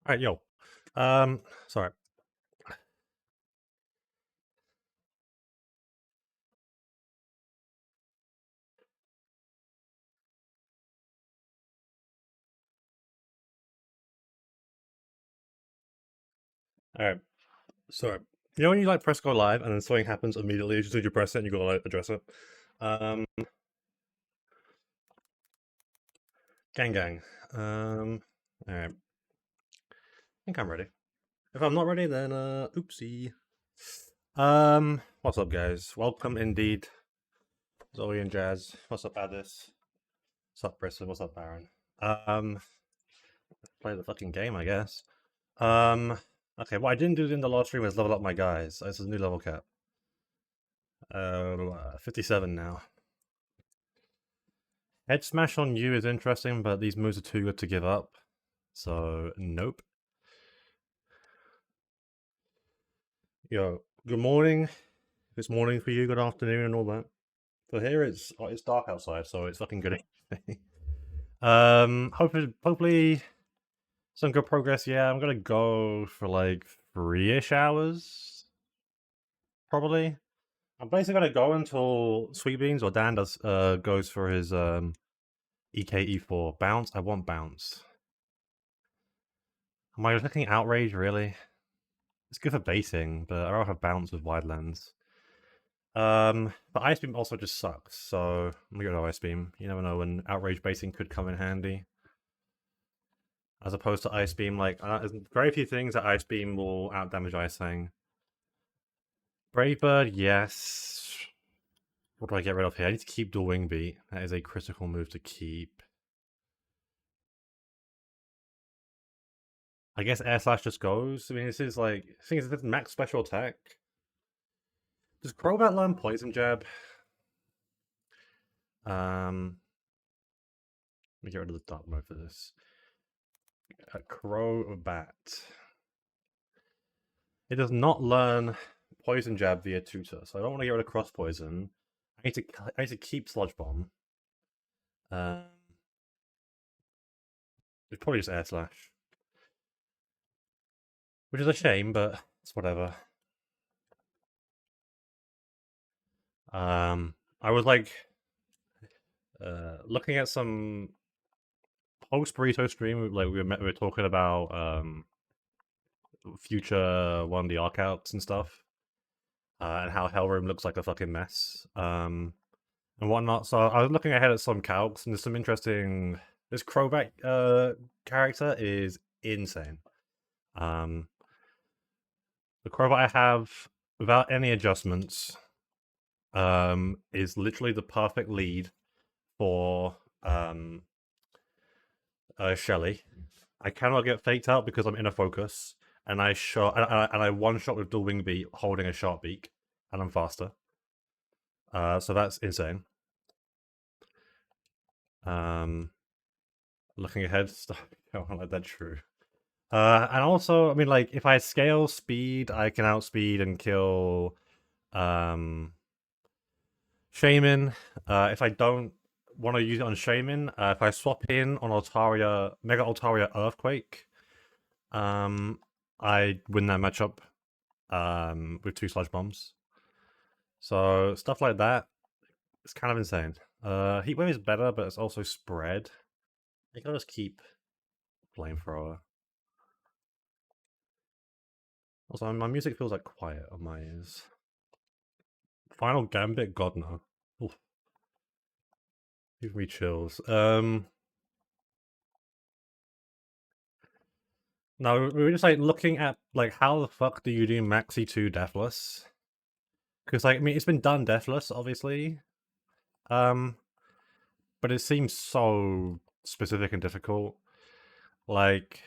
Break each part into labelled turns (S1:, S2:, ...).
S1: All right, yo. Sorry. All right, sorry. You know when you like press go live and then something happens immediately as soon as you press it and you gotta like address it? Um, gang gang. All right. I think I'm ready. If I'm not ready, then oopsie. What's up, guys? Welcome indeed, Zoe and Jazz. What's up, Addis? What's up, Brisson? What's up, Baron? Um, play the fucking game, I guess. Um, okay. What I didn't do in the last stream was level up my guys. This is a new level cap. 57 now. Head smash on you is interesting, but these moves are too good to give up. So, nope. Yo, good morning. If it's morning for you, good afternoon, and all that. So here it's dark outside, so it's fucking good. Hopefully some good progress. Yeah, I'm gonna go for like 3-ish hours, probably. I'm basically gonna go until Sweet Beans or Dan goes for his EKE4 bounce. I want bounce. Am I looking outrage really? It's good for baiting, but I don't have bounce with wide lens. But Ice Beam also just sucks, so I'm gonna go to Ice Beam. You never know when outrage baiting could come in handy. As opposed to Ice Beam, like, there's very few things that Ice Beam will outdamage Ice Thing. Brave Bird, yes. What do I get rid of here? I need to keep Dual Wing Beat. That is a critical move to keep. I guess Air Slash just goes. I mean, this is like, I think it's max special attack. Does Crobat learn Poison Jab? Let me get rid of the dark mode for this. Crobat. It does not learn Poison Jab via Tutor, so I don't want to get rid of Cross Poison. I need to keep Sludge Bomb. Um, it's probably just Air Slash, which is a shame, but it's whatever. I was like looking at some post burrito stream, like we were talking about future 1D arcouts and stuff, and how Hellroom looks like a fucking mess, and whatnot. So I was looking ahead at some calcs, and there's some interesting. This Crobat character is insane. The Crobat I have without any adjustments is literally the perfect lead for Shelly. I cannot get faked out because I'm in a focus, and I one shot with dual wing beat holding a sharp beak, and I'm faster. So that's insane. Looking ahead, like that's true. And also, I mean, like if I scale speed, I can outspeed and kill Shaman. If I don't want to use it on Shaman, if I swap in on Altaria, Mega Altaria Earthquake, I win that matchup with 2 Sludge Bombs. So stuff like that, it's kind of insane. Heat Wave is better, but it's also spread. I can just keep Flamethrower. Also, my music feels like quiet on my ears. Final Gambit, God no. Oof. Give me chills. No, we were just like looking at like how the fuck do you do Maxi 2 Deathless? Because like I mean it's been done Deathless, obviously. But it seems so specific and difficult. Like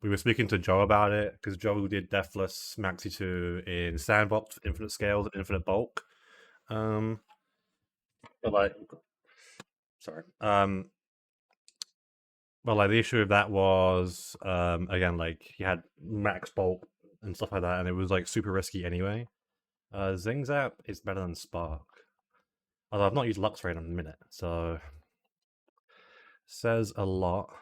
S1: we were speaking to Joe about it, because Joe did Deathless Maxi 2 in Sandbox, Infinite Scales, and Infinite Bulk. But like sorry. But like the issue with that was again like he had max bulk and stuff like that, and it was like super risky anyway. Zing Zap is better than Spark. Although I've not used Luxray in a minute, so says a lot.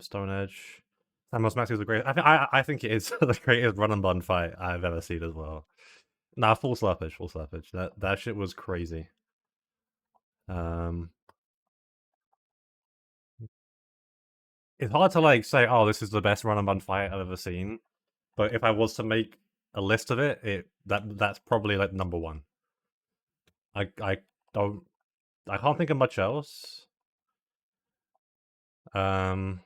S1: Stone Edge. Thanos Max is the greatest. I think it is the greatest run and bun fight I've ever seen as well. Nah, full slappage, full slappage. That shit was crazy. Um, it's hard to like say, oh, this is the best run and bun fight I've ever seen. But if I was to make a list of it, that's probably like number one. I don't I can't think of much else. Um,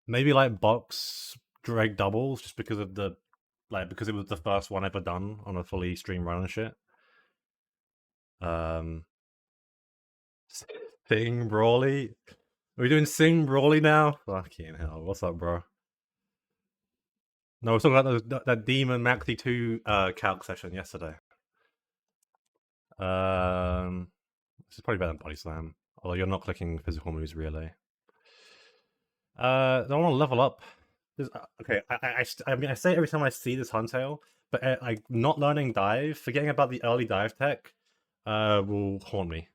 S1: maybe like box Drake doubles just because of the because it was the first one ever done on a fully stream run and shit. Um, Sing Brawly. Are we doing Sing Brawly now? Fucking hell! What's up, bro? No, we're talking about that Demon Maxi 2 calc session yesterday. This is probably better than Body Slam. Although you're not clicking physical moves really. I want to level up. Okay, I mean, I say it every time I see this Huntail, but like not learning dive, forgetting about the early dive tech, will haunt me.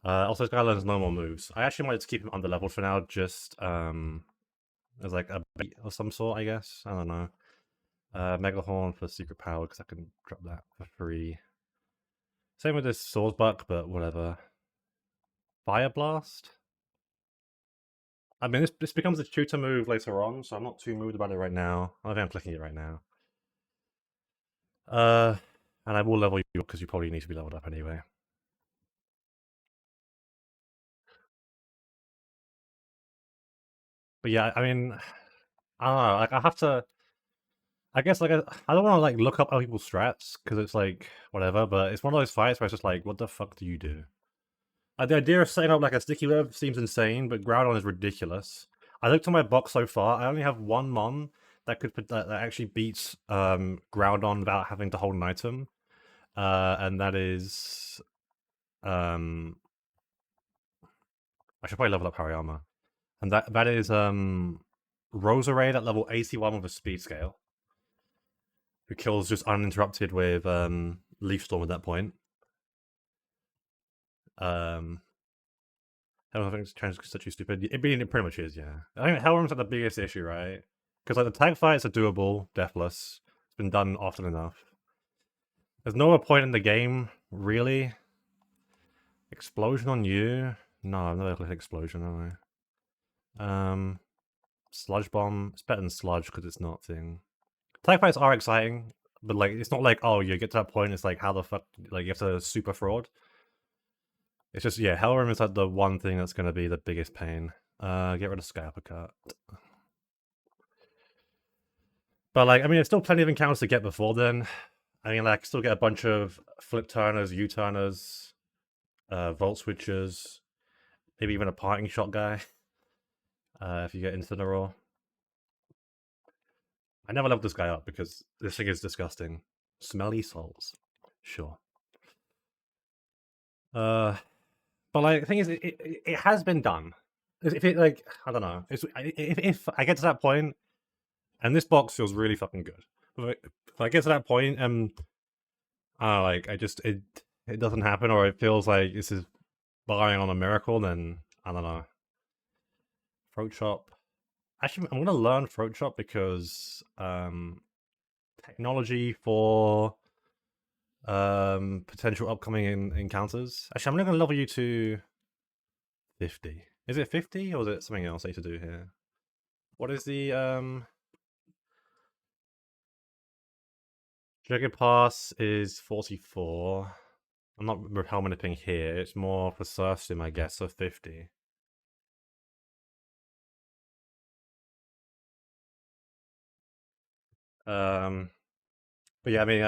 S1: Also, this guy learns no more moves. I actually might just keep him under leveled for now, just as like a bait of some sort, I guess. I don't know. Mega Horn for secret power because I can drop that for free. Same with this Swordsbuck, but whatever. Fire Blast. I mean, this becomes a shooter move later on, so I'm not too moved about it right now. I think I'm clicking it right now. And I will level you up because you probably need to be leveled up anyway. But yeah, I mean, I don't know. Like, I have to. I guess like I don't want to like look up other people's strats because it's like whatever. But it's one of those fights where it's just like, what the fuck do you do? The idea of setting up like a sticky web seems insane, but Groudon is ridiculous. I looked at my box so far. I only have one Mon that actually beats Groudon without having to hold an item, and that is I should probably level up Hariyama, and that is Roserade at level 81 with a speed scale, who kills just uninterrupted with Leaf Storm at that point. I don't think it's such a stupid. It pretty much is, yeah. I think Hellworm's like the biggest issue, right? Because like the tag fights are doable, deathless. It's been done often enough. There's no point in the game, really. Explosion on you? No, I've never clicked explosion, have I? Sludge bomb. It's better than sludge because it's not thing. Tag fights are exciting, but like it's not like, oh, you get to that point, it's like how the fuck, like you have to super fraud. It's just, yeah, Hellworm is like the one thing that's going to be the biggest pain. Get rid of Sky Uppercut. But like, I mean, there's still plenty of encounters to get before then. I mean, like, still get a bunch of flip turners, U-turners, volt switchers, maybe even a parting shot guy. If you get Incineroar. I never leveled this guy up because this thing is disgusting. Smelly souls. Sure. But like, the thing is, it has been done. If it like, I don't know. If I get to that point, and this box feels really fucking good. But if I get to that point and like it doesn't happen, or it feels like this is barring on a miracle, then I don't know. Throat chop. Actually, I'm gonna learn throat chop because technology for potential upcoming encounters. Actually, I'm gonna level you to 50. Is it 50 or is it something else I need to do here? What is the Dragon Pass is 44. I'm not repel manipulating here. It's more for Surf Sim, I guess, so 50. But yeah, I mean,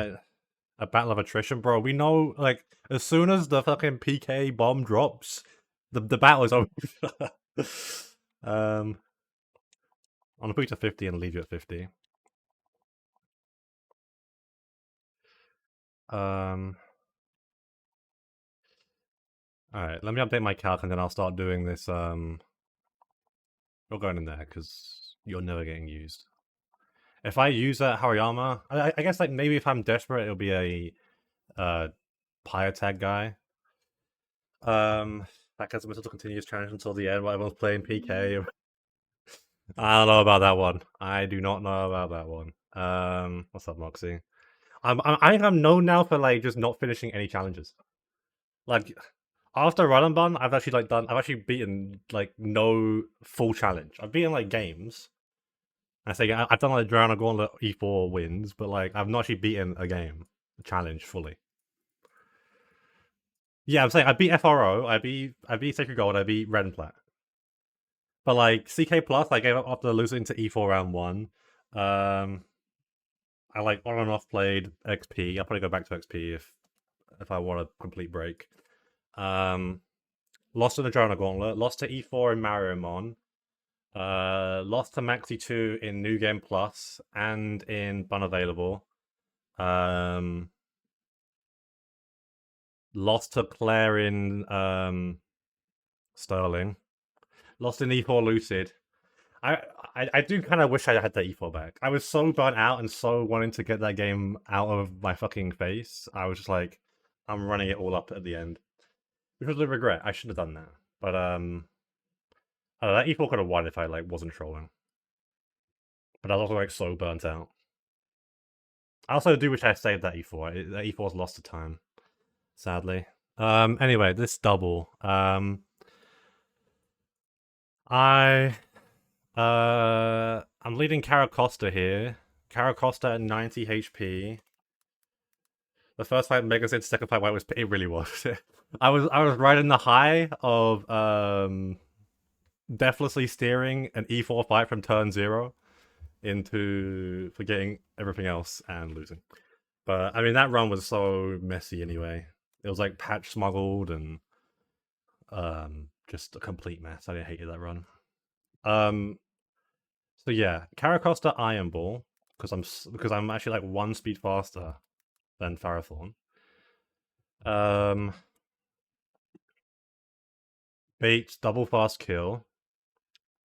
S1: a battle of attrition, bro. We know, like, as soon as the fucking PK bomb drops, the battle is over. I'm gonna put you to 50 and leave you at 50. All right, let me update my calc and then I'll start doing this. You're going in there because you're never getting used. If I use that Hariyama, I guess like maybe if I'm desperate, it'll be a Pyre tag guy. That gets a continuous challenge until the end while everyone's playing PK. I don't know about that one. I do not know about that one. What's up, Moxie? I think I'm known now for like just not finishing any challenges. Like after Run&Bun, I've actually like done. I've actually beaten like no full challenge. I've beaten like games. I say I've done like Drown and Gauntlet E4 wins, but like I've not actually beaten a game a challenge fully. Yeah, I'm saying I beat FRO, I beat Sacred Gold, I beat Red and Plat. But like CK Plus, I gave up after losing to E4 round one. Um, I like on and off played XP. I'll probably go back to XP if I want a complete break. Lost to the Drona Gauntlet, lost to E4 in Mariomon, lost to Maxi 2 in New Game Plus and in Bun Available. Lost to Claire in Sterling. Lost in E4 Lucid. I do kind of wish I had that E4 back. I was so burnt out and so wanting to get that game out of my fucking face. I was just like, I'm running it all up at the end, which was a regret. I should have done that, but I don't know, that E4 could have won if I like wasn't trolling. But I was also like so burnt out. I also do wish I saved that E4. That E4's lost to time, sadly. Anyway, this double. I'm leading Caracosta here. Caracosta at 90 HP. The first fight Mega said, second fight White was it really was. I was riding the high of deathlessly steering an E4 fight from turn 0 into forgetting everything else and losing. But I mean that run was so messy anyway. It was like patch smuggled and just a complete mess. I hated that run. So yeah, Caracosta Iron Ball because I'm actually like 1 speed faster than Farrathorn. Bait double fast kill.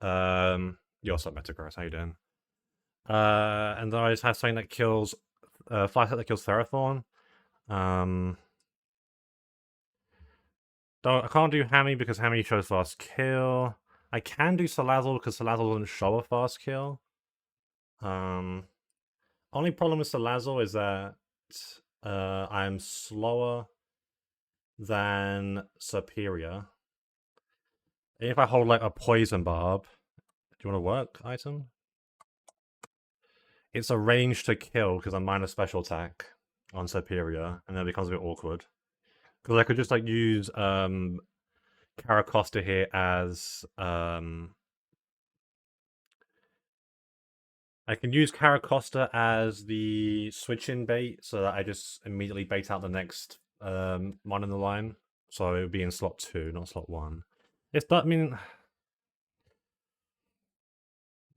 S1: You're so Metagross, how you doing? And then I just have something that kills flash that kills Ferrothorn. I can't do Hammy because Hammy shows fast kill. I can do Salazzle because Salazzle doesn't show a fast kill. Only problem with Salazzle is that I'm slower than Superior. If I hold like a Poison Barb, do you want to work item? It's a range to kill because I'm minus special attack on Superior, and then it becomes a bit awkward. Because I could just like use Caracosta here as I can use Caracosta as the switch-in bait so that I just immediately bait out the next one in the line. So it would be in slot 2, not slot 1. It's that, I mean...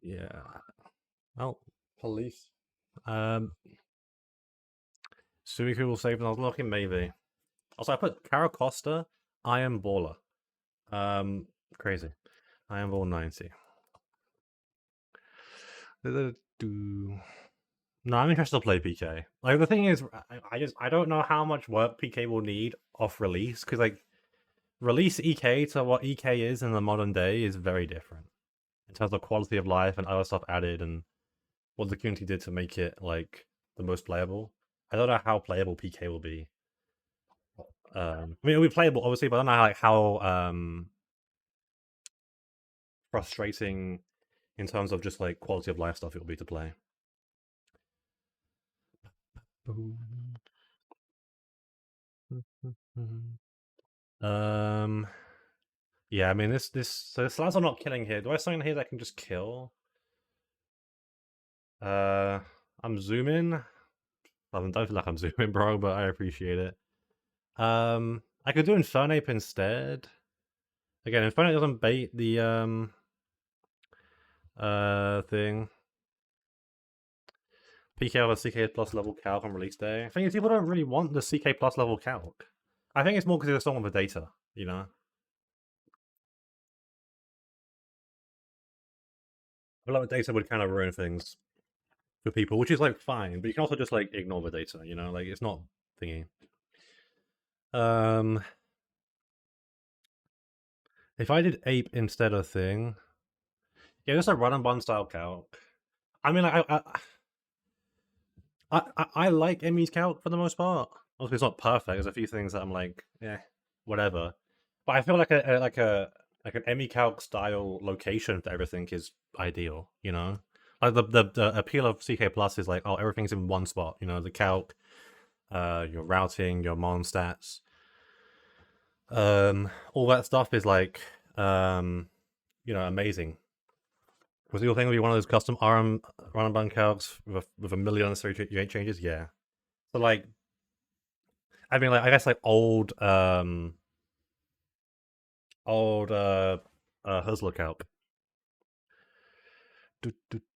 S1: Yeah. Oh, police. Suiku will save and I was looking, maybe. Also, I put Caracosta, Iron Baller. Crazy. Iron Ball 90. No, I'm interested to play PK. Like the thing is, I don't know how much work PK will need off release because like release EK to what EK is in the modern day is very different in terms of quality of life and other stuff added and what the community did to make it like the most playable. I don't know how playable PK will be. I mean, it'll be playable obviously, but I don't know how frustrating in terms of just like quality of life stuff it will be to play. Yeah, I mean so this Slazzle not killing here. Do I have something here that can just kill? I'm zooming. I don't feel like I'm zooming, bro, but I appreciate it. I could do Infernape instead. Again, Infernape doesn't bait the thing. PK of a CK plus level calc on release day. I think people don't really want the CK plus level calc. I think it's more because they just don't want the data, you know? I feel like the data would kind of ruin things for people, which is like fine, but you can also just like ignore the data, you know? Like it's not thingy. If I did ape instead of thing, yeah, just a run-and-bun style calc. I mean, I like Emmy's calc for the most part. Obviously, it's not perfect. There's a few things that I'm like, yeah, whatever. But I feel like like an Emmy calc style location for everything is ideal. You know, like the appeal of CK Plus is like, oh, everything's in one spot. You know, the calc, your routing, your mon stats, all that stuff is like, amazing. Was your thing to be one of those custom RM run and bun calcs with a million unnecessary changes? Yeah. So like, I mean, like I guess like old Hustler calc.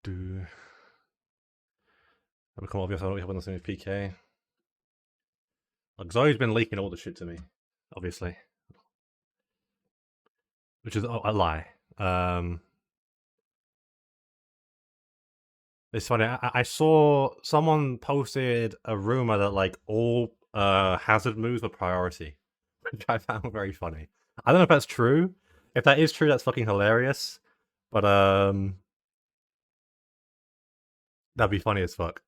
S1: Do. I become obvious. I don't have nothing with PK. Like Zoe's been leaking all the shit to me, obviously, which is a lie. It's funny. I saw someone posted a rumor that like all hazard moves were priority, which I found very funny. I don't know if that's true. If that is true, that's fucking hilarious. But that'd be funny as fuck.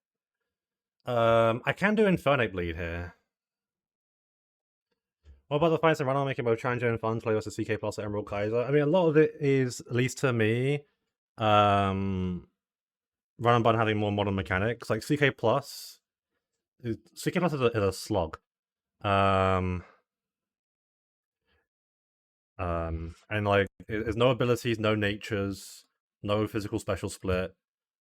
S1: I can do Infernate Bleed here. What about the fights in Run making both challenging and fun to play versus CK Plus at Emerald Kaiser? I mean, a lot of it is, at least to me, Run&Bun having more modern mechanics. Like CK Plus is a slog. And like there's no abilities, no natures, no physical special split.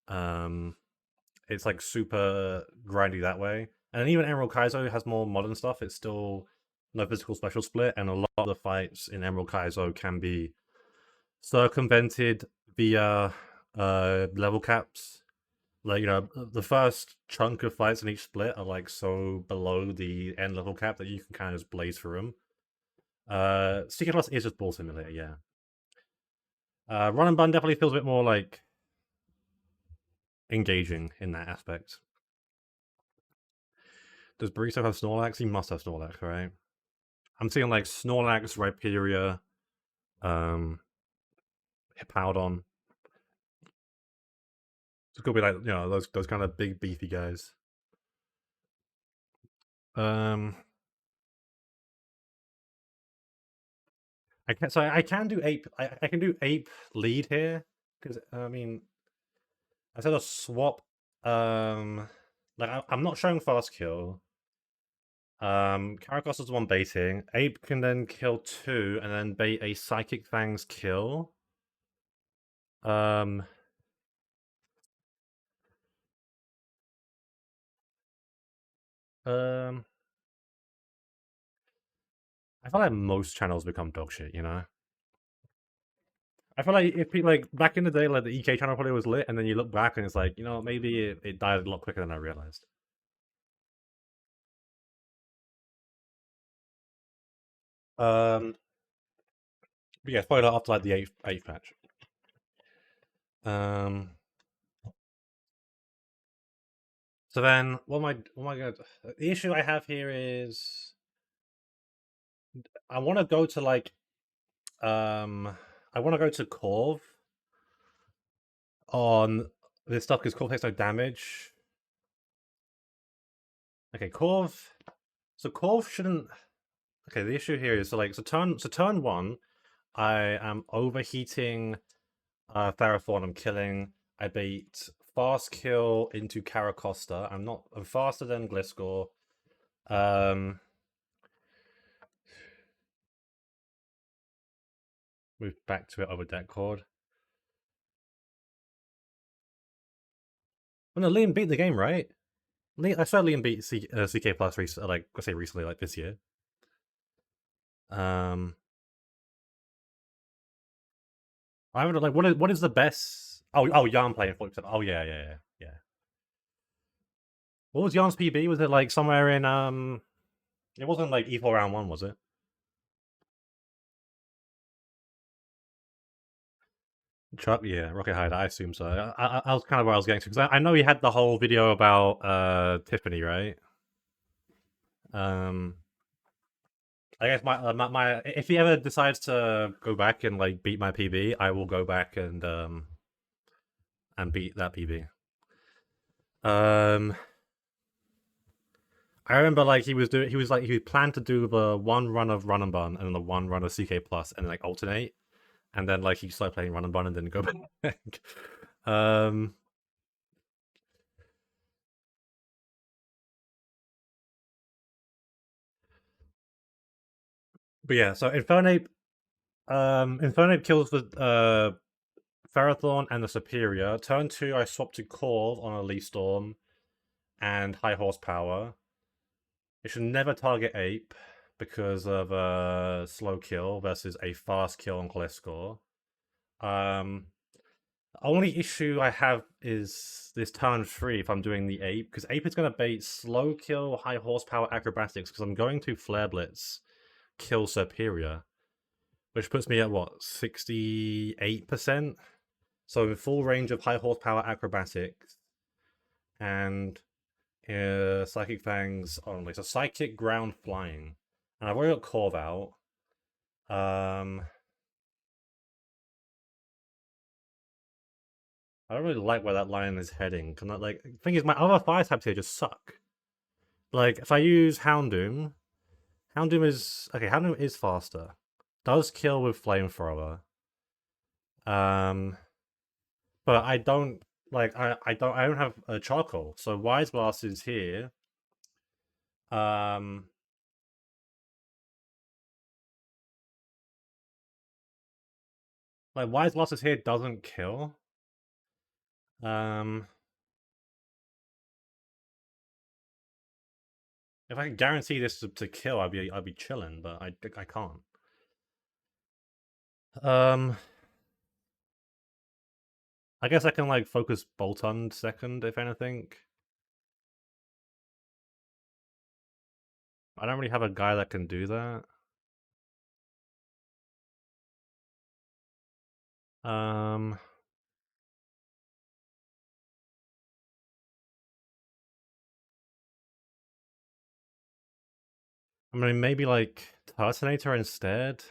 S1: It's like super grindy that way. And even Emerald Kaizo has more modern stuff. It's still no physical special split, and a lot of the fights in Emerald Kaizo can be circumvented via level caps. Like, the first chunk of fights in each split are like so below the end level cap that you can kind of just blaze through them. Secret Lost is just Ball Simulator, yeah. Run&Bun definitely feels a bit more like engaging in that aspect. Does Burrito have Snorlax? He must have Snorlax, right? I'm seeing like Snorlax, Rhyperior, Hippowdon. It's gonna be like, those kind of big beefy guys. I can do ape. I can do ape lead here because I mean, I said a swap. Like I'm not showing fast kill. Karakos is the one baiting. Ape can then kill 2 and then bait a Psychic Fang's kill. Um, I feel like most channels become dog shit, you know? I feel like if people, like, back in the day, like, the EK channel probably was lit, and then you look back and it's like, maybe it died a lot quicker than I realized. But yeah, probably after, like, the eighth patch. So then, what am I gonna... The issue I have here is... I want to go to, like... I want to go to Corv on this stuff because Corv takes no damage. Okay, Corv. So Corv shouldn't. Okay, the issue here is turn 1, I am overheating Theraphorn, I'm killing. I bait fast kill into Caracosta. I'm faster than Gliscor. Move back to it over deck cord. Well, no, Liam beat the game, right? I saw Liam beat CK Plus like I say recently, like this year. I haven't like what is the best? Oh, Yarn playing 40%. Oh yeah. What was Yarn's PB? Was it like somewhere in It wasn't like E4 round 1, was it? Chuck, yeah, Rocket Hide. I assume so. I was kind of where I was getting to because I know he had the whole video about Tiffany, right? I guess my if he ever decides to go back and like beat my PB, I will go back and beat that PB. Um, I remember like he planned to do the one run of Run&Bun and then the one run of CK Plus and like alternate, and then like he started playing Run&Bun and then go back. um, but yeah, so Infernape kills the Ferrothorn and the Superior. Turn 2, I swap to Core on a Leaf Storm and High Horsepower. It should never target Ape because of a slow kill versus a fast kill on Gliscor. Um, only issue I have is this turn 3 if I'm doing the Ape, because Ape is going to bait slow kill, high horsepower acrobatics, because I'm going to Flare Blitz, kill Superior, which puts me at what, 68%? So in full range of high horsepower acrobatics and Psychic Fangs only. So Psychic Ground Flying. And I've already got Corv out. I don't really like where that line is heading. Can I, like, the thing is, my other fire types here just suck. Like, if I use Houndoom, Houndoom is faster. Does kill with Flamethrower. But I don't I don't have a charcoal. So Wise Blast is here. Um, like Wise Blast is here doesn't kill. Um, if I could guarantee this to kill, I'd be chilling, but I can't. Um, I guess I can like focus Bolt on second if anything. I don't really have a guy that can do that. Um, I mean maybe like Turtonator instead.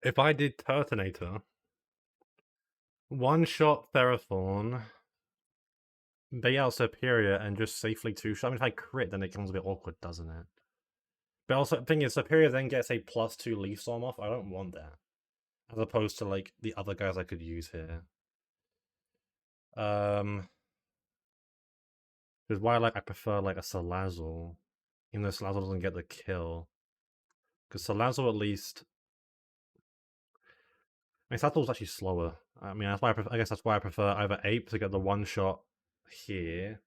S1: If I did Turtonator, one shot Ferrothorn, bait out Superior, and just safely two shot. I mean, if I crit, then it becomes a bit awkward, doesn't it? But also, the thing is, Superior then gets a +2 Leaf Storm off. I don't want that. As opposed to, like, the other guys I could use here. Which is why, like, I prefer, like, a Salazzle. Even though Salazzle doesn't get the kill. Because Salazzle at least... I mean, Salazzle's actually slower. I mean, that's why I guess that's why I prefer either Ape to get the one shot here.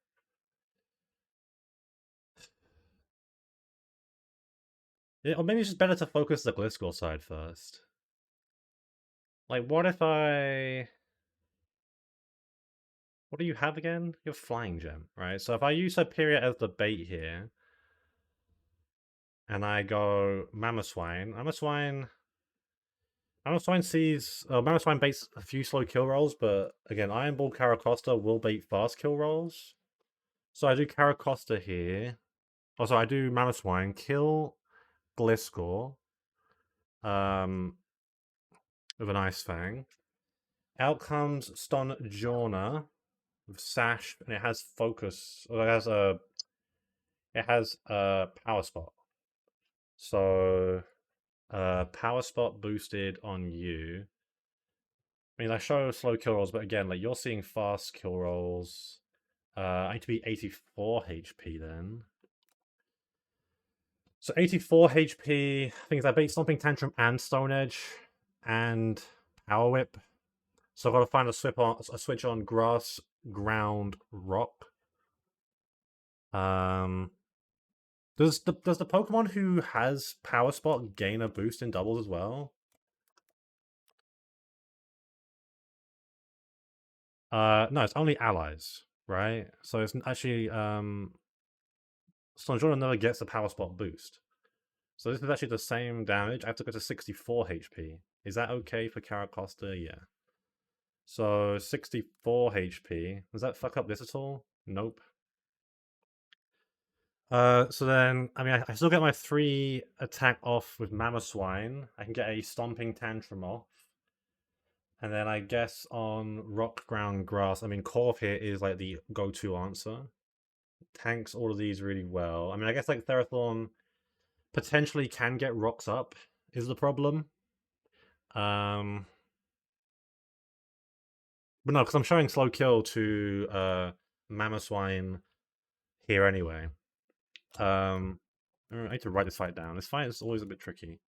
S1: Yeah, or maybe it's just better to focus the Gliscor side first. Like, what if I... What do you have again? You have Flying Gem, right? So if I use Superior as the bait here, and I go Mamoswine, Mamoswine sees... Mamoswine baits a few slow kill rolls, but again, Iron Ball Caracosta will bait fast kill rolls. So I do Caracosta here. Also, I do Mamoswine, kill Gliscor, with an Ice Fang. Out comes Stonjourner with Sash, and it has Focus. Or it has a Power Spot. So Power Spot boosted on you. I mean, I show slow kill rolls, but again, like you're seeing fast kill rolls. I need to be 84 HP then. So 84 HP. I think that bait Stomping Tantrum and Stone Edge and Power Whip. So I've got to find a switch on Grass, Ground, Rock. Does the Pokemon who has Power Spot gain a boost in doubles as well? No, it's only allies, right? So it's actually Stonjourner never gets a Power Spot boost. So this is actually the same damage. I have to go to 64 HP. Is that okay for Caracosta? Yeah. So 64 HP. Does that fuck up this at all? Nope. So then, I mean, I still get my 3 attack off with Mamoswine. I can get a Stomping Tantrum off. And then I guess on Rock, Ground, Grass, I mean, Corv here is like the go-to answer. Tanks all of these really well. I mean, I guess like Therathorn potentially can get rocks up, is the problem. But no, because I'm showing slow kill to Mamoswine here anyway. I need to write this fight down. This fight is always a bit tricky.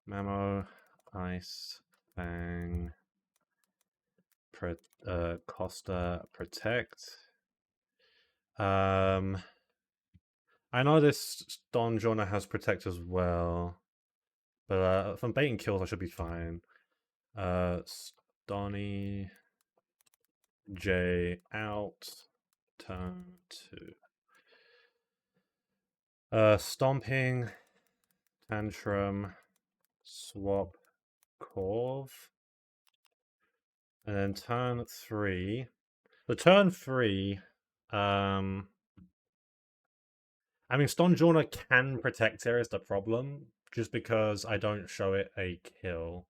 S1: Mamo, Ice, Fang, Costa, Protect. I know this Donjona has Protect as well, but if I'm baiting kills, I should be fine. Stonny, J out, turn 2. Stomping, Tantrum, Swap, Corv. And then turn 3. The turn 3, I mean, Stonjorna can protect here is the problem, just because I don't show it a kill.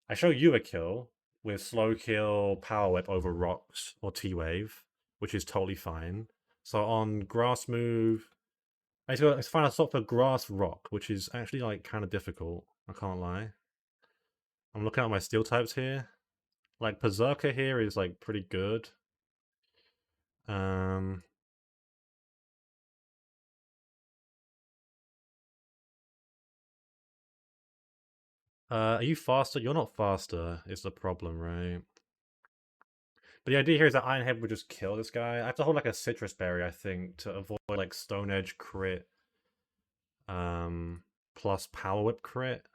S1: I show you a kill with slow kill, power whip over rocks or T-wave, which is totally fine. So on grass move, it's fine. I stop for grass rock, which is actually like kind of difficult. I can't lie. I'm looking at my steel types here. Like Berserker here is like pretty good. Are you faster? You're not faster, is the problem, right? But the idea here is that Iron Head would just kill this guy. I have to hold like a Citrus Berry, I think, to avoid like Stone Edge crit. Plus Power Whip crit.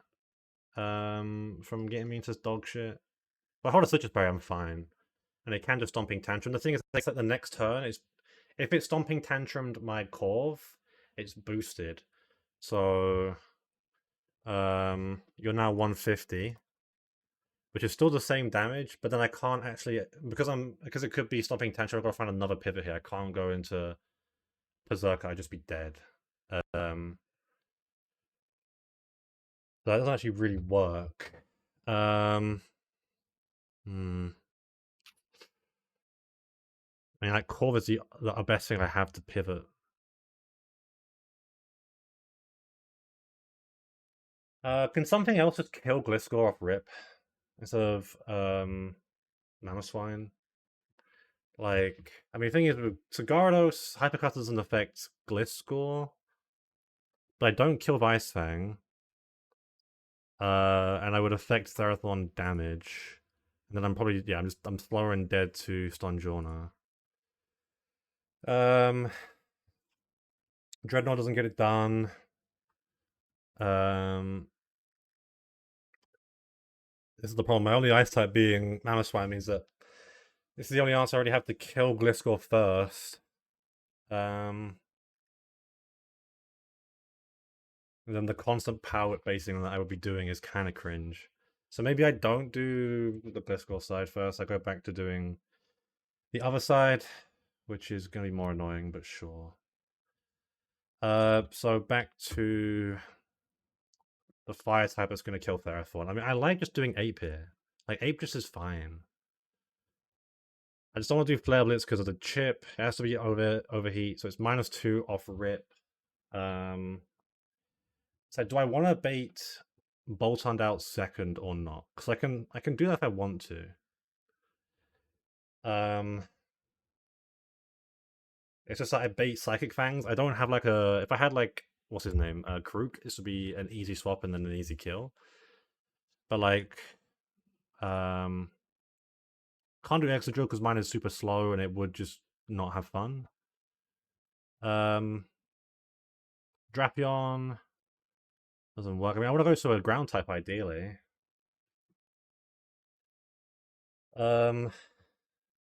S1: From getting me into dog shit. But I hold a Citrus Berry, I'm fine. And it can just Stomping Tantrum. The thing is, like the next turn is if it's Stomping Tantrumed my Corv, it's boosted. So you're now 150. Which is still the same damage, but then I can't actually because it could be Stomping Tantrum. I've got to find another pivot here. I can't go into Berserker. I'd just be dead. So that doesn't actually really work. Hmm. I mean, like Corv is the best thing I have to pivot. Can something else just kill Gliscor off rip instead of Mamoswine? Like, I mean, the thing is, with Gyarados, Hypercut doesn't affect Gliscor, but I don't kill with Ice Fang. And I would affect Therathorn damage. And then I'm probably, yeah, I'm slower and dead to Stonjorna. Dreadnought doesn't get it done. This is the problem. My only ice type being Mamoswine means that this is the only answer I already have to kill Gliscor first. And then the constant power basing that I would be doing is kind of cringe. So maybe I don't do the Gliscor side first. I go back to doing the other side, which is going to be more annoying, but sure. So back to the fire type that's going to kill Therathorn. I mean, I like just doing Ape here. Like, Ape just is fine. I just don't want to do Flare Blitz because of the chip. It has to be overheat, so it's -2 off rip. So do I want to bait Boltund out second or not? Because I can do that if I want to. It's just that I bait Psychic Fangs. I don't have like a... If I had like... What's his name? Krook. This would be an easy swap and then an easy kill. But like... Can't do Extra because mine is super slow and it would just not have fun. Drapion doesn't work. I mean, I want to go to a ground type ideally. And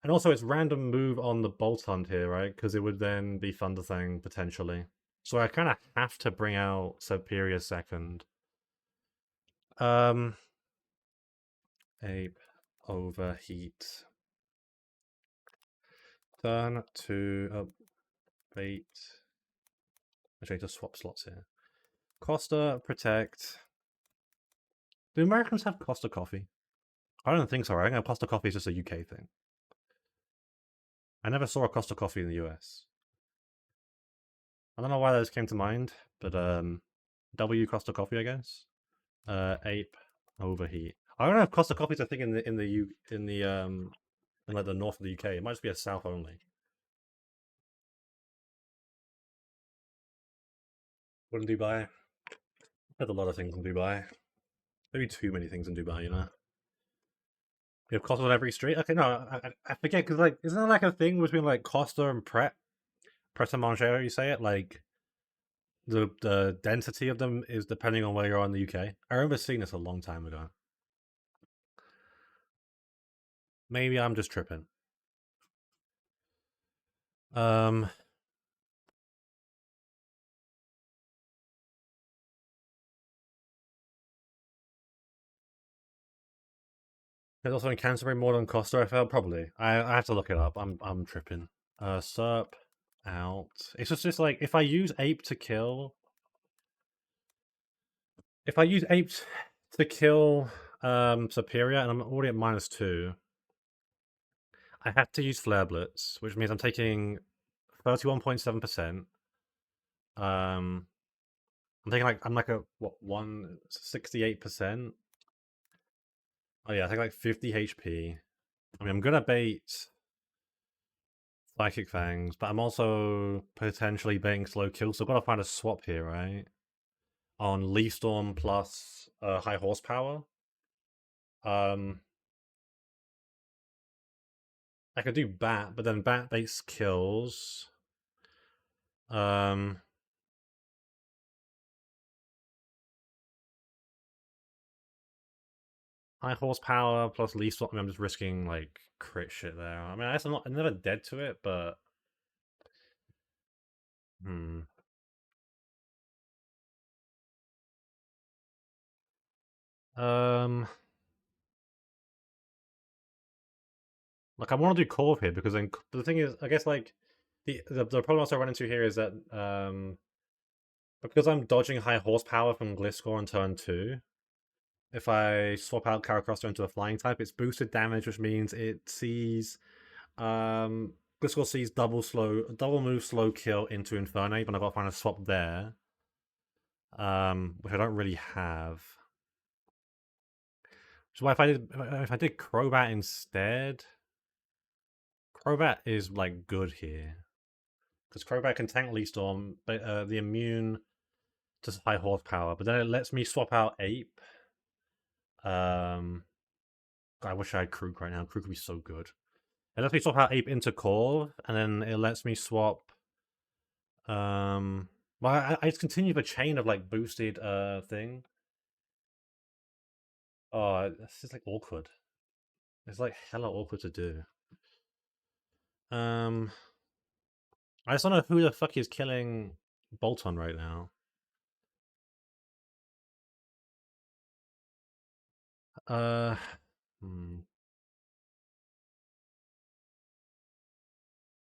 S1: also it's random move on the Bolt Hunt here, right? Because it would then be Thunder Thing potentially. So I kind of have to bring out Superior second. Ape. overheat. Turn to bait. Actually, just swap slots here. Costa, protect. Do Americans have Costa coffee? I don't think so. I think Costa coffee is just a UK thing. I never saw a Costa coffee in the US. I don't know why those came to mind, but W Costa coffee, I guess. Ape overheat. I don't know if Costa coffee's a thing in like the north of the UK. It might just be a south only. What in Dubai? There's a lot of things in Dubai. Maybe too many things in Dubai, you know. You have Costa on every street. Okay, no, I forget because like isn't there like a thing between like Costa and Pret a Manger? You say it like the density of them is depending on where you are in the UK. I remember seeing this a long time ago. Maybe I'm just tripping. Um, there's also in Canterbury more than Costa. I felt probably. I have to look it up. I'm tripping. Serp out. It's just like if I use ape to kill. If I use ape to kill Superior and I'm already at -2, I have to use Flare Blitz, which means I'm taking 31.7%. I'm taking like I'm like a what 168%. Oh yeah, I take like 50 HP. I mean, I'm gonna bait Psychic Fangs, but I'm also potentially baiting Slow Kill, so I've got to find a swap here, right? On Leaf Storm plus High Horsepower. Um, I could do Bat, but then Bat baits kills. Um, High Horsepower plus Leaf Storm. I mean, I'm just risking like crit shit there. I mean, I guess I'm never dead to it, but hmm. Um, like I want to do Corv here because then the thing is, I guess like the problem also I run into here is that because I'm dodging High Horsepower from Gliscor on turn 2, if I swap out Caracroster into a flying type, it's boosted damage, which means it sees Gliscor sees double move slow kill into Infernape, and I've got to find a swap there. Which I don't really have. Which is why if I did Crobat instead, Crobat is like good here. Because Crobat can tank Leaf Storm, but the immune to high horsepower, but then it lets me swap out Ape. I wish I had Krook right now. Krook would be so good. It lets me swap out Ape into Corv, and then it lets me swap. Well, I just continue the chain of like boosted thing. Oh, this is like awkward. It's like hella awkward to do. I just don't know who the fuck is killing Bolton right now. Hmm.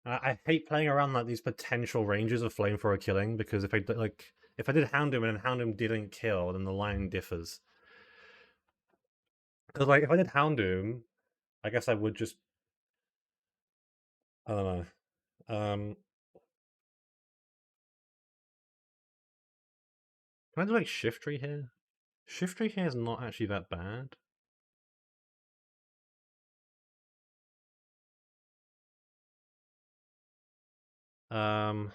S1: I hate playing around like these potential ranges of flamethrower killing because if I did Houndoom and Houndoom didn't kill, then the line differs. Because like if I did Houndoom, I guess I would just I don't know. Can I do like Shiftry here? Shiftry here is not actually that bad. Um,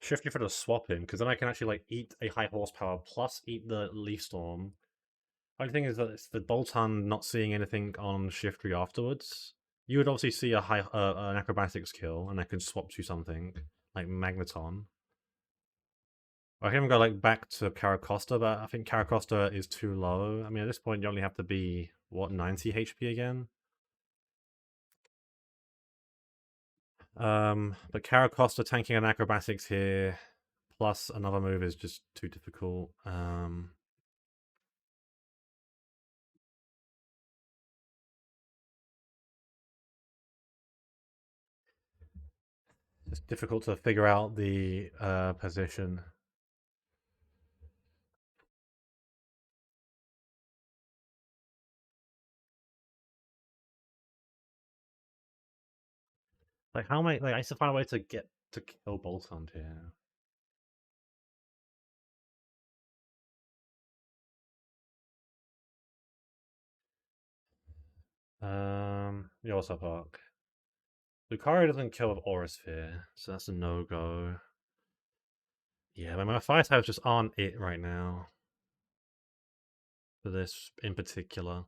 S1: Shiftry for the swap him because then I can actually like eat a high horsepower plus eat the Leaf Storm. Only thing is that it's the Bolton not seeing anything on Shiftry afterwards. You would obviously see a high an acrobatics kill, and I can swap to something like Magneton. I can even go like back to Caracosta, but I think Caracosta is too low. I mean, at this point, you only have to be what 90 HP again. But Caracosta tanking an acrobatics here, plus another move is just too difficult. It's difficult to figure out the position. Like, how am I? Like, I used to find a way to get to kill Boltund here. Yosa Park. Lucario doesn't kill with Aura Sphere, so that's a no-go. Yeah, but my fire types just aren't it right now. For this in particular.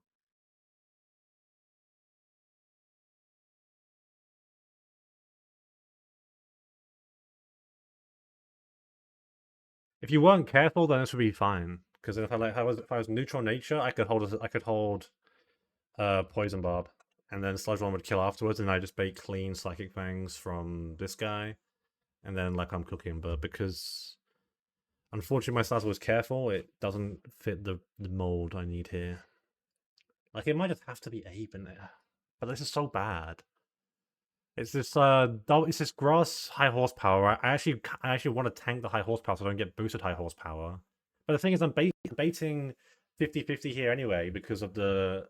S1: If you weren't careful, then this would be fine. Because if I was neutral nature, I could hold Poison Barb, and then Sludge One would kill afterwards, and I just bait clean Psychic Fangs from this guy, and then like I'm cooking. But because unfortunately my style was careful, it doesn't fit the mold I need here. Like it might just have to be Ape in there, but this is so bad. It's this it's this grass high horsepower. I actually want to tank the high horsepower so I don't get boosted high horsepower. But the thing is, I'm baiting 50-50 here anyway because of the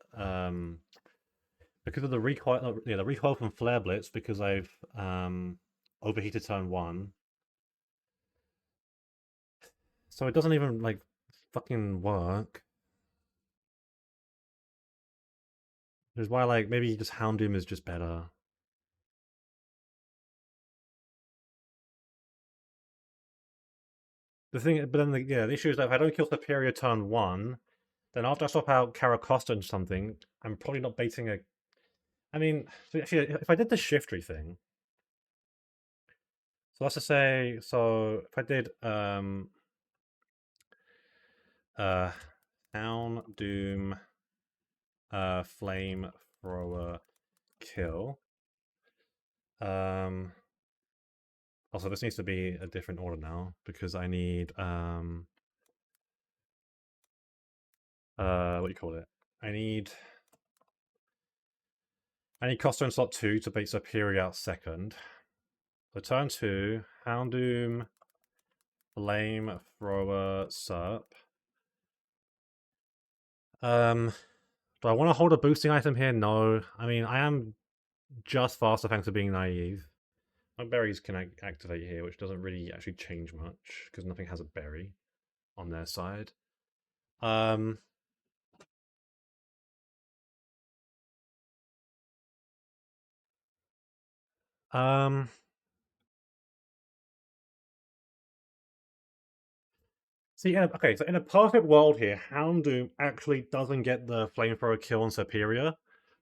S1: recoil, yeah, the recoil from Flare Blitz because I've overheated turn one, so it doesn't even like fucking work. Which is why like maybe just Houndoom is just better. The thing, but then the issue is that if I don't kill Superior turn one, then after I swap out Caracosta and something, I'm probably not baiting a. I mean, so actually, if I did the Shiftry thing, so let's just say, so if I did uh Houndoom Flame Thrower kill. Also this needs to be a different order now because I need what do you call it? I need Costa in slot 2 to bait Superior out second. So turn 2, Houndoom, Flame Thrower, Serp. Do I want to hold a boosting item here? No. I mean, I am just faster thanks to being naive. My berries can activate here, which doesn't really actually change much because nothing has a berry on their side. Um, um, See, okay, so in a perfect world here, Houndoom actually doesn't get the flamethrower kill on Superior,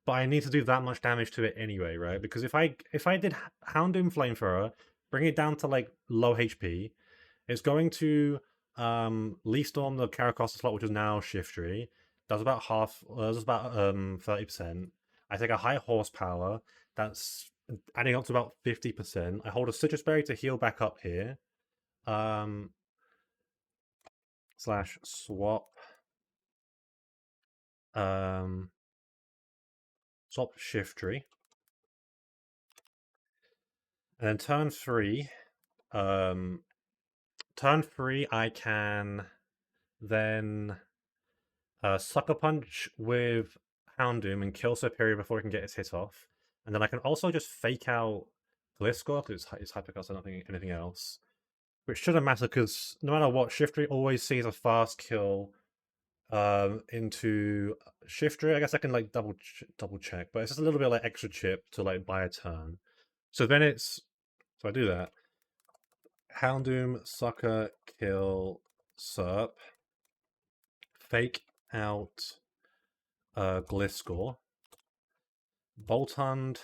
S1: but I need to do that much damage to it anyway, right? Because if I did Houndoom flamethrower, bring it down to like low HP, it's going to Leaf Storm the Caracosta slot, which is now Shiftry, does about 30%. I take a high horsepower, that's adding up to about 50%. I hold a Citrus Berry to heal back up here. Slash swap swap Shiftry. And then turn three I can then Sucker Punch with Houndoom and kill Superior before it can get its hit off. And then I can also just fake out Gliscor because it's Hypercast and nothing anything else. Which shouldn't matter because no matter what, Shiftry always sees a fast kill into Shiftry. I guess I can like double check, but it's just a little bit like extra chip to like buy a turn. So then so I do that. Houndoom, Sucker, Kill, Serp, fake out Gliscor, Boltund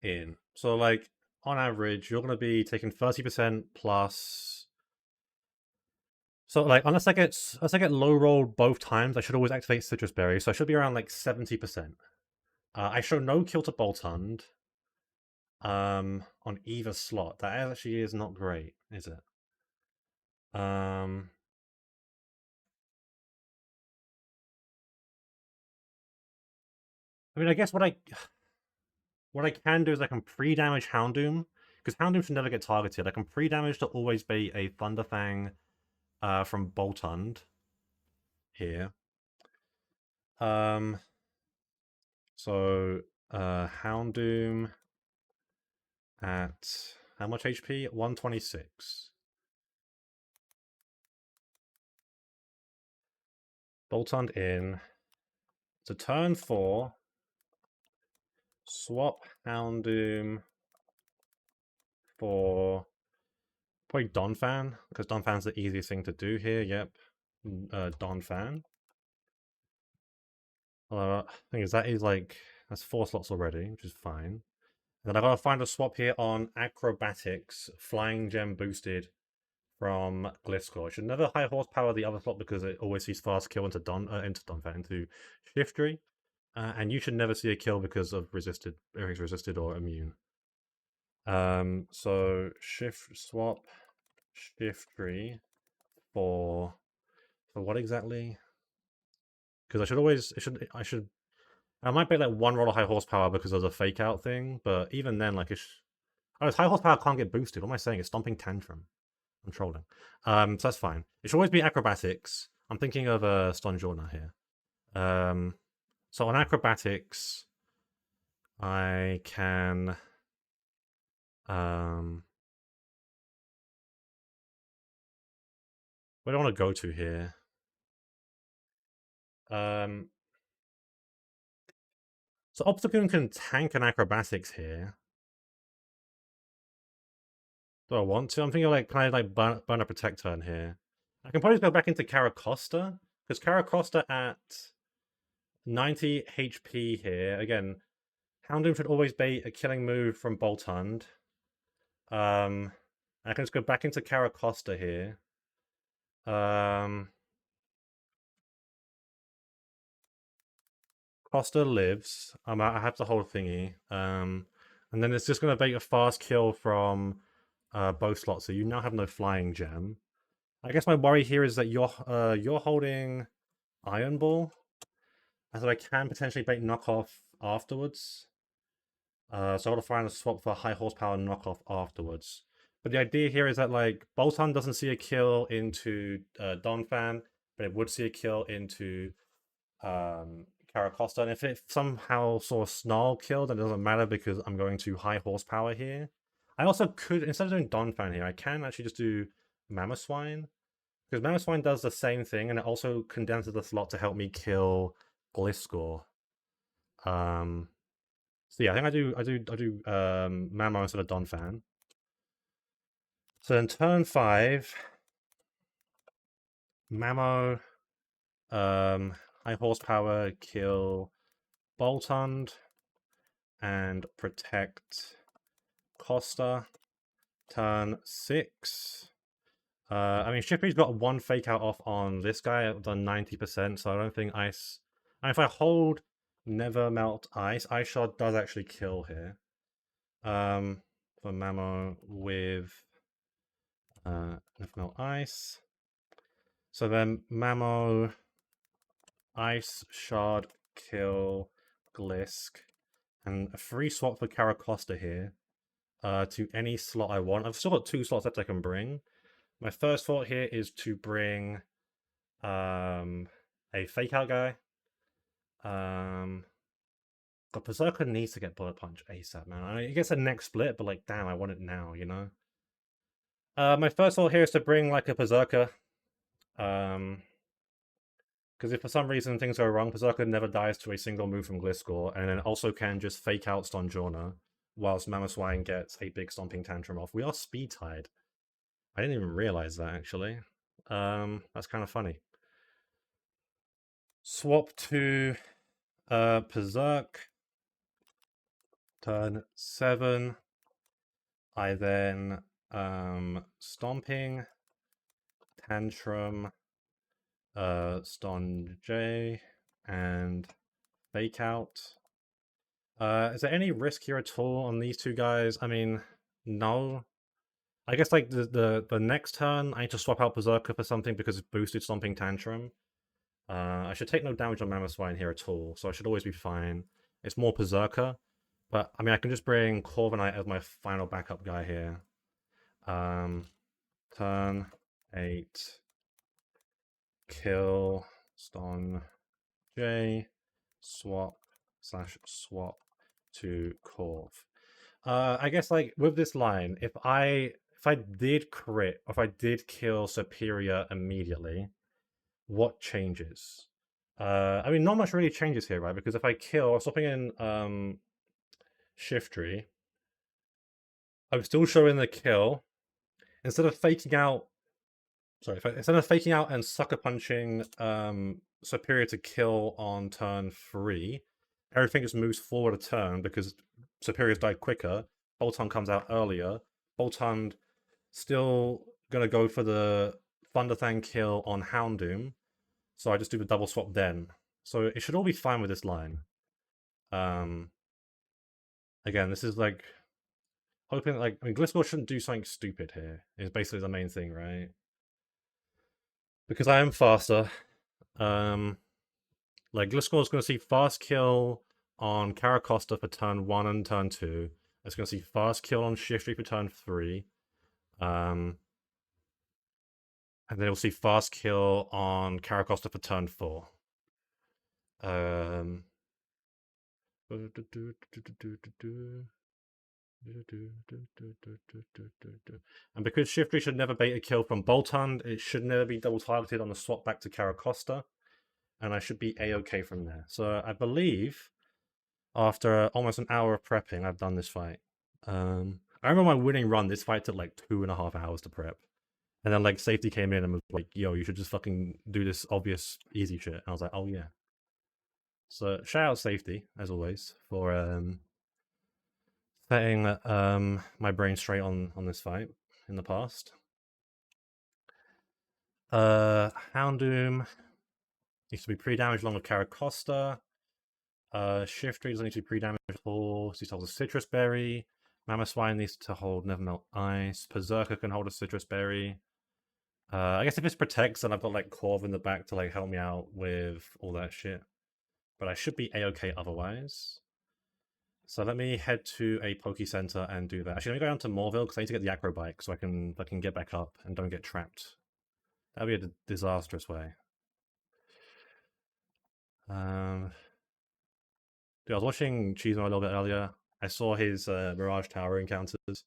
S1: in. So like on average, you're gonna be taking 30% plus. So like unless I get low roll both times, I should always activate Citrus Berry. So I should be around like 70%. I show no kill to Boltund on either slot. That actually is not great, is it? I mean, I guess What I can do is I can pre-damage Houndoom, because Houndoom should never get targeted. I can pre-damage to always be a Thunderfang from Boltund here. So Houndoom at how much HP? 126. Boltund in. So turn 4. Swap Houndoom for probably Donphan, because Donphan's the easiest thing to do here. Yep. Donphan. Thing is, that is like, that's 4 slots already, which is fine. Then I gotta find a swap here on Acrobatics, Flying Gem boosted from Gliscor. It should never high horsepower the other slot because it always sees fast kill into Donphan, into Shiftry. And you should never see a kill because of everything's resisted or immune. So shift swap Shiftry for what exactly? Because I might be like one roll of high horsepower because of the fake out thing, but even then, like, it's high horsepower can't get boosted. What am I saying? It's Stomping Tantrum. I'm trolling. So that's fine. It should always be acrobatics. I'm thinking of Stonjourner here. So on acrobatics, I can where do I want to go to here? So Obstagoon can tank an acrobatics here. Do I want to? I'm thinking like, can I like burn a protect turn here? I can probably go back into Caracosta, because Caracosta at 90 HP here. Again, Houndoom should always be a killing move from Boltund. I can just go back into Caracosta here. Costa lives. I have the whole thingy. And then it's just going to be a fast kill from both slots. So you now have no flying gem. I guess my worry here is that you're holding Iron Ball, so I can potentially bait knockoff afterwards. So I got to find a swap for high horsepower knockoff afterwards. But the idea here is that like Boltund doesn't see a kill into Donphan, but it would see a kill into Caracosta. And if it somehow saw a Snarl kill, then it doesn't matter because I'm going to high horsepower here. I also could, instead of doing Donphan here, I can actually just do Mamoswine. Because Mamoswine does the same thing, and it also condenses the slot to help me kill Gliscor. So yeah, I think I do Mamo instead of Donphan. So in turn 5, Mamo, high horsepower, kill Boltund, and protect Costa. Turn 6. I mean, Shippy's got 1 fake out off on this guy. I've done 90%, so I don't think Ice. And if I hold Never Melt Ice Shard does actually kill here. For Mamo with Never Melt Ice. So then Mamo, Ice Shard, kill Glisk, and a free swap for Caracosta here to any slot I want. I've still got 2 slots that I can bring. My first thought here is to bring a fake out guy. But Berserker needs to get Bullet Punch ASAP, man. I mean, it gets a next split, but like, damn, I want it now, you know? My first thought here is to bring like a Berserker. Because if for some reason things go wrong, Berserker never dies to a single move from Gliscor, and then also can just fake out Stonjourner, whilst Mamoswine gets a big Stomping Tantrum off. We are speed tied. I didn't even realize that, actually. That's kind of funny. Swap to Berserk. Turn 7. I then Stomping Tantrum, Ston J, and Fake Out. Is there any risk here at all on these 2 guys? I mean, no. I guess like the next turn, I need to swap out Berserker for something because it's boosted Stomping Tantrum. I should take no damage on Mamoswine here at all, so I should always be fine. It's more Berserker. But I mean, I can just bring Corviknight as my final backup guy here. Turn 8, kill, stun, J, swap to Corv. I guess like with this line, if I did crit, or if I did kill Superior immediately, what changes? I mean, not much really changes here, right? Because if I kill, swapping in Shiftry, I'm still showing the kill. Instead of faking out, instead of faking out and sucker punching Superior to kill on turn 3, everything just moves forward a turn because Superior's died quicker. Bolton comes out earlier. Bolton still gonna go for the Thunderfang kill on Houndoom, so I just do the double swap then. So it should all be fine with this line. Um, Again, this is like hoping like I mean Gliscor shouldn't do something stupid here. Is basically the main thing, right? Because I am faster. Um, like Gliscor is going to see fast kill on Caracosta for turn 1 and turn 2. It's going to see fast kill on Shiftry for turn 3. And then it'll see fast kill on Caracosta for turn 4. Um, and because Shiftry should never bait a kill from Boltund, it should never be double targeted on the swap back to Caracosta. And I should be A-OK from there. So I believe after almost an hour of prepping, I've done this fight. I remember my winning run, this fight took like 2.5 hours to prep. And then like safety came in and was like, yo, you should just fucking do this obvious easy shit. And I was like, oh yeah. So shout out safety, as always, for setting my brain straight on this fight in the past. Houndoom needs to be pre-damaged along with Caracosta. Shiftry doesn't need to be pre-damaged at all. Needs to hold a Citrus Berry. Mamoswine needs to hold Nevermelt Ice. Berserker can hold a Citrus Berry. I guess if it's protects, then I've got like Corv in the back to like help me out with all that shit. But I should be A-OK otherwise. So let me head to a Poke Center and do that. Actually, let me go down to Morville because I need to get the Acro Bike so I can get back up and don't get trapped. That would be a disastrous way. Dude, I was watching Cheesemo a little bit earlier. I saw his Mirage Tower encounters.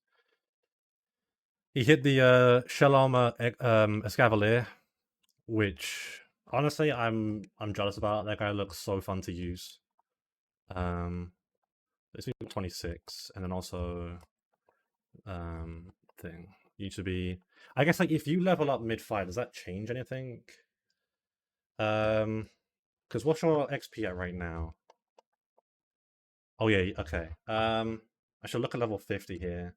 S1: He hit the Shell Armor Escavalier, which honestly I'm jealous about. That guy looks so fun to use. It's 26, and then also thing. You need to be. I guess like if you level up mid fight, does that change anything? Because what's your XP at right now? Oh yeah, okay. I should look at level 50 here.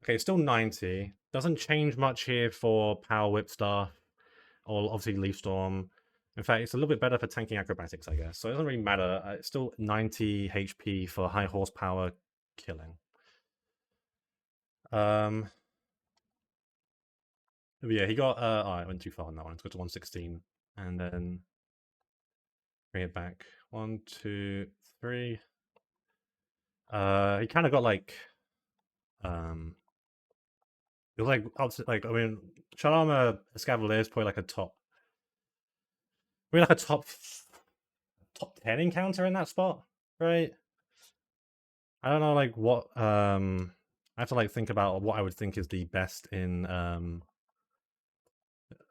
S1: Okay, it's still 90. Doesn't change much here for Power Whip stuff, or obviously Leaf Storm. In fact, it's a little bit better for tanking acrobatics, I guess. So it doesn't really matter. It's still 90 HP for high horsepower killing. But yeah, he got. Oh, I went too far on that one. Let's go to 116, and then bring it back. 1, 2, 3. He kind of got like. It was like I mean, Charma Escavalier is probably like a top. Maybe like a top 10 encounter in that spot, right? I don't know, like what. I have to like think about what I would think is the best in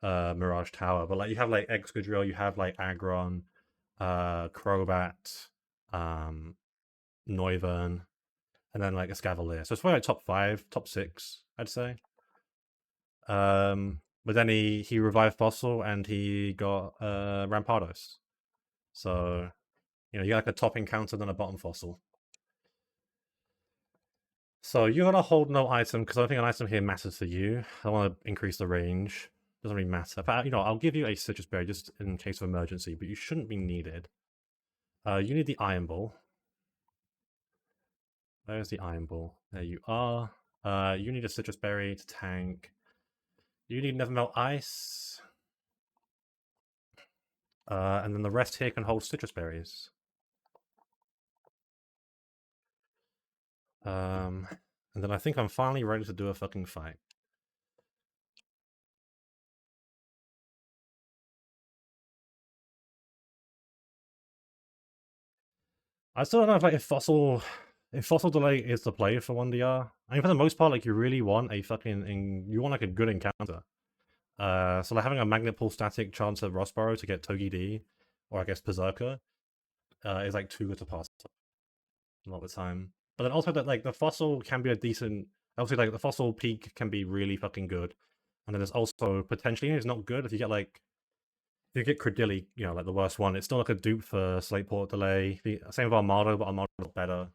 S1: Mirage Tower, but like you have like Excadrill, you have like Aggron, Crobat, Noivern, and then like Escavalier. So it's probably like top 5, top 6, I'd say. But then he revived Fossil and he got Rampardos. So you got like a top encounter then a bottom Fossil. So you're gonna hold no item because I don't think an item here matters for you. I want to increase the range. Doesn't really matter. But I'll give you a Citrus Berry just in case of emergency, but you shouldn't be needed. You need the Iron Ball. There's the Iron Ball. There you are. You need a Citrus Berry to tank. You need Nevermelt Ice. And then the rest here can hold Citrus Berries. And then I think I'm finally ready to do a fucking fight. I still don't know if like if fossil delay is the play for 1DR. I mean, for the most part, like you really want a fucking you want like a good encounter. So like having a magnet pull static chance at Rosborough to get Togi D, or I guess Berserker, is like too good to pass up a lot of the time. But then also that like the fossil can be a decent. Obviously, like the fossil peak can be really fucking good, and then there's also potentially it's not good if you get like if you get Credilli, you know, like the worst one. It's still like a dupe for Slate Port Delay. Same with Armado, but Armado's better.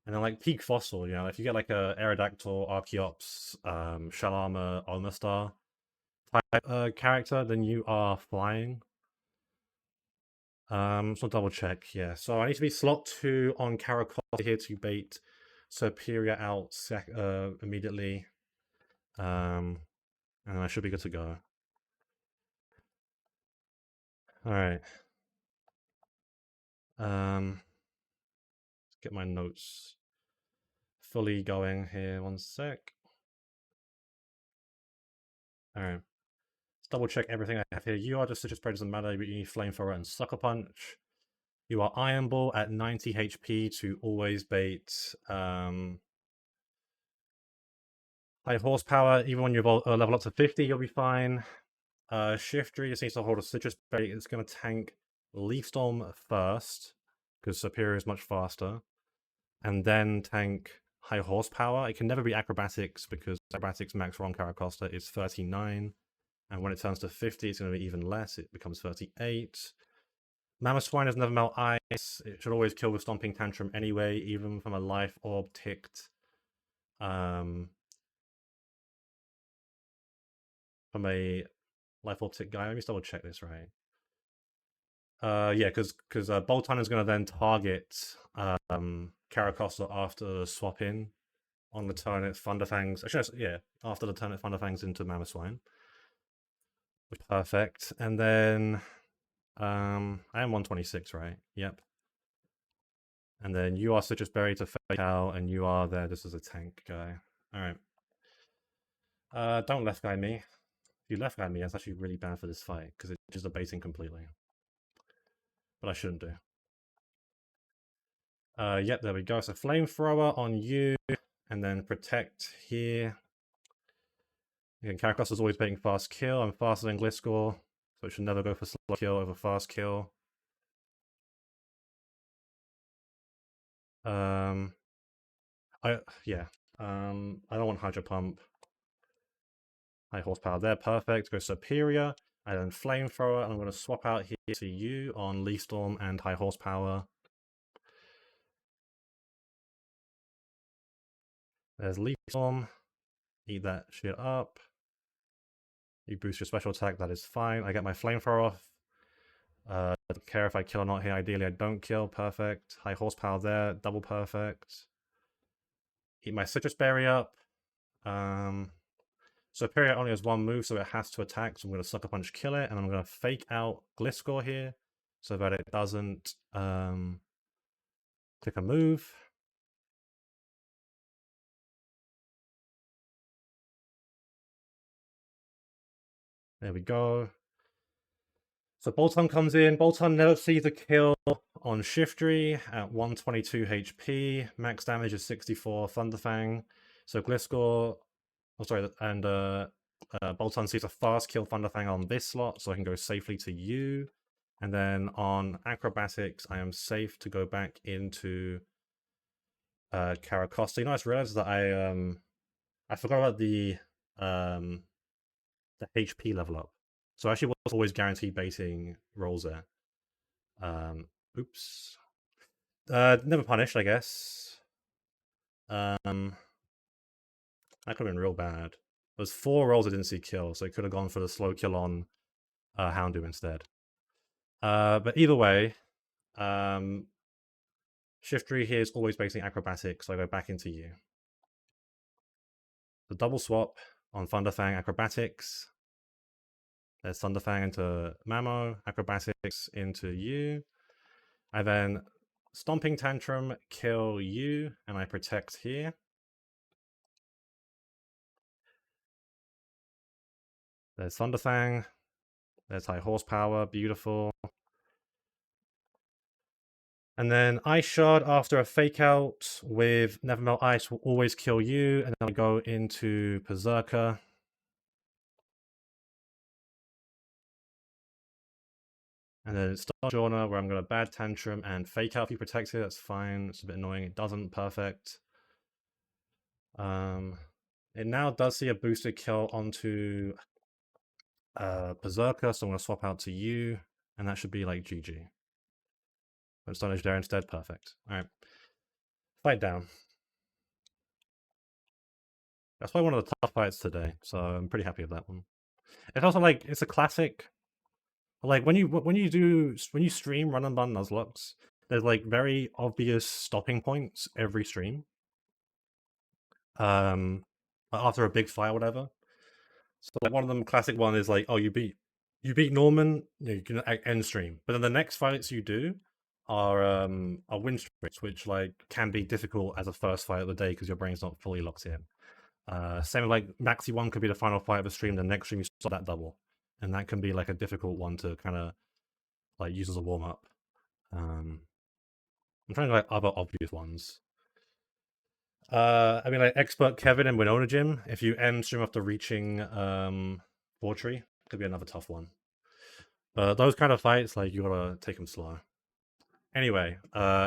S1: And then like peak fossil, you know, if you get like a Aerodactyl, Archeops, Shell Armor, Omastar type character, then you are flying. So double check, yeah. So I need to be slot 2 on Caracosta here to bait Superior out immediately. And I should be good to go. Alright. Let's get my notes fully going here. One sec. Alright. Let's double check everything I have here. You are just Citrus Spray, doesn't matter, but you need Flamethrower and Sucker Punch. You are Iron Ball at 90 HP to always bait high horsepower. Even when you level up to 50, you'll be fine. Shiftry just needs to hold a Citrus Berry. It's going to tank Leaf Storm first, because Superior is much faster. And then tank high horsepower. It can never be Acrobatics, because Acrobatics max for on Caracosta is 39. And when it turns to 50, it's going to be even less. It becomes 38. Mammoth Swine has never melt ice. It should always kill with Stomping Tantrum anyway, even from a life orb ticked. From a life orb ticked guy. Let me just double check this right. Yeah, because Bolton is going to then target Caracosta after the swap in on the turn it's Thunderfangs. Actually, yeah, after the turn it Thunderfangs into Mammoth Swine. Perfect. And then I am 126, right? Yep. And then you are Citrus Berry to fake out, and you are there just as a tank guy. Alright. Don't left guy me. If you left guy me, that's actually really bad for this fight, because it's just abating completely. But I shouldn't do. Yep, there we go. So Flamethrower on you, and then Protect here. Again, Caracosta is always baiting fast kill. I'm faster than Gliscor, so it should never go for slow kill over fast kill. I don't want Hydro Pump. High horsepower there, perfect. Go Superior, and then Flamethrower, and I'm going to swap out here to you on Leaf Storm and high horsepower. There's Leaf Storm. Eat that shit up. You boost your special attack, that is fine. I get my Flamethrower off. Don't care if I kill or not here. Ideally, I don't kill. Perfect. High horsepower there. Double perfect. Eat my Citrus Berry up. Superior only has one move, so it has to attack. So I'm going to Sucker Punch kill it, and I'm going to fake out Gliscor here so that it doesn't click a move. There we go. So Bolton comes in. Bolton never sees a kill on Shiftry at 122 HP. Max damage is 64 Thunderfang. So Gliscor, oh sorry, and Bolton sees a fast kill Thunderfang on this slot, so I can go safely to you. And then on Acrobatics, I am safe to go back into Caracosta. You know, I just realized that I forgot about the HP level up. So I actually was always guaranteed baiting rolls there. Oops. Never punished, I guess. That could have been real bad. There's 4 rolls I didn't see kill, so it could have gone for the slow kill on Houndoom instead. But either way, Shiftry here is always basing Acrobatics, so I go back into you. The double swap on Thunderfang Acrobatics. There's Thunderfang into Mamo, Acrobatics into you. I then Stomping Tantrum, kill you, and I protect here. There's Thunderfang. There's high horsepower, beautiful. And then Ice Shard after a fake out with Nevermelt Ice will always kill you, and then I go into Berserker. And then it's Journer where I'm going to Bad Tantrum and Fake Out if he protects it. That's fine. It's a bit annoying. It doesn't. Perfect. It now does see a boosted kill onto Berserker, so I'm going to swap out to you, and that should be like GG. But Stone Age there instead. Perfect. Alright. Fight down. That's probably one of the tough fights today, so I'm pretty happy with that one. It's also like, it's a classic. Like when you stream Run&Bun Nuzlocke, there's like very obvious stopping points every stream. After a big fight or whatever. So like one of them, classic one is like, oh, you beat Norman, you can end stream. But then the next fights you do are win streaks, which like can be difficult as a first fight of the day because your brain's not fully locked in. Same with like Maxi 1 could be the final fight of the stream, the next stream you stop that double. And that can be like a difficult one to kind of like use as a warm up. I'm trying to like other obvious ones. I mean, like Expert Kevin and Winona Jim. If you end stream after reaching Fortree, could be another tough one. Those kind of fights, like you gotta take them slow. Anyway,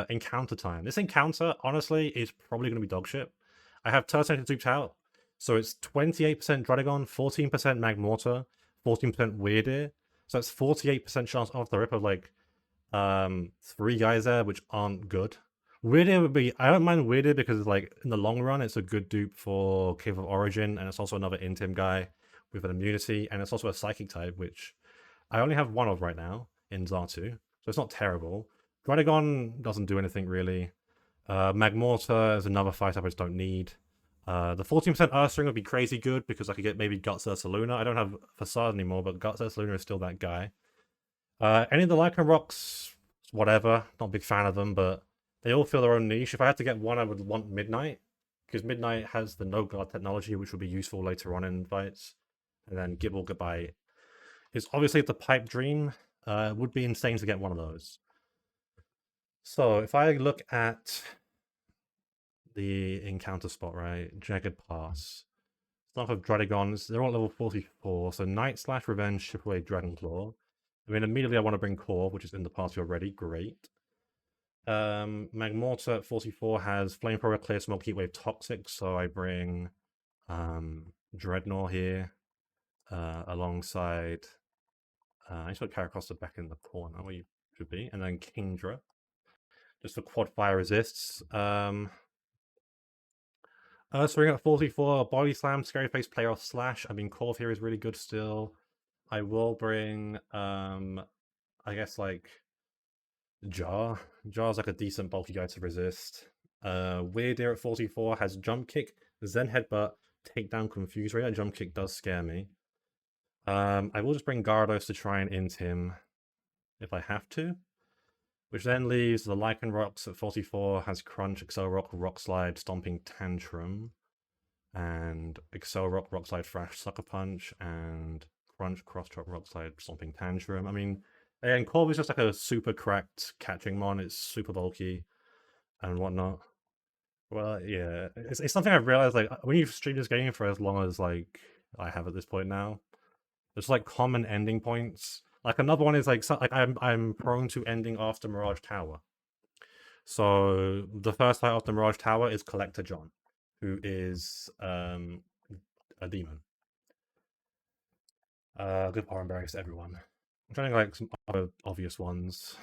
S1: encounter time. This encounter, honestly, is probably gonna be dog shit. I have Turtleneck duped out, so it's 28% Druddigon, 14% Magmortar, 14% Weird Ear. So it's 48% chance off the rip of like 3 guys there, which aren't good. Weird Ear would be, I don't mind Weird Ear because like in the long run, it's a good dupe for Cave of Origin, and it's also another Intim guy with an immunity, and it's also a Psychic type, which I only have one of right now in Xatu, so it's not terrible. Druddigon doesn't do anything really. Magmortar is another fight type I just don't need. The 14% Earthring would be crazy good because I could get maybe Guts Ursaluna. I don't have Facade anymore, but Guts Ursaluna is still that guy. Any of the Lycan Rocks, whatever. Not a big fan of them, but they all feel their own niche. If I had to get one, I would want Midnight, because Midnight has the No Guard technology, which will be useful later on in fights. And then Gibble Goodbye is obviously the pipe dream. It would be insane to get one of those. So if I look at the encounter spot, right, Jagged Pass, stuff of Druddigons, they're all level 44, so Night Slash, Revenge, Chip Away, Dragon Claw. I mean, immediately I want to bring Core, which is in the party already, great. Magmortar at 44 has Flamethrower, Clear Smoke, Heatwave, Toxic, so I bring Dreadnought here, alongside... I just put Caracosta back in the corner where you should be, and then Kingdra, just for quad fire resists. Earthring at 44, Body Slam, Scary Face, Player off Slash. I mean, Core here is really good still. I will bring, I guess, like, Jar. Jar's like a decent bulky guy to resist. Weird Ear at 44 has Jump Kick, Zen Headbutt, Takedown, Confuse Ray. That Jump Kick does scare me. I will just bring Gyarados to try and int him if I have to. Which then leaves the Lycan Rocks at 44 has Crunch, Excel Rock, Rock Slide, Stomping Tantrum. And Excel Rock, Rock Slide, Thrash, Sucker Punch, and Crunch, Cross Chop, Rock Slide, Stomping Tantrum. I mean, again, Corv is just like a super cracked catching mon. It's super bulky and whatnot. Well, yeah, it's something I've realized, like, when you've streamed this game for as long as, like, I have at this point now, there's, like, common ending points. Like, another one is, like, I'm prone to ending after Mirage Tower. So, the first fight after Mirage Tower is Collector John, who is, a demon. Good power embarrass to everyone. I'm trying to like some other obvious ones.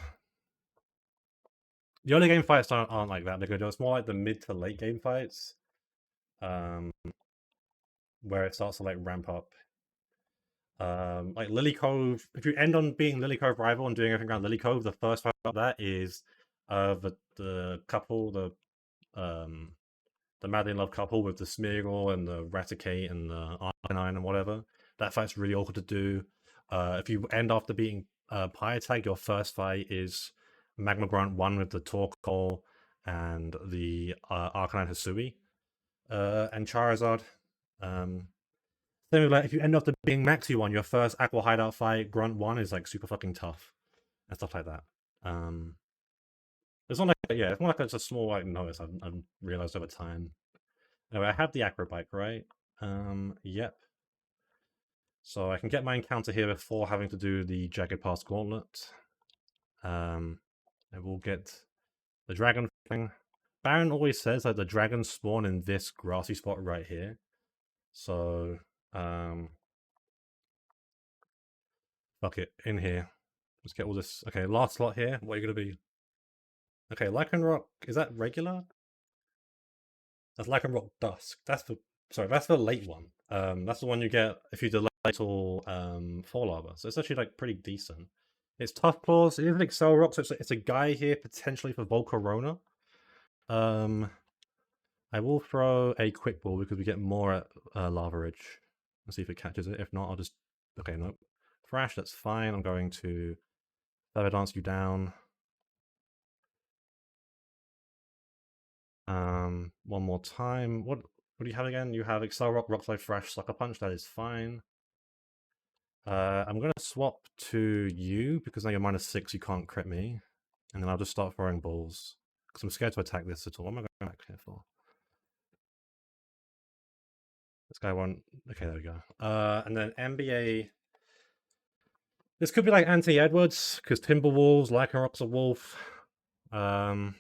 S1: The early game fights aren't like that. It's more like the mid to late game fights, where it starts to like ramp up. Like Lily Cove. If you end on being Lily Cove rival and doing everything around Lily Cove, the first fight of that is the couple, the madly in love couple with the Smeargle and the Raticate and the Arcanine and whatever. That fight's really awkward to do. If you end after being Pyre Tag, your first fight is Magma Grunt 1 with the Torkoal and the Arcanine Hisui and Charizard. Then like if you end up the being Maxi one, your first Aqua Hideout fight, Grunt 1 is like super fucking tough and stuff like that. It's not like it's more like it's a small like notice I've realized over time. Anyway, I have the Acrobike, right? Yep. So I can get my encounter here before having to do the Jagged Pass Gauntlet. I will get the dragon thing. Baron always says that the dragons spawn in this grassy spot right here. So, fuck it, in here. Let's get all this. Okay, last slot here. What are you gonna be? Okay, Lycanroc, is that regular? That's Lycanroc Dusk. That's the late one. That's the one you get if you delay till Fall Arbor. So it's actually like pretty decent. It's Tough Claws. It is an Excel Rock, so it's a guy here potentially for Volcarona. I will throw a Quick Ball because we get more at Lava Ridge. Let's see if it catches it. If not, I'll just... Okay, nope. Thrash, that's fine. I'm going to Feather Dance you down. One more time. What do you have again? You have Excel Rock, Rock Slide, Thrash, Sucker Punch. That is fine. I'm going to swap to you because now you're -6. You can't crit me. And then I'll just start throwing balls. Because I'm scared to attack this at all. What am I going to attack here for? This guy won't... Okay, there we go. And then NBA... This could be like Anthony Edwards, because Timberwolves, Lycanroc's a wolf. But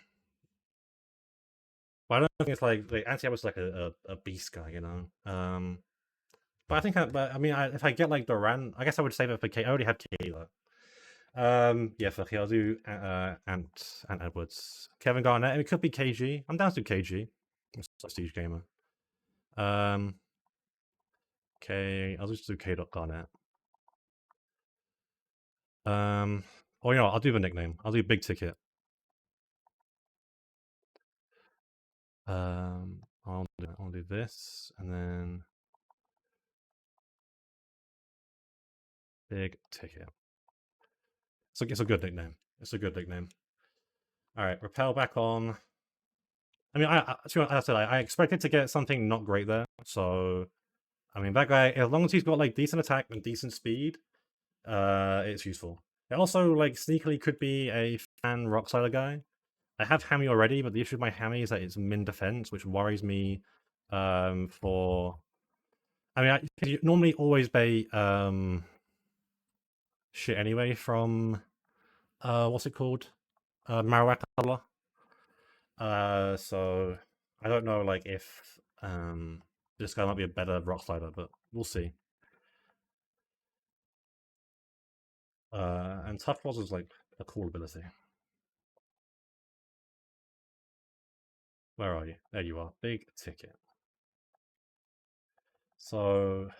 S1: I don't think it's like Anthony Edwards is like a beast guy, you know? But I think, if I get like Duran, I guess I would save it for K. I already have Kayla. Yeah, fuck it, I'll do Ant Edwards. Kevin Garnett, it could be KG. I'm down to KG. It's a prestige gamer. Okay, I'll just do K. Garnett. Or you know, I'll do the nickname. I'll do Big Ticket. I'll do this, and then Big Ticket. So it's a good nickname. It's a good nickname. All right, Repel back on. I mean, I expected to get something not great there. So, I mean, that guy, as long as he's got like decent attack and decent speed, it's useful. It also like sneakily could be a Flan Rock Slider guy. I have Hammy already, but the issue with my Hammy is that it's min defense, which worries me. For, I mean, you normally always bait shit anyway from what's it called? Marowak color. So I don't know like if this guy might be a better rock slider, but we'll see. And Tough Claws is like a cool ability. Where are you? There you are. Big Ticket. So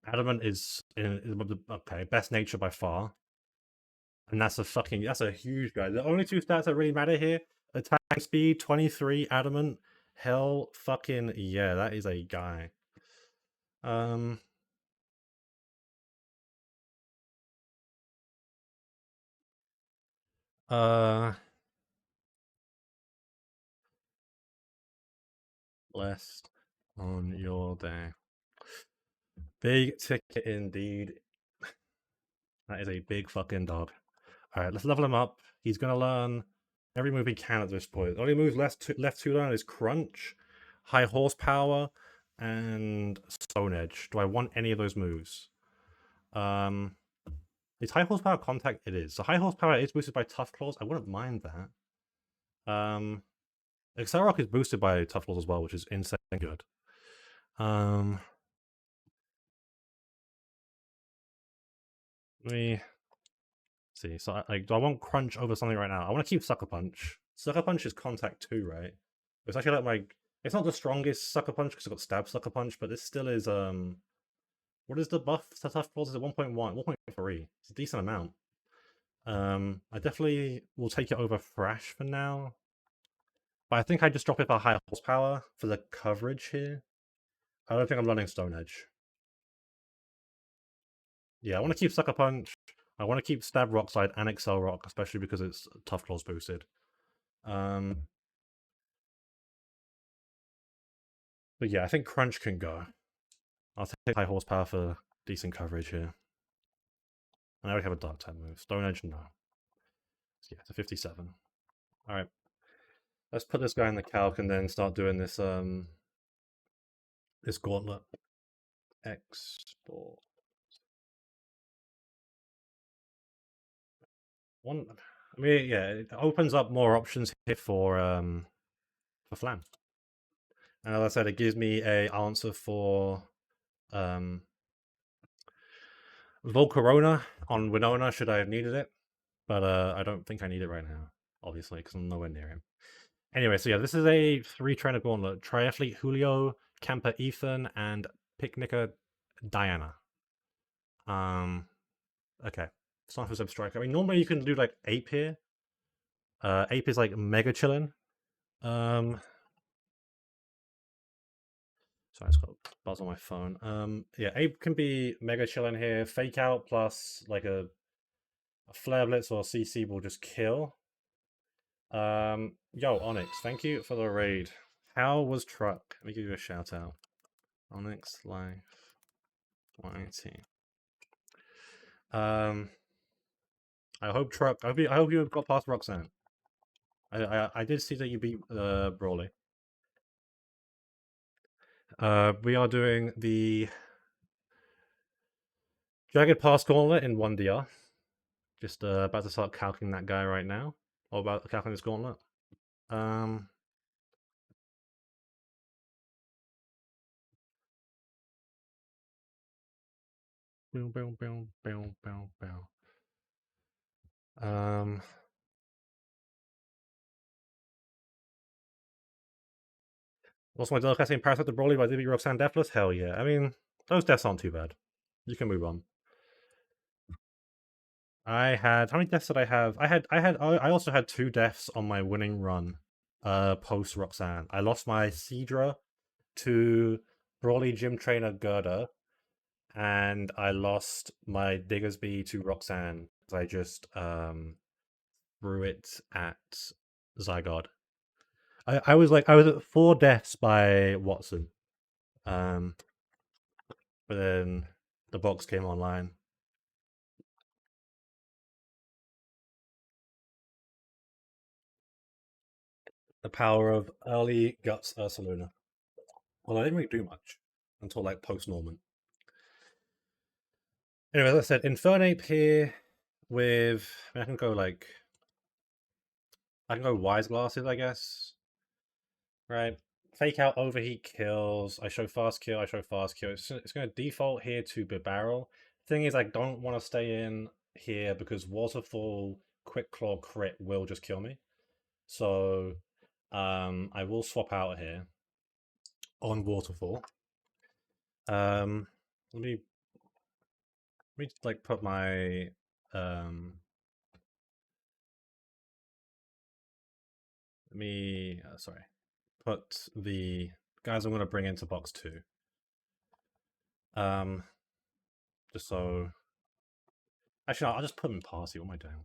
S1: Adamant is okay, best nature by far. And that's a huge guy. The only two stats that really matter here: attack speed, 23, Adamant. Hell fucking yeah, that is a guy. Blessed on your day. Big Ticket indeed. That is a big fucking dog. Alright, let's level him up. He's gonna learn every move he can at this point. The only moves left to learn is Crunch, High Horsepower, and Stone Edge. Do I want any of those moves? Is High Horsepower Contact? It is. So High Horsepower is boosted by Tough Claws. I wouldn't mind that. Accelerock is boosted by Tough Claws as well, which is insane good. Let me see. So, do I want Crunch over something right now? I want to keep Sucker Punch. Sucker Punch is Contact 2, right? It's actually like it's not the strongest Sucker Punch because it's got Stab Sucker Punch, but this still is what is the buff to Tough Claws? Is it 1.1? 1.3. It's a decent amount. I definitely will take it over Thrash for now. But I think I just drop it for high horsepower for the coverage here. I don't think I'm running Stone Edge. Yeah, I want to keep Sucker Punch. I want to keep Stab Rock Slide and Excel Rock, especially because it's Tough Claws boosted. But yeah, I think Crunch can go. I'll take High Horsepower for decent coverage here. And I already have a Dark type move. Stone Edge, no. So yeah, it's a 57. Alright. Let's put this guy in the calc and then start doing this this gauntlet. Export. One I mean, yeah, it opens up more options here for Flan. And as I said, it gives me a answer for Volcarona on Winona should I have needed it. But I don't think I need it right now, obviously, because I'm nowhere near him. Anyway, so yeah, this is a 3-trainer gauntlet. Triathlete Julio, Camper Ethan, and Picnicker Diana. Okay. Start for Strike. I mean, normally you can do like Ape here. Ape is like mega chillin'. Sorry, it's got a buzz on my phone. Yeah, Ape can be mega chillin' here. Fake Out plus like a Flare Blitz or CC will just kill. Yo, Onyx, thank you for the raid. How was Truck? Let me give you a shout out. Onyx Life 118. I hope Truck. I hope you got past Roxanne. I did see that you beat Brawley. We are doing the Jagged Pass Gauntlet in 1DR. Just about to start calculating that guy right now. Or about calculating this gauntlet. Boom, boom, boom, boom, boom, boom. Lost my delicacy in Parasite the Broly by DB Roxanne Deathless? Hell yeah. I mean, those deaths aren't too bad. You can move on. I had how many deaths did I have? I also had 2 deaths on my winning run post Roxanne. I lost my Seadra to Brawly Gym Trainer Gerda, and I lost my Diggersby to Roxanne because I just threw it at Zygarde. I was at 4 deaths by Watson. But then the box came online. The power of early Guts Ursaluna. Well, I didn't really do much until like post Norman. Anyway, as I said, Infernape here with I can go Wise Glasses, I guess. Right. Fake Out Overheat kills. I show Fast Kill. I show Fast Kill. It's going to default here to Barrel. Thing is, I don't want to stay in here because Waterfall Quick Claw crit will just kill me. So I will swap out here on Waterfall. Let me like put my let me sorry, put the guys I'm going to bring into box 2. Just so actually, I'll just put them in party. What am I doing?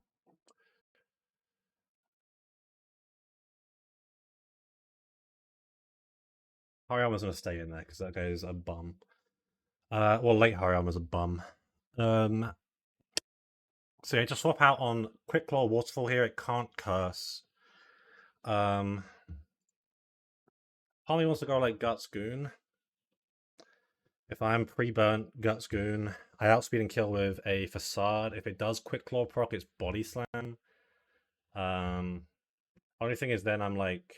S1: Hariyama's going to stay in there because that guy is a bum. Well, late Hariyama's a bum. So yeah, just swap out on Quick Claw Waterfall here. It can't curse. Part of me wants to go like Guts Goon. If I'm pre-burnt Guts Goon, I outspeed and kill with a Facade. If it does Quick Claw proc, it's Body Slam. Only thing is then I'm like,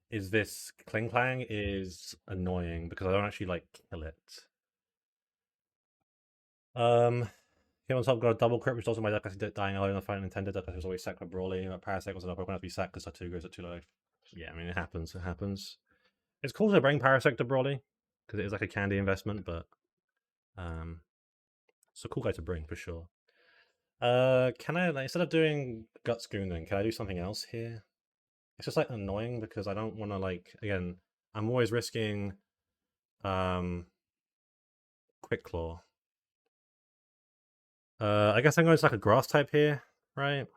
S1: is this Kling Clang is annoying because I don't actually like kill it. Here on top, got a double crit, which is also my deck. I see dying early in the fight intended. That was always sacked by Brawly. Parasect was another Pokemon to be sacked because Tattoo goes at too low. Yeah, I mean, it happens. It happens. It's cool to bring Parasect to Brawly because it is like a candy investment, but it's a cool guy to bring for sure. Can I, like, instead of doing Guts Goon, then can I do something else here? It's just like annoying because I don't want to like again. I'm always risking Quick Claw. I guess I'm going to like a grass type here, right?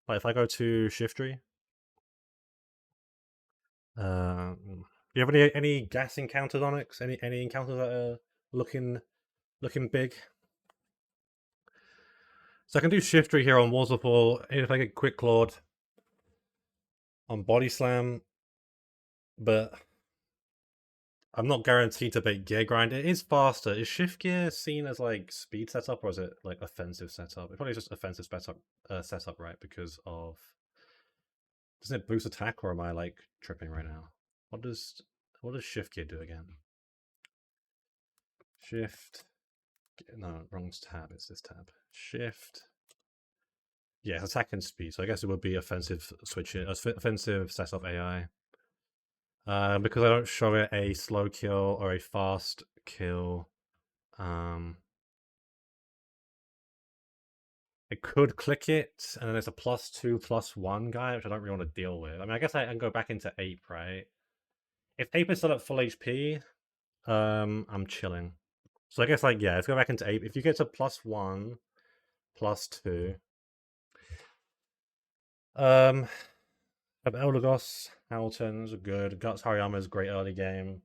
S1: Like if I go to Shiftry. Do you have any gas encounters, Onyx? Any encounters that are looking big? So I can do Shiftry here on Waterfall, and if I get Quick Clawed on Body Slam, but I'm not guaranteed to beat Gear Grind. It is faster. Is Shift Gear seen as like speed setup, or is it like offensive setup? It probably is just offensive setup, right? Because of doesn't it boost attack, or am I like tripping right now? What does Shift Gear do again? Shift. No, wrong tab. It's this tab. Shift. Yeah, attack and speed. So I guess it would be offensive offensive setup AI. Because I don't show it a slow kill or a fast kill. It could click it, and then there's a +2/+1 guy, which I don't really want to deal with. I mean, I guess I can go back into Ape, right? If Ape is still at full HP, I'm chilling. So I guess, like, yeah, let's go back into Ape. If you get to +1, +2, have Eldegoss, Hamilton's good. Guts Hariyama's great early game.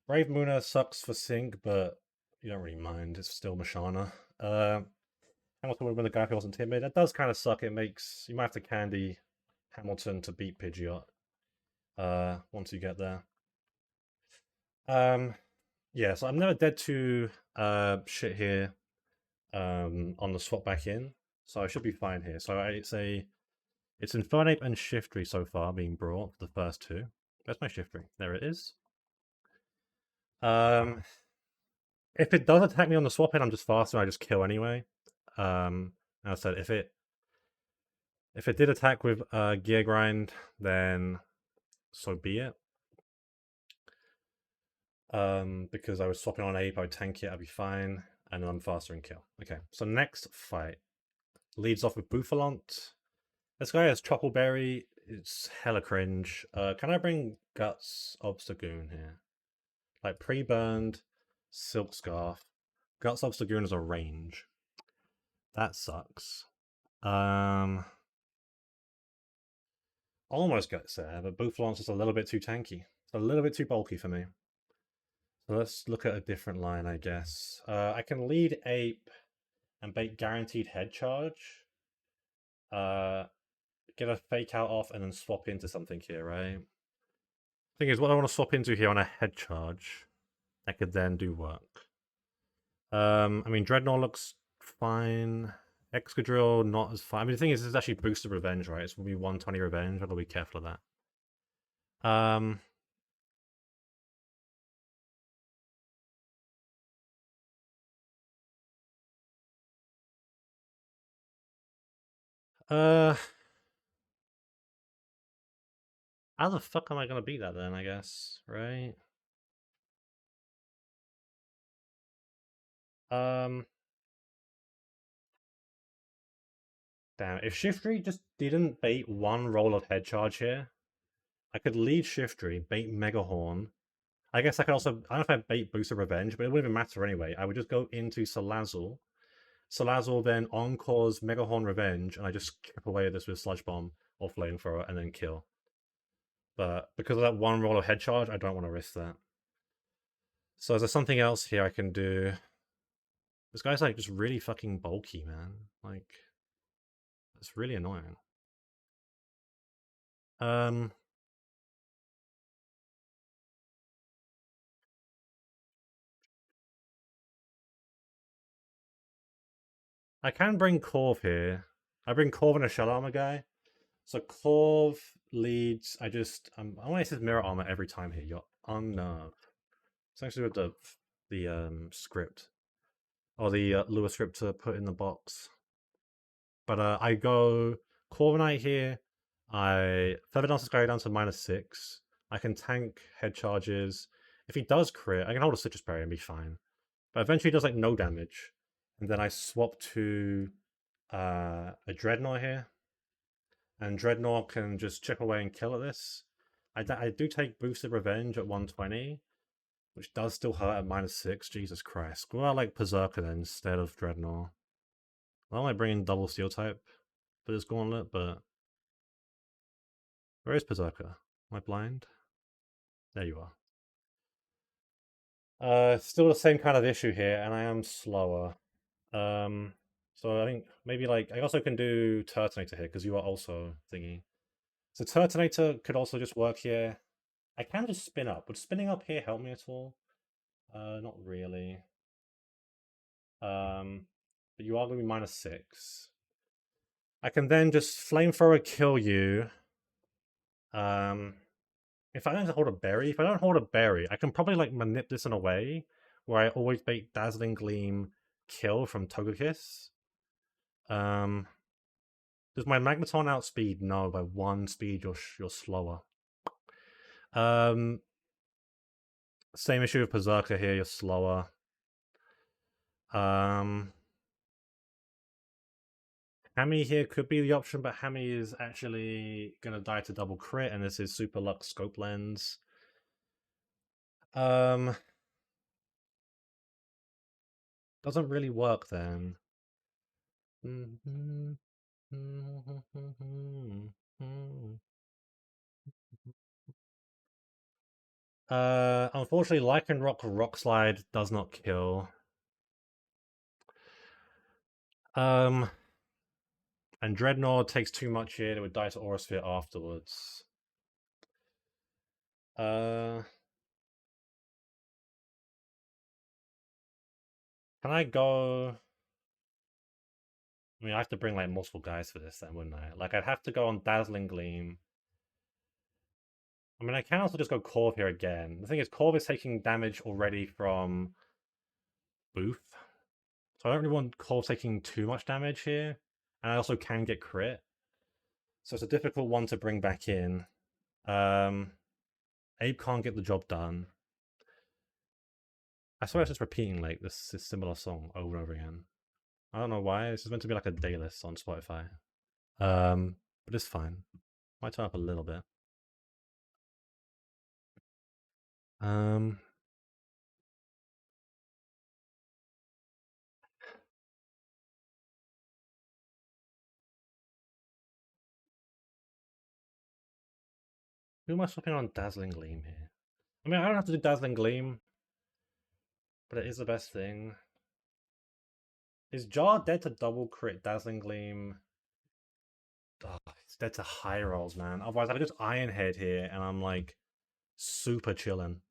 S1: Brave Muna sucks for sync, but you don't really mind. It's still Mashana. Hamilton would win the guy who wasn't timid. That does kind of suck. It makes you might have to candy Hamilton to beat Pidgeot. Once you get there. Yeah, so I'm never dead to shit here. On the swap back in, so I should be fine here. So it's Infernape and Shiftry so far being brought, the first two. Where's my Shiftry? There it is. If it does attack me on the swap in, I'm just faster. I just kill anyway. As I said, if it did attack with Gear Grind, then so be it. Because I was swapping on Ape, I would tank it, I'd be fine, and then I'm faster and kill. Okay, so next fight leads off with Bouffalont. This guy has Chocolberry. It's hella cringe. Can I bring Guts Obstagoon here? Like pre-burned, Silk Scarf. Guts Obstagoon is a range. That sucks. Almost gets there, but Bouffalant's just a little bit too tanky. It's a little bit too bulky for me. So let's look at a different line, I guess. I can lead Ape and bait guaranteed head charge. Get a fake out off and then swap into something here, right? Thing is, what I want to swap into here on a head charge, I could then do work. I mean, Dreadnought looks fine. Excadrill, not as fine. I mean, the thing is, this is actually boosted revenge, right? It's going to be 120 revenge. I've got to be careful of that. How the fuck am I going to beat that then, I guess, right? Damn, if Shiftry just didn't bait one roll of head charge here, I could lead Shiftry, bait Mega Horn. I guess I could also, I don't know if I bait Boost of Revenge, but it wouldn't even matter anyway. I would just go into Salazzle. Salazzle then encores Mega Horn Revenge, and I just chip away at this with Sludge Bomb or Flamethrower and then kill. But because of that one roll of head charge, I don't want to risk that. So is there something else here I can do? This guy's like just really fucking bulky, man. Like, it's really annoying. I can bring Corv here. I bring Corv and a Shell Armor guy. So Corv leads. I want to say Mirror Armor every time here. You're unnerved. It's actually with the script or the Lua script to put in the box. But I go Corviknight here. I Feather Dance this guy down to -6. I can tank head charges. If he does crit, I can hold a Citrus Berry and be fine. But eventually he does like no damage. And then I swap to a Dreadnought here. And Dreadnought can just chip away and kill at this. I do take Boosted Revenge at 120, which does still hurt at -6. Jesus Christ. What about like Berserker then instead of Dreadnought? I might bring in double steel type for this gauntlet, but where is Berserker? Am I blind? There you are. Still the same kind of issue here, and I am slower. So I think maybe like I also can do Turtonator here because you are also thingy. So Turtonator could also just work here. I can just spin up. Would spinning up here help me at all? Not really. But you are going to be -6. I can then just flamethrower kill you. If I don't hold a berry, if I don't hold a berry, I can probably like manip this in a way where I always bait Dazzling Gleam kill from Togekiss. Does my Magneton outspeed? No, by 1 speed you're slower. Same issue with Berserker here, you're slower. Hammy here could be the option, but Hammy is actually gonna die to double crit, and this is Super Lux Scope Lens. Doesn't really work then. Unfortunately, Lycanroc Rock Slide does not kill. And Dreadnought takes too much here, it would die to Aura Sphere afterwards. Can I go... I mean, I have to bring like multiple guys for this then, wouldn't I? Like, I'd have to go on Dazzling Gleam. I mean, I can also just go Corv here again. The thing is, Corv is taking damage already from Booth. So I don't really want Corv taking too much damage here. And I also can get crit. So it's a difficult one to bring back in. Abe can't get the job done. I swear it's just repeating like this similar song over and over again. I don't know why. This is meant to be like a day list on Spotify. But it's fine. Might turn up a little bit. Who am I swapping on Dazzling Gleam here? I mean, I don't have to do Dazzling Gleam, but it is the best thing. Is Jar dead to double crit Dazzling Gleam? Oh, it's dead to high rolls, man. Otherwise, I could just Iron Head here, and I'm like super chilling.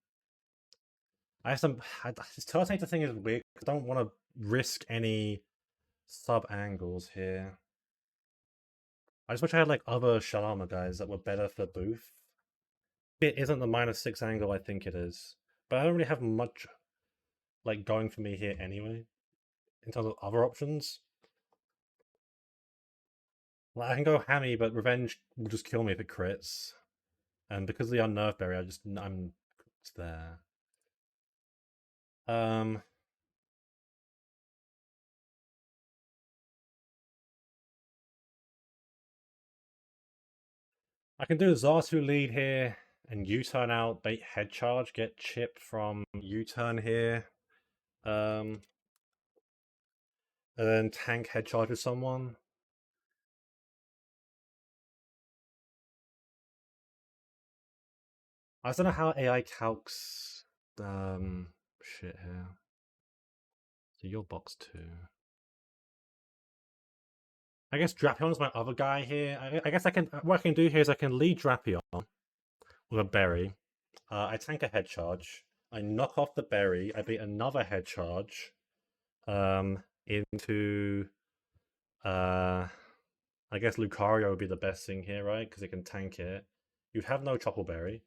S1: I have some. This Turtonator thing is weird. I don't want to risk any sub angles here. I just wish I had like other Shalama guys that were better for Booth. It isn't the -6 angle I think it is, but I don't really have much like going for me here anyway in terms of other options. Like I can go Hammy, but Revenge will just kill me if it crits, and because of the Unnerve Berry, I'm it's there. I can do a Xatu lead here and U-turn out, bait head charge, get chip from U-turn here. And then tank head charge with someone. I don't know how AI calcs shit here. So your box 2. I guess Drapion is my other guy here. I guess I can. What I can do here is I can lead Drapion with a berry. I tank a head charge. I knock off the berry. I beat another head charge. Into. I guess Lucario would be the best thing here, right? Because it can tank it. You'd have no Chople Berry.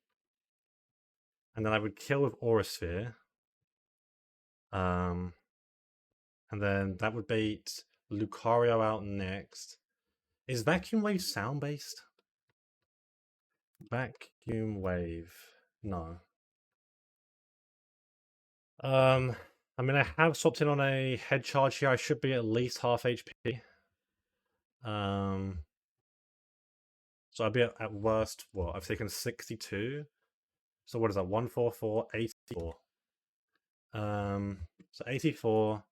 S1: And then I would kill with Aura Sphere. And then that would bait Lucario out next. Is Vacuum Wave sound based? Vacuum Wave. No. I mean, I have swapped in on a head charge here. I should be at least half HP. So I'd be at worst, what? I've taken 62. So what is that? 144, 84. So 84.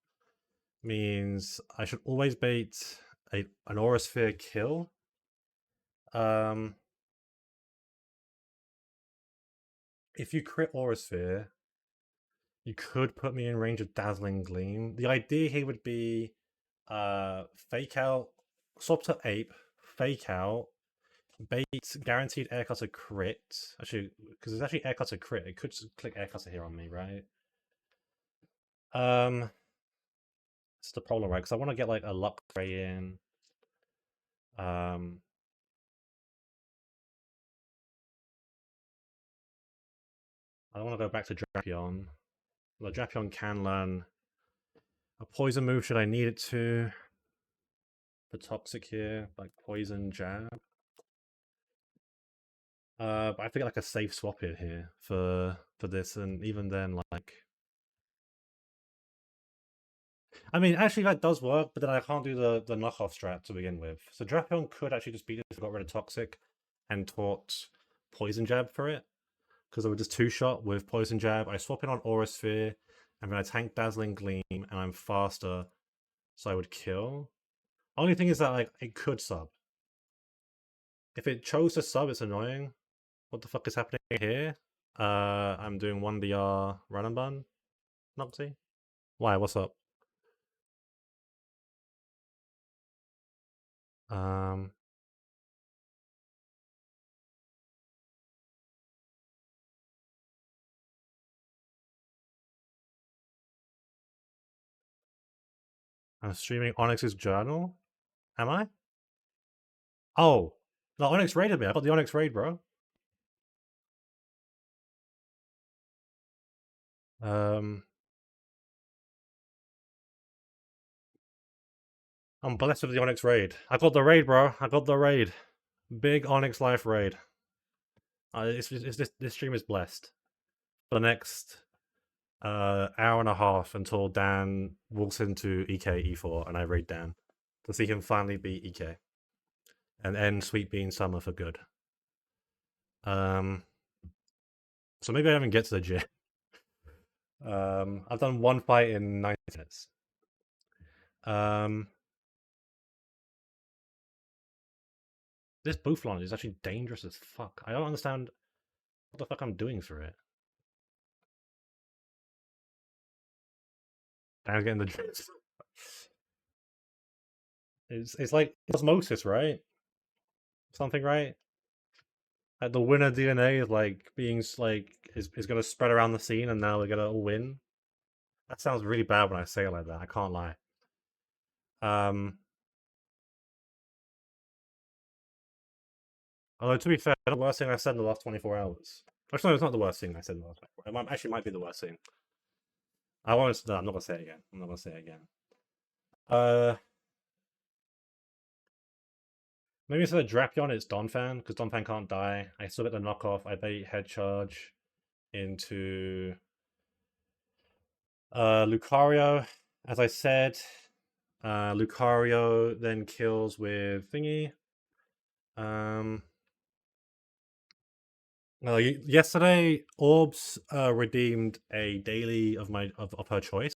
S1: means I should always bait an Aura Sphere kill. Um, if you crit Aura Sphere, you could put me in range of Dazzling Gleam. The idea here would be fake out, swap to Ape, fake out, bait guaranteed air cutter crit. Actually, because it's actually air cutter crit, it could just click air cutter here on me, right? It's the problem, right? Because I want to get like a luck ray in. Um, I don't want to go back to Drapion. The Drapion can learn a poison move should I need it to. The toxic here, like poison jab. But I have to get like a safe swap in here for this, and even then, like, I mean, actually that does work, but then I can't do the knockoff strat to begin with. So Drapion could actually just beat it if I got rid of toxic and taught poison jab for it, because I would just two shot with poison jab. I swap in on Aura Sphere, and then I tank Dazzling Gleam, and I'm faster, so I would kill. Only thing is that like it could sub. If it chose to sub, it's annoying. What the fuck is happening here? I'm doing 1BR Run&Bun, Noxy. Why? What's up? Um, I'm streaming Onyx's journal. Am I? Oh, no, Onyx raided me. I got the Onyx raid, bro. Um, I'm blessed with the Onyx raid. I got the raid, bro. I got the raid. Big Onyx life raid. This stream is blessed. For the next hour and a half until Dan walks into EK E4 and I raid Dan to see him finally beat EK and end Sweet Bean Summer for good. So maybe I don't even get to the gym. I've done one fight in 90 minutes. This Bufflon is actually dangerous as fuck. I don't understand what the fuck I'm doing for it. I'm getting the drips. It's like osmosis, right? Something, right? Like the winner DNA is like being like is gonna spread around the scene, and now we're gonna all win. That sounds really bad when I say it like that. I can't lie. Although to be fair, the worst thing I said in the last 24 hours. Actually, no, it's not the worst thing I said in the last 24 hours. It actually might be the worst thing. I won't. No, I'm not gonna say it again. I'm not gonna say it again. Uh, Maybe instead of Drapion, it's Donphan, because Donphan can't die. I still get the knockoff. I bait head charge into Lucario. As I said, Lucario then kills with thingy. Yesterday, Orbs redeemed a daily of her choice,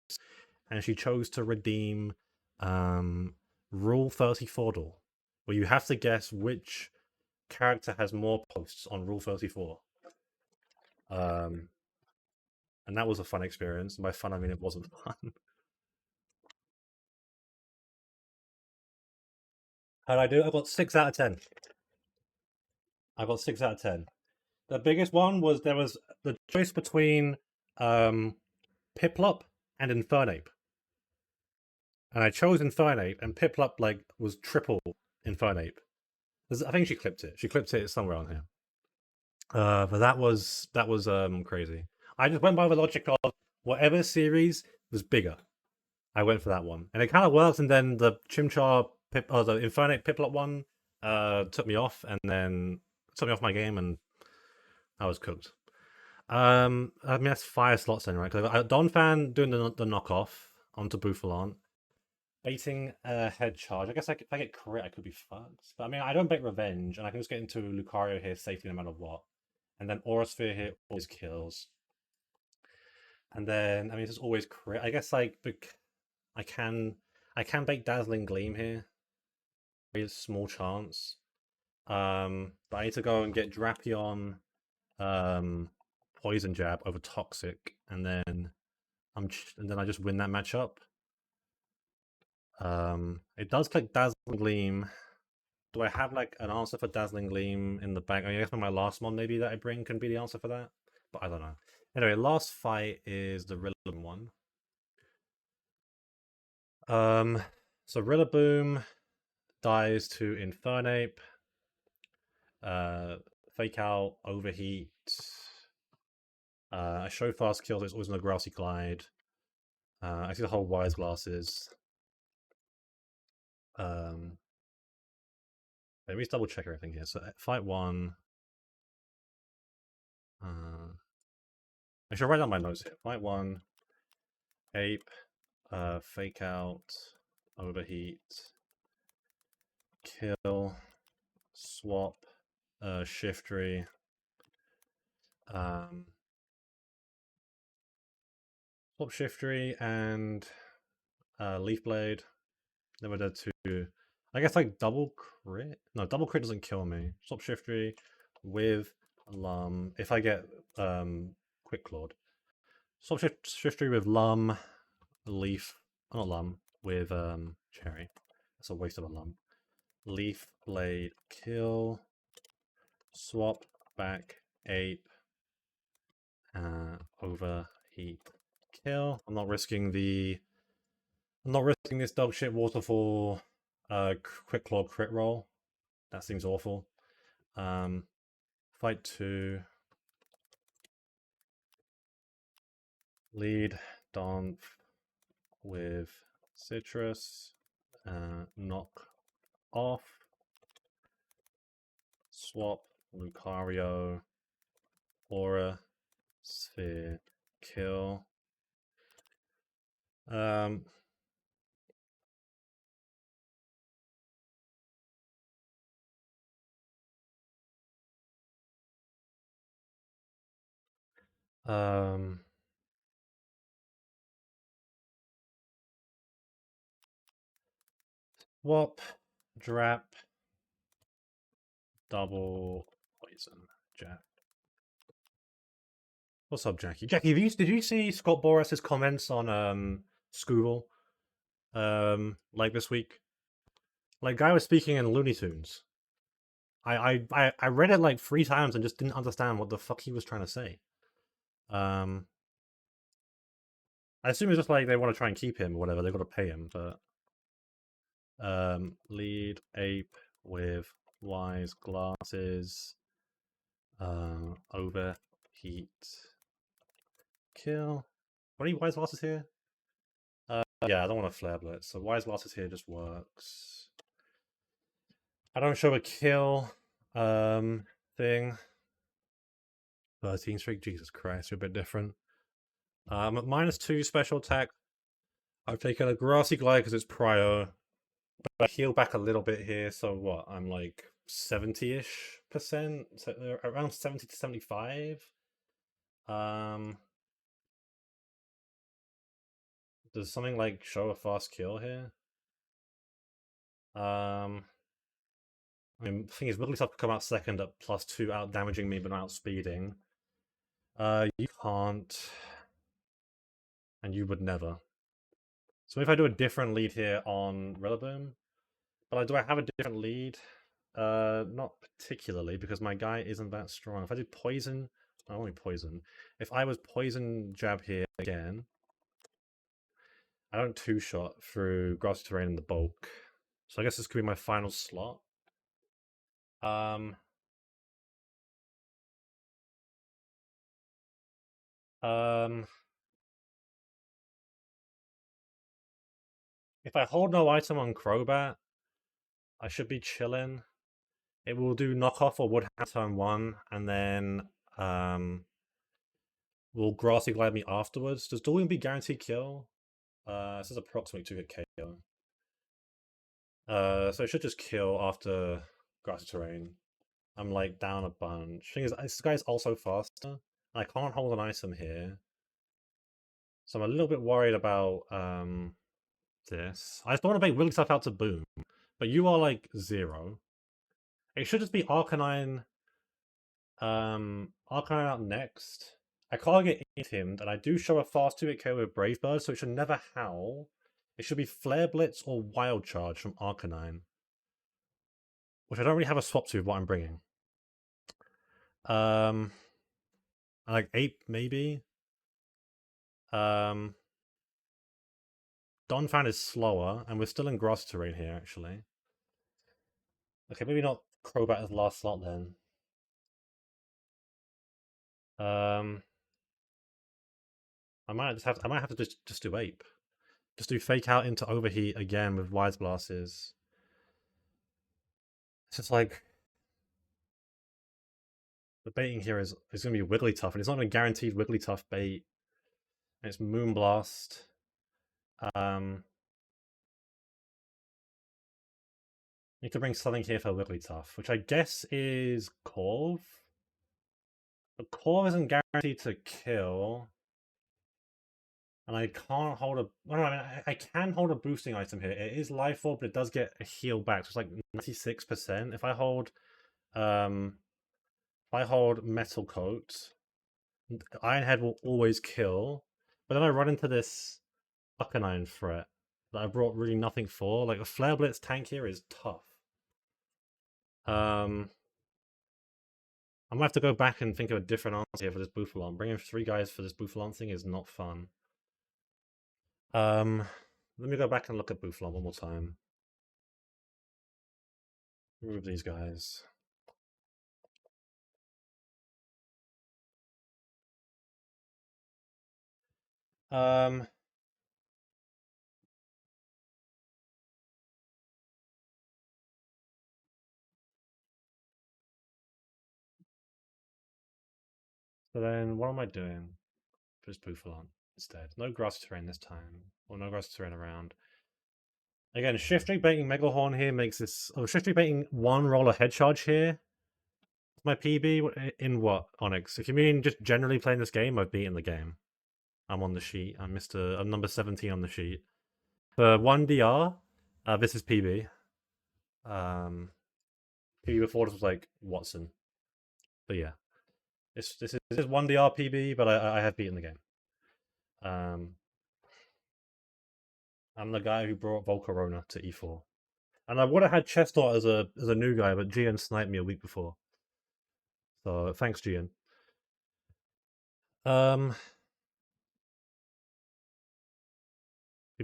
S1: and she chose to redeem Rule 34 Duel, where you have to guess which character has more posts on Rule 34. And that was a fun experience. By fun, I mean it wasn't fun. How did I do? I got 6 out of 10. I got 6 out of 10. The biggest one was there was the choice between Piplup and Infernape. And I chose Infernape, and Piplup like was triple Infernape. I think she clipped it. She clipped it somewhere on here. But that was crazy. I just went by the logic of whatever series was bigger. I went for that one, and it kind of worked. And then the Chimchar the Infernape Piplup one took me off, and then took me off my game, and I was cooked. I mean that's 5 slots then, right? Because I got Donphan doing the knockoff onto Buffalon, baiting head charge. I guess if I get crit, I could be fucked. But I mean, I don't bait revenge, and I can just get into Lucario here safely no matter what. And then Aura Sphere here always kills. And then I mean, it's just always crit. I guess like I can I can bake Dazzling Gleam here. Very small chance. But I need to go and get Drapion Poison Jab over Toxic, and then I just win that matchup. It does click Dazzling Gleam. Do I have like an answer for Dazzling Gleam in the bag? I guess my last one maybe that I bring can be the answer for that, but I don't know. Anyway, last fight is the Rillaboom one. So Rillaboom dies to Infernape, Fake Out, Overheat. I show fast kills. It's always in a Grassy Glide. I see the whole Wise Glasses. Let me just double check everything here. So fight one. I should write down my notes here. Fight one. Ape. Fake Out. Overheat. Kill. Swap. Shiftry. Swap Shiftry and Leaf Blade. Then we're dead to, I guess, like double crit. No, double crit doesn't kill me. Swap Shiftry with Lum. If I get Quick Clawed. Swap Shiftry with Lum, Leaf, not Lum, with Cherry. That's a waste of a Lum. Leaf Blade kill. Swap back Ape. Overheat kill. I'm not risking this dog shit waterfall Quick Claw crit roll. That seems awful. Fight 2. Lead Donph with Citrus. Knock off. Swap Lucario. Aura. Sphere. Kill. Um, Swap. Drap. Double poison. Jack. What's up, Jackie? Jackie, did you see Scott Boras's comments on Scooble like this week? Like, guy was speaking in Looney Tunes. I read it like 3 times and just didn't understand what the fuck he was trying to say. I assume it's just like they want to try and keep him or whatever. They've got to pay him, but lead Ape with Wise Glasses. Overheat kill. What are you Wise Glasses here? Yeah, I don't want to Flare Blitz, so Wise Glasses here just works. I don't show a kill thing. 13 streak, Jesus Christ, you're a bit different. At -2 special attack. I've taken a Grassy Glide because it's Prio. But I heal back a little bit here, so what? I'm like 70-ish%? So around 70 to 75. Does something like show a fast kill here? I mean, the thing is, Wigglytuff could come out second at +2, out damaging me but not outspeeding. You can't. And you would never. So if I do a different lead here on Rillaboom, but do I have a different lead? Not particularly, because my guy isn't that strong. If I did Poison, only Poison. If I was Poison Jab here again, I don't 2-shot through Grassy Terrain in the bulk. So I guess this could be my final slot. If I hold no item on Crobat, I should be chilling. It will do knockoff or Woodhouse turn 1, and then will Grassy Glide me afterwards. Does Dueling be guaranteed kill? This is approximately 2-hit KO. So it should just kill after Grassy Terrain. I'm like down a bunch. Thing is, this guy's also faster. I can't hold an item here. So I'm a little bit worried about this. I just don't want to bait Willy stuff out to boom, but you are like 0. It should just be Arcanine. Arcanine out next. I can't get intimed, and I do show a fast 2-hit KO with Brave Bird, so it should never howl. It should be Flare Blitz or Wild Charge from Arcanine, which I don't really have a swap to with what I'm bringing. Like Ape maybe. Donphan is slower, and we're still in grass terrain here actually. Okay, maybe not Crobat as last slot then. I might have to just do Ape. Just do Fake Out into Overheat again with Wise Blasts. It's just like the baiting here is going to be Wigglytuff, and it's not a guaranteed Wigglytuff bait. And it's Moonblast. Need to bring something here for Wigglytuff, which I guess is Corv. But Corv isn't guaranteed to kill. And I can't hold a... Well, no, I mean, I can hold a boosting item here. It is Life Orb, but it does get a heal back. So it's like 96%. If I hold... Metal Coat, Iron Head will always kill. But then I run into this Arcanine threat that I brought really nothing for. Like, a Flare Blitz tank here is tough. I might have to go back and think of a different answer here for this Bouffalon. Bringing 3 guys for this Bouffalon thing is not fun. Let me go back and look at Bouffalon one more time. Remove these guys. So then what am I doing for this Bouffalon instead? No grass terrain this time. Or no grass terrain around. Again, Shiftry baiting Megahorn here makes this... Oh, Shiftry baiting 1 roller head charge here. My PB in what, Onyx? If you mean just generally playing this game, I've beaten the game. I'm on the sheet. I'm number 17 on the sheet. For 1DR, this is PB. PB before this was like Watson. But yeah. This is 1DR PB, but I have beaten the game. I'm the guy who brought Volcarona to E4. And I would have had Chestnut as a new guy, but Gian sniped me a week before. So thanks, Gian. PB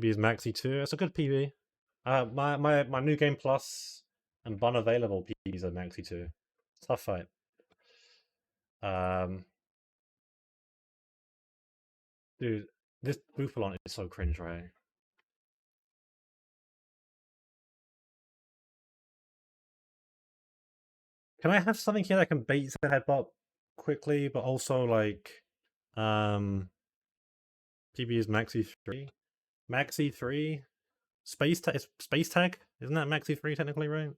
S1: is Maxi 2. It's a good PB. My new game plus and Bun available PBs are Maxi 2. Tough fight. Dude, this Bouffalon is so cringe, right? Can I have something here that can bait the headbutt quickly, but also like PB is Maxi 3? Maxi 3? Space tag? Isn't that Maxi 3 technically, right?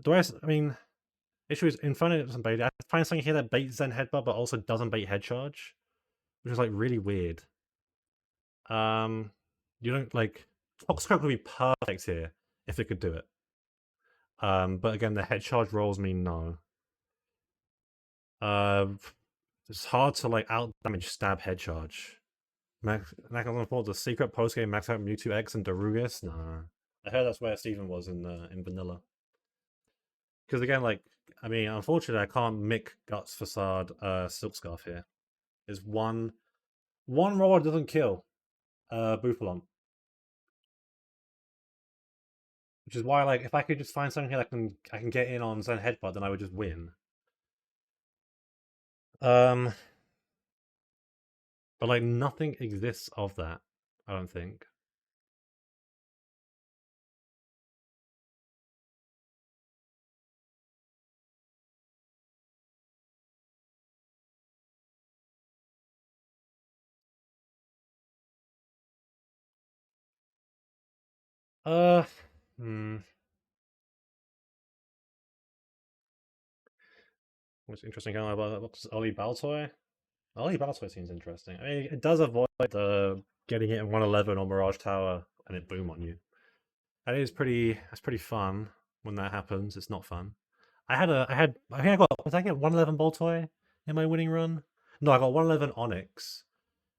S1: I mean, issue is Inferno doesn't bait it. I find something here that baits Zen headbutt but also doesn't bait head charge, which is like really weird. You don't like Foxcroak would be perfect here if it could do it. But again, the head charge rolls mean no. It's hard to like out damage stab head charge. Max on the secret post game max out Mewtwo X and Darugus. Nah, I heard that's where Steven was in vanilla. Because again, like I mean, unfortunately, I can't mick Guts Facade Silk Scarf here. There's one roller doesn't kill Bouffalon. Which is why, like, if I could just find something here that I can get in on Zen Headbutt, then I would just win. But like nothing exists of that, I don't think. Hmm. What's interesting about what's Oli Baltoy? Oli Baltoy seems interesting. I mean, it does avoid the getting it in 111 or Mirage Tower and it boom on you. That's pretty fun when that happens. It's not fun. I think I got, did I get 111 Boltoy in my winning run? No, I got 111 Onyx,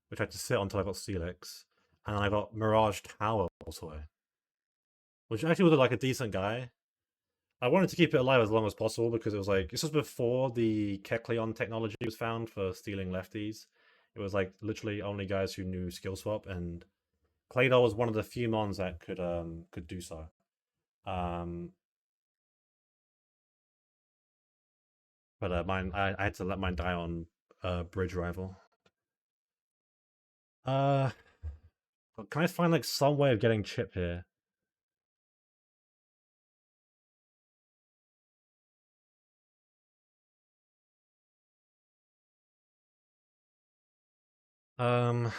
S1: which I had to sit on until I got Steelix. And then I got Mirage Tower Boltoy, which actually was like a decent guy. I wanted to keep it alive as long as possible because it was like, this was before the Kecleon technology was found for stealing lefties. It was like literally only guys who knew skill swap, and Claydol was one of the few mons that could do so. Um, but mine, I had to let mine die on Bridge Rival. Uh, can I find like some way of getting chip here? Um,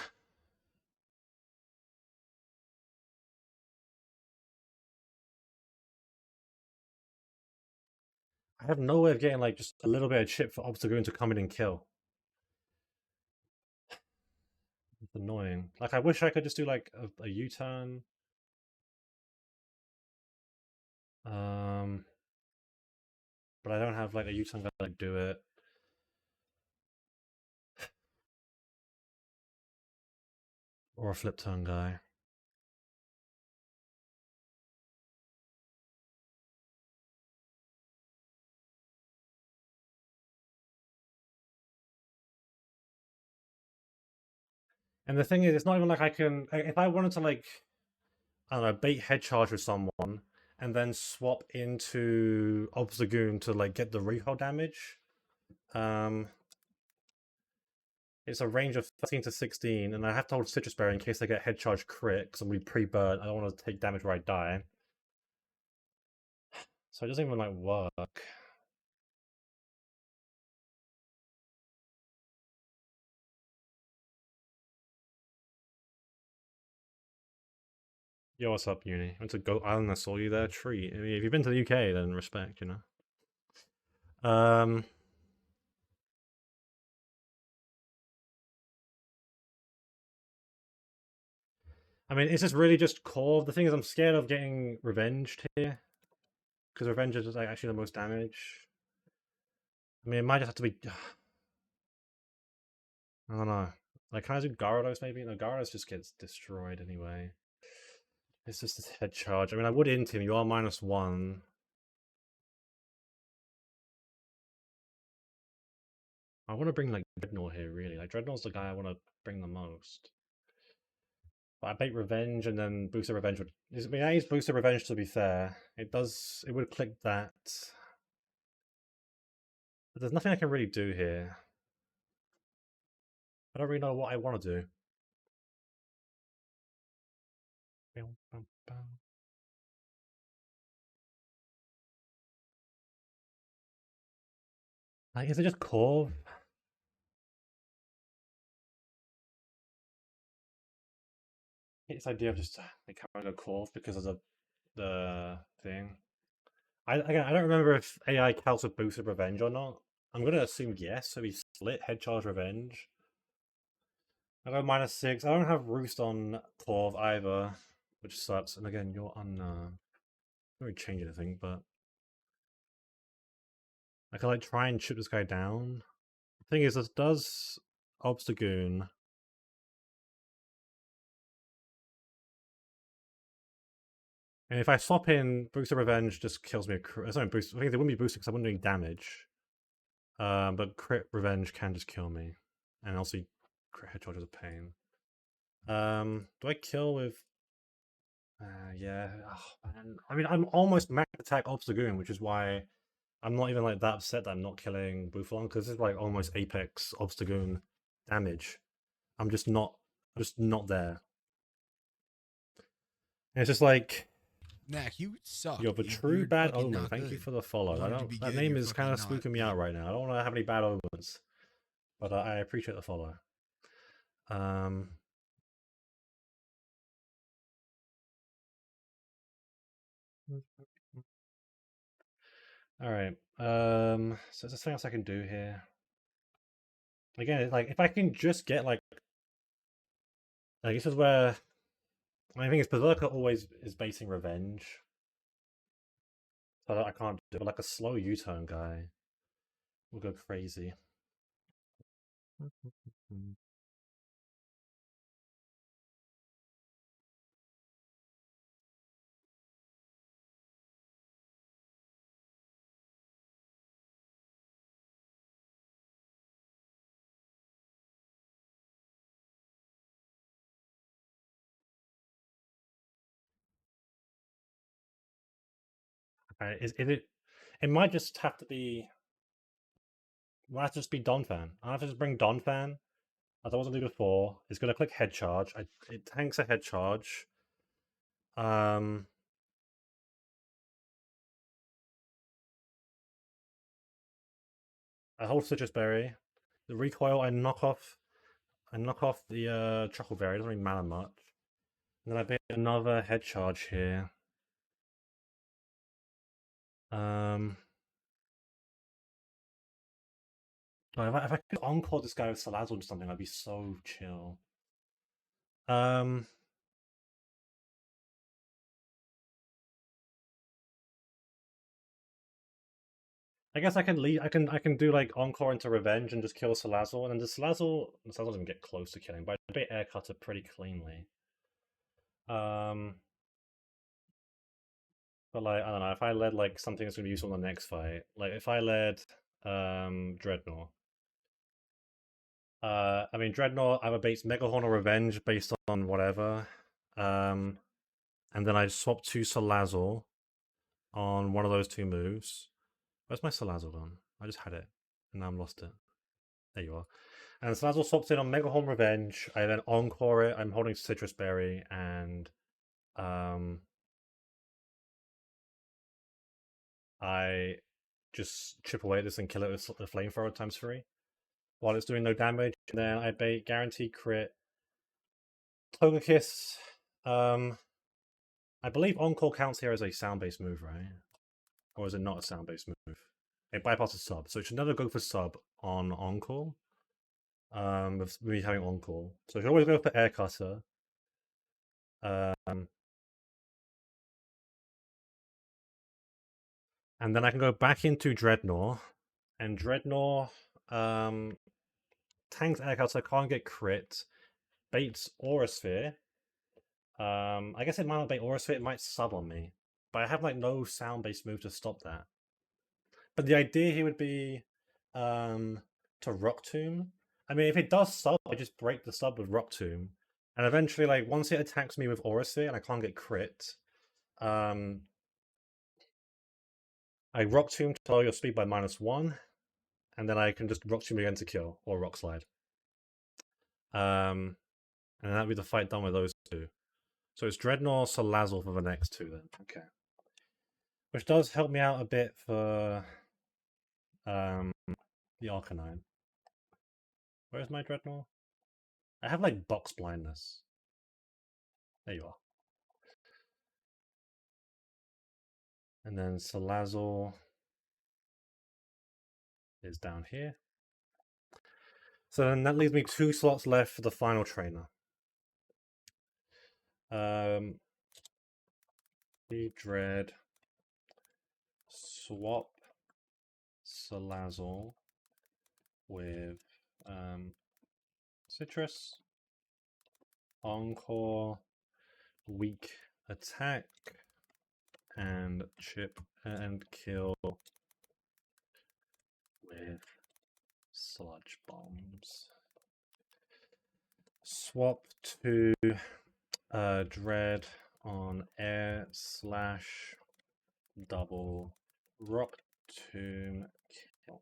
S1: I have no way of getting like just a little bit of chip for Obstagoon to come in and kill. It's annoying. Like I wish I could just do like a U-turn. Um, but I don't have like a U-turn guy to like do it. Or a flip turn guy. And the thing is, it's not even like I can. If I wanted to like, I don't know, bait head charge with someone and then swap into Obstagoon to like get the recoil damage. Um, it's a range of 13 to 16, and I have to hold Citrus Berry in case they get head charge crit because I'm gonna be pre-burnt. I don't want to take damage where I die. So it doesn't even like work. Yo, what's up, Uni? I went to Goat Island. I saw you there. Treat. I mean, if you've been to the UK, then respect, you know. I mean, is this really just core? The thing is, I'm scared of getting revenged here because revenge is like actually the most damage. I mean, it might just have to be. I don't know. Like, can I do Gyarados maybe? No, Gyarados just gets destroyed anyway. It's just a head charge. I mean, I would int him. You are -1. I want to bring like Dreadnought here, really. Like Dreadnought's the guy I want to bring the most. But I bait Revenge and then Booster Revenge would. I mean, I use Booster Revenge to be fair. It does. It would click that. But there's nothing I can really do here. I don't really know what I want to do. Like, is it just Corv? It's idea of just like having a Corv because of the thing. Again, I don't remember if AI counts with boosted revenge or not. I'm gonna assume yes. So we split head charge revenge. I go -6. I don't have roost on Corv either, which sucks. And again, you're on. Not really change anything, but I can like try and shoot this guy down. The thing is, this does Obstagoon. And if I swap in Booster Revenge, just kills me. It's not boost. I think they wouldn't be boosted because I wouldn't do any damage. But Crit Revenge can just kill me, and also Crit Head Charge is a pain. Do I kill with? Yeah. Oh, man. I mean, I'm almost max attack Obstagoon, which is why I'm not even like that upset that I'm not killing Buffalon because this is like almost apex Obstagoon damage. I'm just not. I'm just not there. And it's just like.
S2: Mac, you suck.
S1: You're the
S2: dude.
S1: true
S2: You're
S1: bad
S2: fucking
S1: omen.
S2: not
S1: Thank you
S2: good.
S1: for the follow.
S2: You
S1: I
S2: wanted to
S1: don't.
S2: be
S1: That
S2: good,
S1: name
S2: you're
S1: is kind of
S2: fucking not
S1: spooking me out
S2: good.
S1: right now. I don't want to have any bad omens, but I appreciate the follow. Um. All right. So there's something else I can do here. Again, like if I can just get like this is where I think it's Berserker always is basing revenge, so I can't do it. But like a slow U-turn guy will go crazy. Is it? It might just have to be. Might have to just be Donphan. I have to just bring Donphan as I wasn't doing before. It's gonna click head charge. It tanks a head charge. Um, I hold citrus berry. The recoil. I knock off. I knock off the Chuckleberry. It doesn't really matter much. And then I bait another head charge here. Um, if I could encore this guy with Salazzle or something, I'd be so chill. Um, I guess I can lead. I can do like encore into revenge and just kill Salazzle, and then the Salazzle doesn't get close to killing, but I bait Air Cutter pretty cleanly. Um, but like I don't know if I led like something that's gonna be useful in the next fight. Like if I led Dreadnought. I mean Dreadnought either baits Mega Horn or Revenge based on whatever. Um, and then I swap to Salazzle on one of those two moves. Where's my Salazzle gone? I just had it, and now I'm lost it. There you are. And Salazzle swaps in on Mega Horn Revenge. I then encore it. I'm holding Citrus Berry, and um, I just chip away at this and kill it with the Flamethrower times 3 while it's doing no damage. And then I bait Guarantee Crit, Togekiss. I believe Encore counts here as a sound-based move, right? Or is it not a sound-based move? It bypasses sub, so it should never go for sub on Encore. With me having Encore, so I should always go for Air Cutter. Um, and then I can go back into Dreadnought, and Dreadnought tanks Air Cutter, can't get crit, baits Aura Sphere. I guess it might not bait Aura Sphere, it might sub on me, but I have like no sound-based move to stop that. But the idea here would be to Rock Tomb. I mean, if it does sub, I just break the sub with Rock Tomb, and eventually, like once it attacks me with Aura Sphere and I can't get crit, um, I Rock Tomb to lower your speed by -1, and then I can just Rock Tomb again to kill or Rock Slide. And that'd be the fight done with those two. So it's Dreadnought, Salazzle for the next two then. Okay, which does help me out a bit for the Arcanine. Where's my Dreadnought? I have like box blindness. There you are. And then Salazzle is down here. So then that leaves me 2 slots left for the final trainer. Dread, swap Salazzle with Citrus, Encore, weak attack, and chip and kill with sludge bombs. Swap to Dread on air slash double rock tomb kill.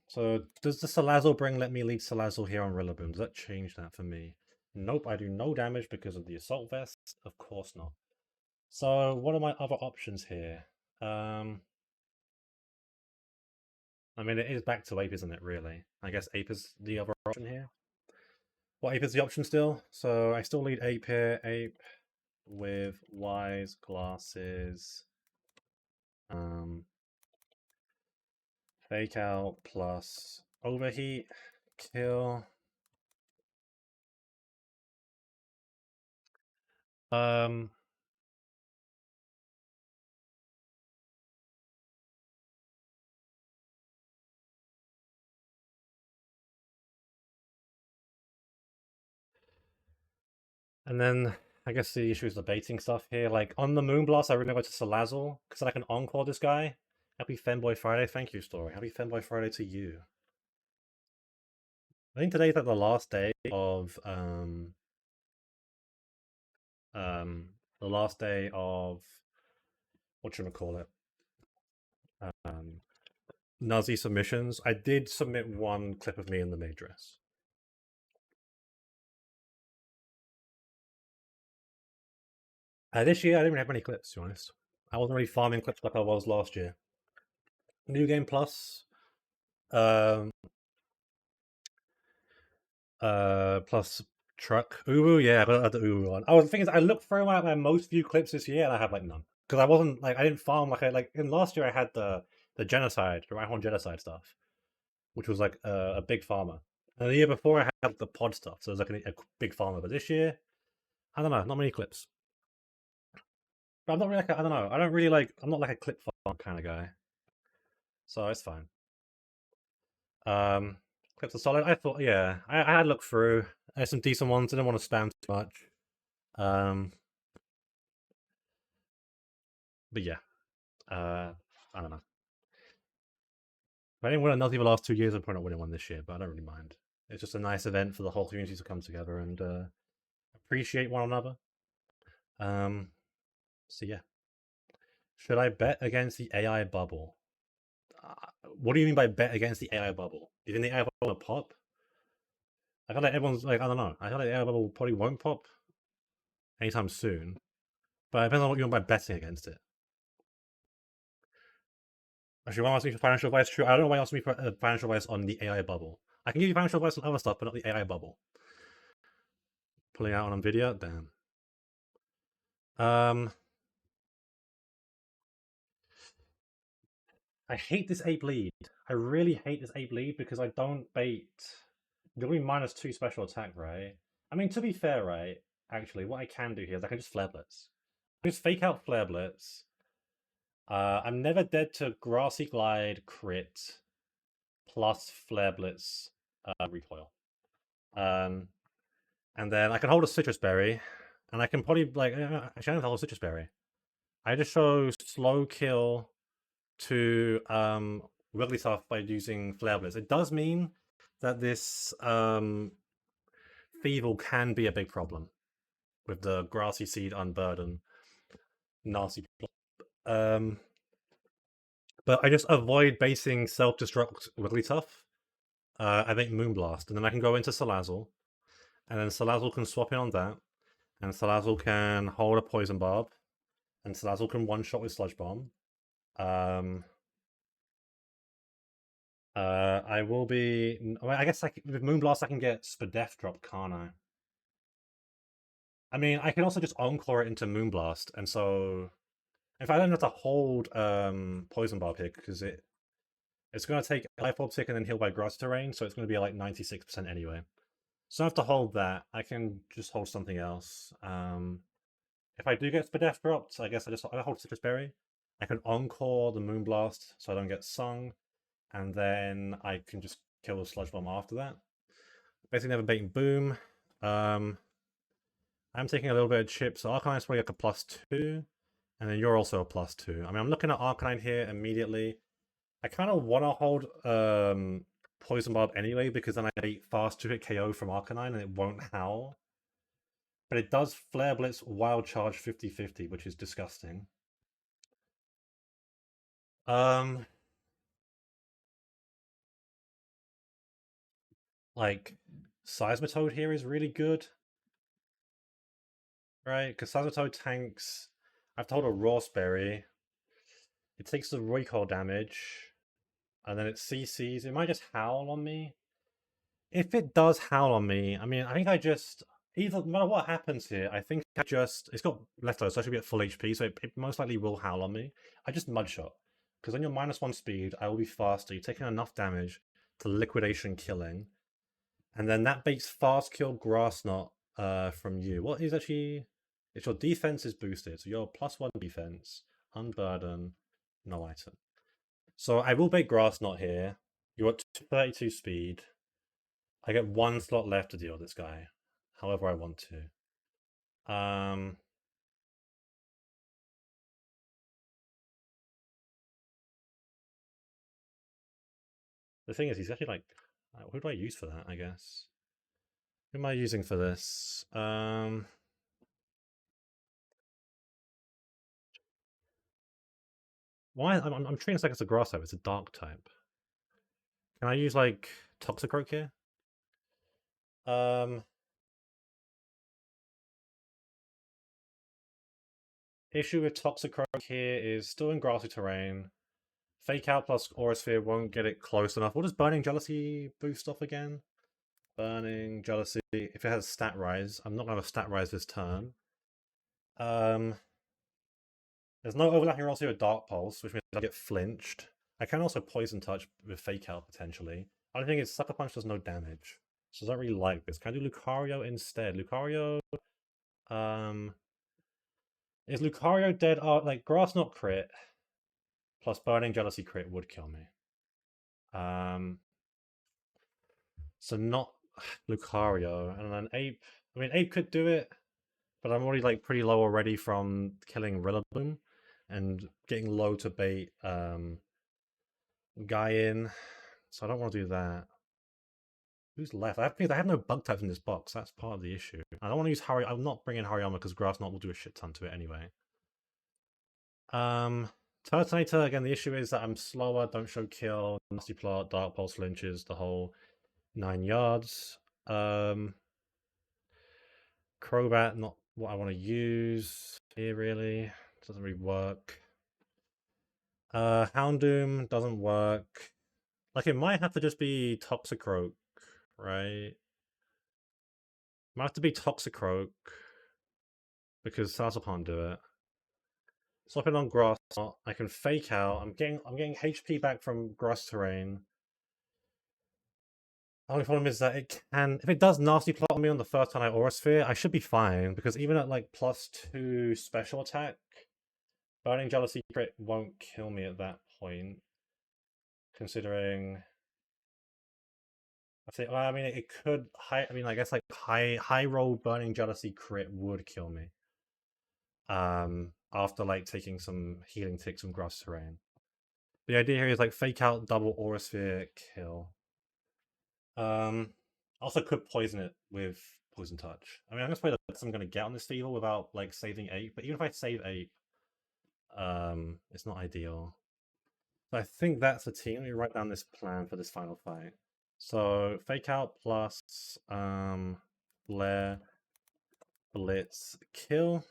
S1: So does the Salazzle bring let me lead Salazzle here on Rillaboom? Does that change that for me? Nope, I do no damage because of the assault vest. Of course not. So what are my other options here? I mean, it is back to Ape, isn't it, really? I guess Ape is the other option here. Well, Ape is the option still. So I still lead Ape here. Ape with Wise Glasses. Fake Out plus Overheat. Kill. Um, and then I guess the issue is the baiting stuff here. Like on the Moonblast, I really go to Salazzle because I can encore this guy. Happy Femboy Friday, thank you, Story. Happy Femboy Friday to you. I think today's like the last day of um the last day of what should I call it? Um Nazi submissions. I did submit one clip of me in the maid dress. This year I didn't really have many clips, to be honest. I wasn't really farming clips like I was last year. New Game Plus, um, plus Truck. Uwu, yeah, I got the Uwu one. I was thinking, I looked through my most viewed clips this year and I have like none. Because I wasn't like, I didn't farm like in last year I had the genocide, the Rhyhorn genocide stuff, which was like a big farmer. And the year before I had the pod stuff, so it was like a big farmer. But this year, I don't know, not many clips. But I'm not really like I don't know. I don't really like. I'm not like a clip farm kind of guy, so it's fine. Um, Clips are solid. I thought, yeah, I had looked through. There's some decent ones. I didn't want to spam too much. Um, but yeah, I don't know. If I didn't win a Nuzzy the last 2 years, I'm probably not winning one this year, but I don't really mind. It's just a nice event for the whole community to come together and appreciate one another. Um, so yeah, should I bet against the AI bubble? What do you mean by bet against the AI bubble? Do you think the AI bubble will pop? I feel like everyone's like, I don't know. I feel like the AI bubble probably won't pop anytime soon. But it depends on what you mean by betting against it. Actually, why asking for financial advice? True. I don't know why you asked me for financial advice on the AI bubble. I can give you financial advice on other stuff, but not the AI bubble. Pulling out on Nvidia, damn. Um, I hate this 8 bleed. I really hate this 8 bleed because I don't bait. You're going to be -2 special attack, right? I mean, to be fair, right? Actually, what I can do here is I can just Flare Blitz. I just fake out Flare Blitz. I'm never dead to Grassy Glide crit plus Flare Blitz recoil. And then I can hold a Citrus Berry, and I can probably like actually I don't hold a Citrus Berry. I just show slow kill to Wigglytuff by using Flare Blitz. It does mean that this Thievul can be a big problem with the Grassy Seed Unburden nasty. Um, but I just avoid basing Self-Destruct Wigglytuff. I make Moonblast, and then I can go into Salazzle, and then Salazzle can swap in on that, and Salazzle can hold a Poison Barb, and Salazzle can one-shot with Sludge Bomb. I will be. I guess with Moonblast I can get Spadef drop, can't I? I mean, I can also just encore it into Moonblast, and so if I don't have to hold Poison Barb here because it's going to take Life Orb tick and then heal by Grass Terrain, so it's going to be like 96% anyway. So I have to hold that. I can just hold something else. If I do get Spadef dropped, I guess I hold Citrus Berry. I can encore the Moonblast so I don't get sung, and then I can just kill the Sludge Bomb after that. Basically, never baiting Boom. I'm taking a little bit of chip, so Arcanine's probably like a +2, and then you're also a +2. I mean, I'm looking at Arcanine here immediately. I kind of want to hold Poison Barb anyway, because then I get fast 2-hit KO from Arcanine and it won't howl. But it does Flare Blitz Wild Charge 50-50, which is disgusting. Like, Seismitoad here is really good, right? Because Seismitoad tanks. I've told a Rawsberry. It takes the recoil damage, and then it CCs. It might just howl on me. If it does howl on me, I mean, I think I just either no matter what happens here, I think I just it's got leftovers, so I should be at full HP, so it most likely will howl on me. I just Mudshot because on your -1 speed, I will be faster. You're taking enough damage to liquidation killing, and then that baits fast kill Grass Knot from you. What is actually If your defense is boosted, so you're +1 defense, unburden, no item. So I will bait Grass Knot here. You're at 32 speed. I get 1 slot left to deal with this guy, however I want to. The thing is, he's actually like, who do I use for that, I guess? Who am I using for this? Why? I'm treating this like it's a grass type. It's a dark type. Can I use like Toxicroak here? Issue with Toxicroak here is still in grassy terrain. Fake Out plus Aura Sphere won't get it close enough. What does Burning Jealousy boost off again? Burning Jealousy, if it has Stat Rise. I'm not going to have a Stat Rise this turn. There's no overlapping rolls here with Dark Pulse, which means I get flinched. I can also Poison Touch with Fake Out, potentially. I don't think it's Sucker Punch does no damage. So I don't really like this. Can I do Lucario instead? Lucario... Is Lucario dead? Like, Grass Knot crit plus Burning Jealousy crit would kill me. So not Lucario. And then Ape... I mean, Ape could do it, but I'm already, like, pretty low already from killing Rillaboom and getting low to bait Guy in. So I don't want to do that. Who's left? I have no bug types in this box. That's part of the issue. I don't want to use Harry. I'm not bringing Hariyama because Grass Knot will do a shit ton to it anyway. Turtonator, again, the issue is that I'm slower, don't show kill, nasty plot, Dark Pulse lynches, the whole 9 yards. Crobat, not what I want to use here, really. Doesn't really work. Houndoom doesn't work. Like, it might have to just be Toxicroak, right? Might have to be Toxicroak because Sassel can't do it. Swap it on Grass Knot. I can Fake Out. I'm getting HP back from Grass Terrain. The only problem is that it can, if it does nasty plot on me on the first time I Aura Sphere, I should be fine because even at like +2 special attack, Burning Jealousy crit won't kill me at that point. Considering, I think, well, I mean, it could high. I mean, I guess like high roll Burning Jealousy crit would kill me. After like taking some healing ticks from Grass Terrain. The idea here is like Fake Out, double Aura Sphere, kill. Also could poison it with Poison Touch. I mean, I'm gonna play the best I'm gonna get on this Feeble without like saving 8, but even if I save 8, it's not ideal. So I think that's the team. Let me write down this plan for this final fight. So Fake Out plus Flare, Blitz, kill.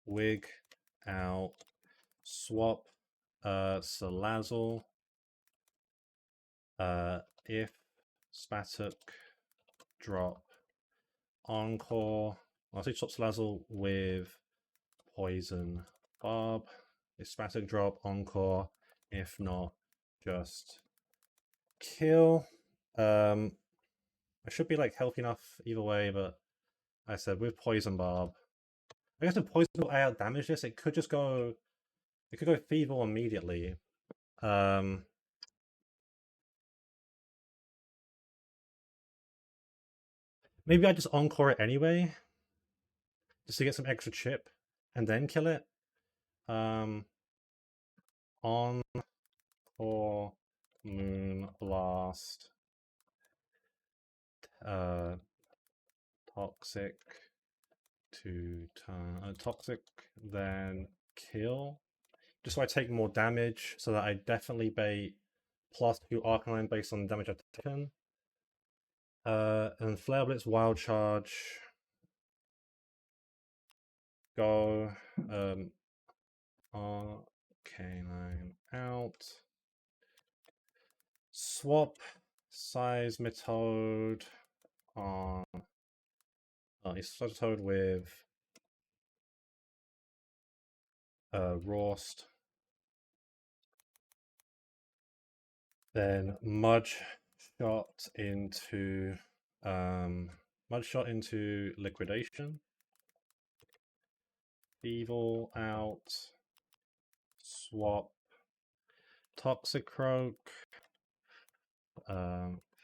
S1: Wig out, swap, Salazzle. If Spatuk, drop, Encore. I'll say swap Salazzle with Poison Barb. If Spatuk, drop, Encore. If not, just kill. I should be like healthy enough either way, but I said with Poison Barb. I guess if Poison will out damage this, it could just go. It could go Feeble immediately. Maybe I just Encore it anyway, just to get some extra chip, and then kill it. Encore, Moon Blast, Toxic to turn Toxic, then kill. Just so I take more damage, so that I definitely bait +2 Arcanine based on the damage I've taken. And Flare Blitz, Wild Charge. Go. Arcanine out. Swap Seismitoad on. Seismitoad with Rost. Then Mudge shot into Bloodshot into liquidation. Evil out. Swap. Toxicroak.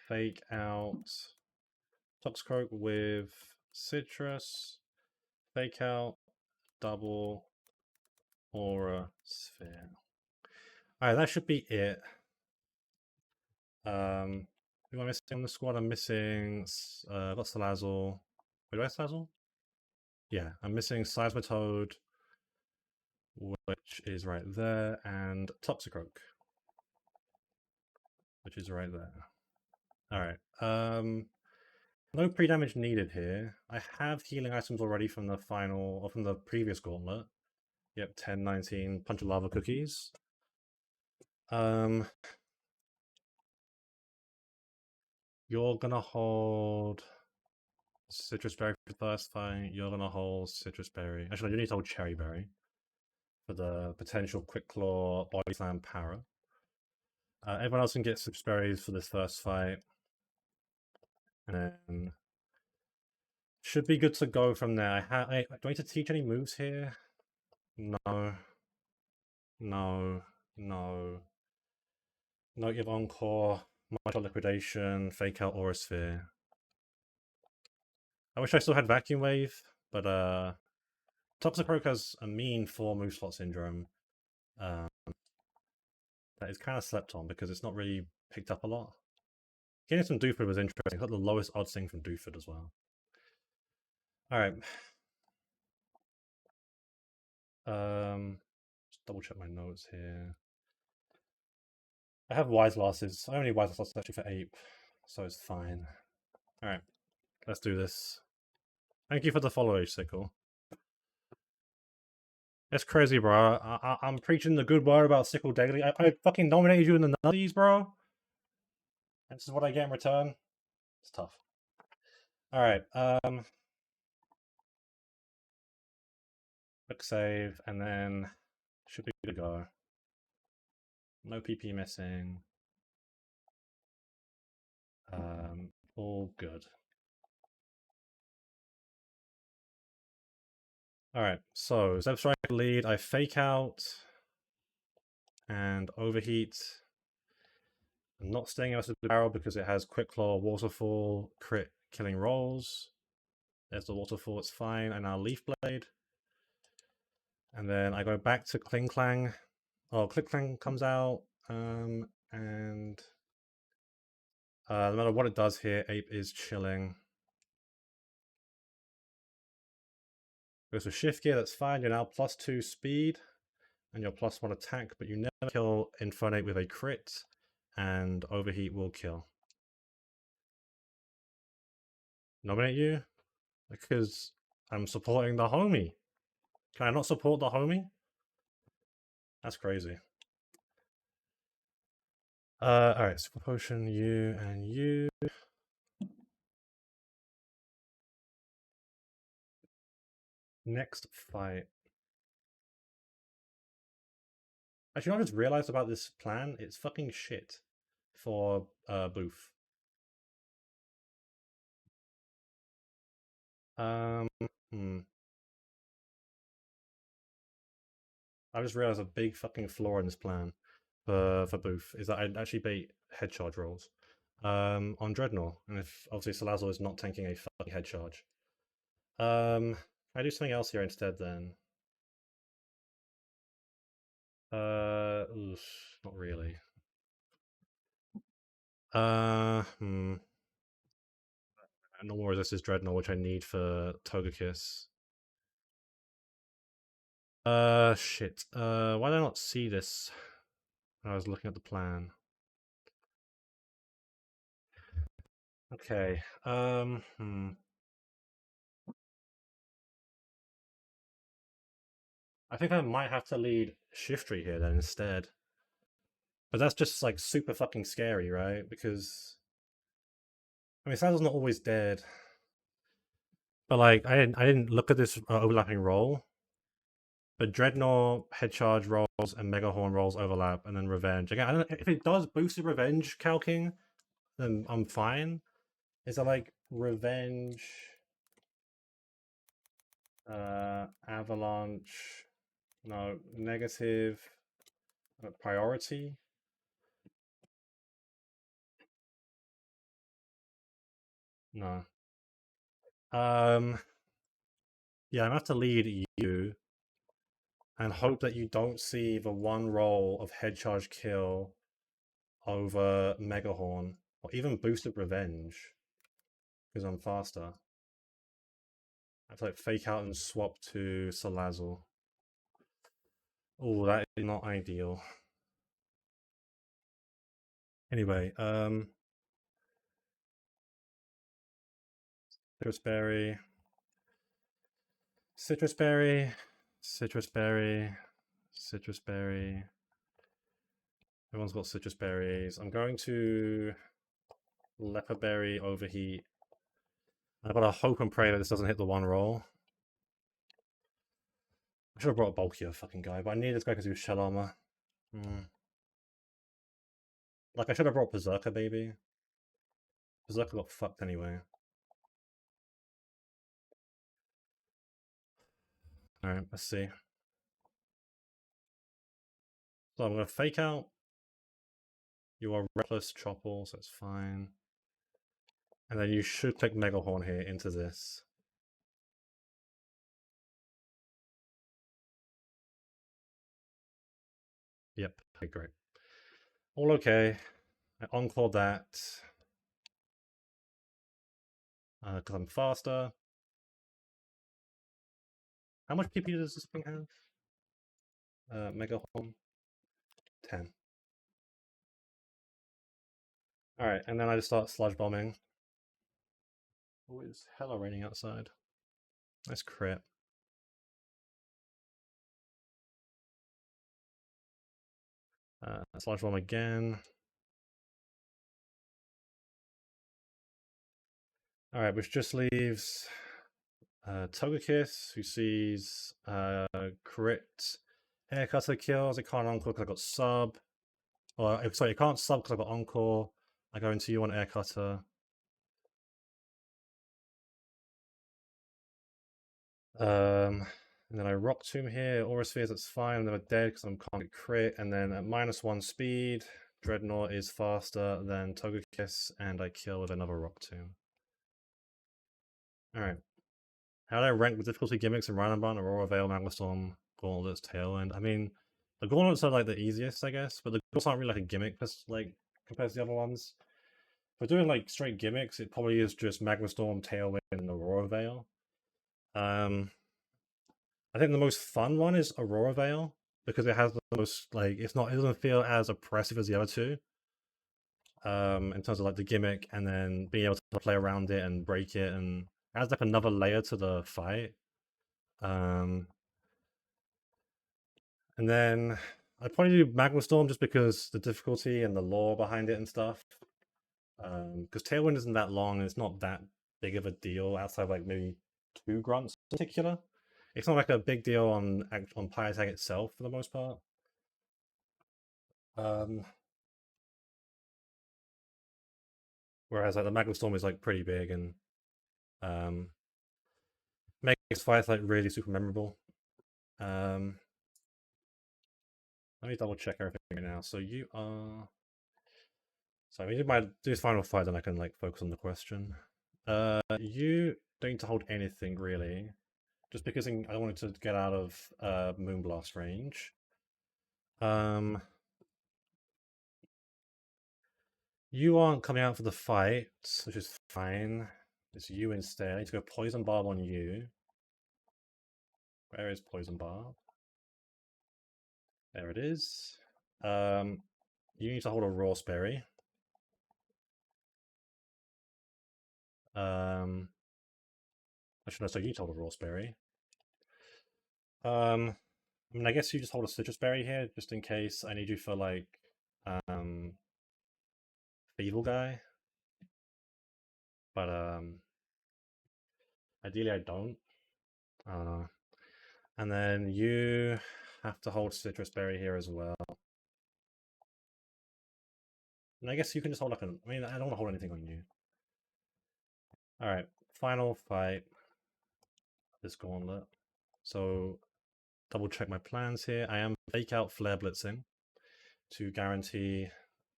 S1: Fake out. Toxicroak with citrus. Fake out. Double. Aura sphere. Alright, that should be it. Who am I missing on the squad? I'm missing. I've got Salazzle. Wait, do I have Salazzle? Yeah, I'm missing Seismitoad, which is right there, and Toxicroak, which is right there. Alright, no pre-damage needed here. I have healing items already from the final, or from the previous gauntlet. Yep, 10, 19, Punch of Lava Cookies. You're gonna hold Citrus Berry for the first fight. You're gonna hold Citrus Berry. Actually, you need to hold Cherry Berry for the potential Quick Claw, Body Slam, Para. Everyone else can get Citrus Berries for this first fight. And then should be good to go from there. Do I need to teach any moves here? No. No. No. No give Encore, Martial Liquidation, Fake Out Aura Sphere. I wish I still had Vacuum Wave, but Toxicroak has a mean 4 move slot syndrome. That is kind of slept on because it's not really picked up a lot. Getting some Dooford was interesting. Got the lowest odds thing from Dooford as well. Alright. Just double check my notes here. I have Wise Glasses. I only need Wise Glasses actually for Ape, so it's fine. Alright, let's do this. Thank you for the follow, Sickle. It's crazy, bro. I'm preaching the good word about Sickle daily. I fucking nominated you in the nutties, bro. And this is what I get in return. It's tough. Alright, quick save, and then should be good to go. No PP missing. All good. Alright, so Zeb Strike lead, I fake out and overheat. I'm not staying out of the barrel because it has Quick Claw, Waterfall, crit killing rolls. There's the Waterfall, it's fine. And now Leaf Blade. And then I go back to Kling Clang. Oh, Kling Clang comes out. And no matter what it does here, Ape is chilling. Goes for Shift Gear, that's fine. You're now +2 speed. And you're +1 attack, but you never kill Infernape with a crit. And Overheat will kill. Nominate you? Because I'm supporting the homie. Can I not support the homie? That's crazy. Alright, Super Potion, you and you. Next fight. Actually, I just realized about this plan. It's fucking shit for Booth. I just realized a big fucking flaw in this plan for Booth is that I actually bait head charge rolls on Dreadnought, and if obviously Salazzle is not tanking a fucking head charge. I do something else here instead then. Not really. Normal resist is Dreadnought, which I need for Togekiss. Shit. Why did I not see this when I was looking at the plan? Okay. I think I might have to lead Shiftry here then instead. But that's just like super fucking scary, right? Because I mean, Saddle's not always dead. But like, I didn't look at this overlapping roll. But Dreadnought, Head Charge rolls, and Mega Horn rolls overlap, and then Revenge. Again, I don't know if it does boosted Revenge calking, then I'm fine. Is that like Revenge, Avalanche, no, negative, priority. No. Yeah, I'm gonna have to lead you and hope that you don't see the one roll of head charge kill over Megahorn or even boosted revenge because I'm faster. I have to like fake out and swap to Salazzle. Oh, that is not ideal. Anyway, Citrus Berry, Citrus Berry, Citrus Berry, Citrus Berry. Everyone's got Citrus Berries. I'm going to Leopard Berry, Overheat. I've got to hope and pray that this doesn't hit the one roll. I should have brought a bulkier fucking guy, but I need this guy because he was shell armor. Like, I should have brought Berserker, baby. Berserker got fucked anyway. Alright, let's see. So I'm going to fake out. You are Reckless Chopple, so it's fine. And then you should click Megahorn here into this. Yep, okay, great. All okay. I encore that. Because I'm faster. How much PP does this thing have? Megahorn? 10. Alright, and then I just start sludge bombing. Oh, it's hella raining outside. Nice crit. Sludge bomb again. Alright, which just leaves Togekiss, who sees crit air cutter kills. I can't encore because I got sub. Or sorry, I can't sub because I got encore. I go into you on air cutter. And then I rock tomb here. Aura spheres, that's fine. I'm never dead because I'm can't get crit. And then at -1 speed, Dreadnought is faster than Togekiss, and I kill with another rock tomb. Alright. How do I rank the difficulty gimmicks in Run&Bun, Aurora Veil, Magnastorm, Gauntlets, Tailwind? I mean, the Gauntlets are like the easiest, I guess, but the Gauntlets aren't really like a gimmick like compared to the other ones. If we're doing like straight gimmicks, it probably is just Magnastorm, Tailwind, and Aurora Veil. I think the most fun one is Aurora Veil because it has the most like it doesn't feel as oppressive as the other two. In terms of like the gimmick and then being able to play around it and break it and adds like another layer to the fight. And then I'd probably do Magma Storm just because the difficulty and the lore behind it and stuff. Because Tailwind isn't that long and it's not that big of a deal outside of like maybe 2 grunts in particular. It's not like a big deal on Pyotag itself for the most part. Whereas like the Magma Storm is like pretty big and makes fights like really super memorable. Let me double check everything right now. So you are. So I do this final fight, then I can like focus on the question. You don't need to hold anything really, just because I don't want it to get out of Moonblast range. You aren't coming out for the fight, which is fine. It's you instead. I need to go Poison Barb on you. Where is Poison Barb? There it is. You need to hold a Raspberry. Actually, no, so you need to hold a Raspberry. I mean, I guess you just hold a Citrus Berry here, just in case I need you for, like, Feeble Guy. But, ideally I don't. And then you have to hold Citrus Berry here as well. And I guess you can just hold like I mean, I don't want to hold anything on you. Alright, final fight. This gauntlet. So, double check my plans here. I am fake out flare blitzing to guarantee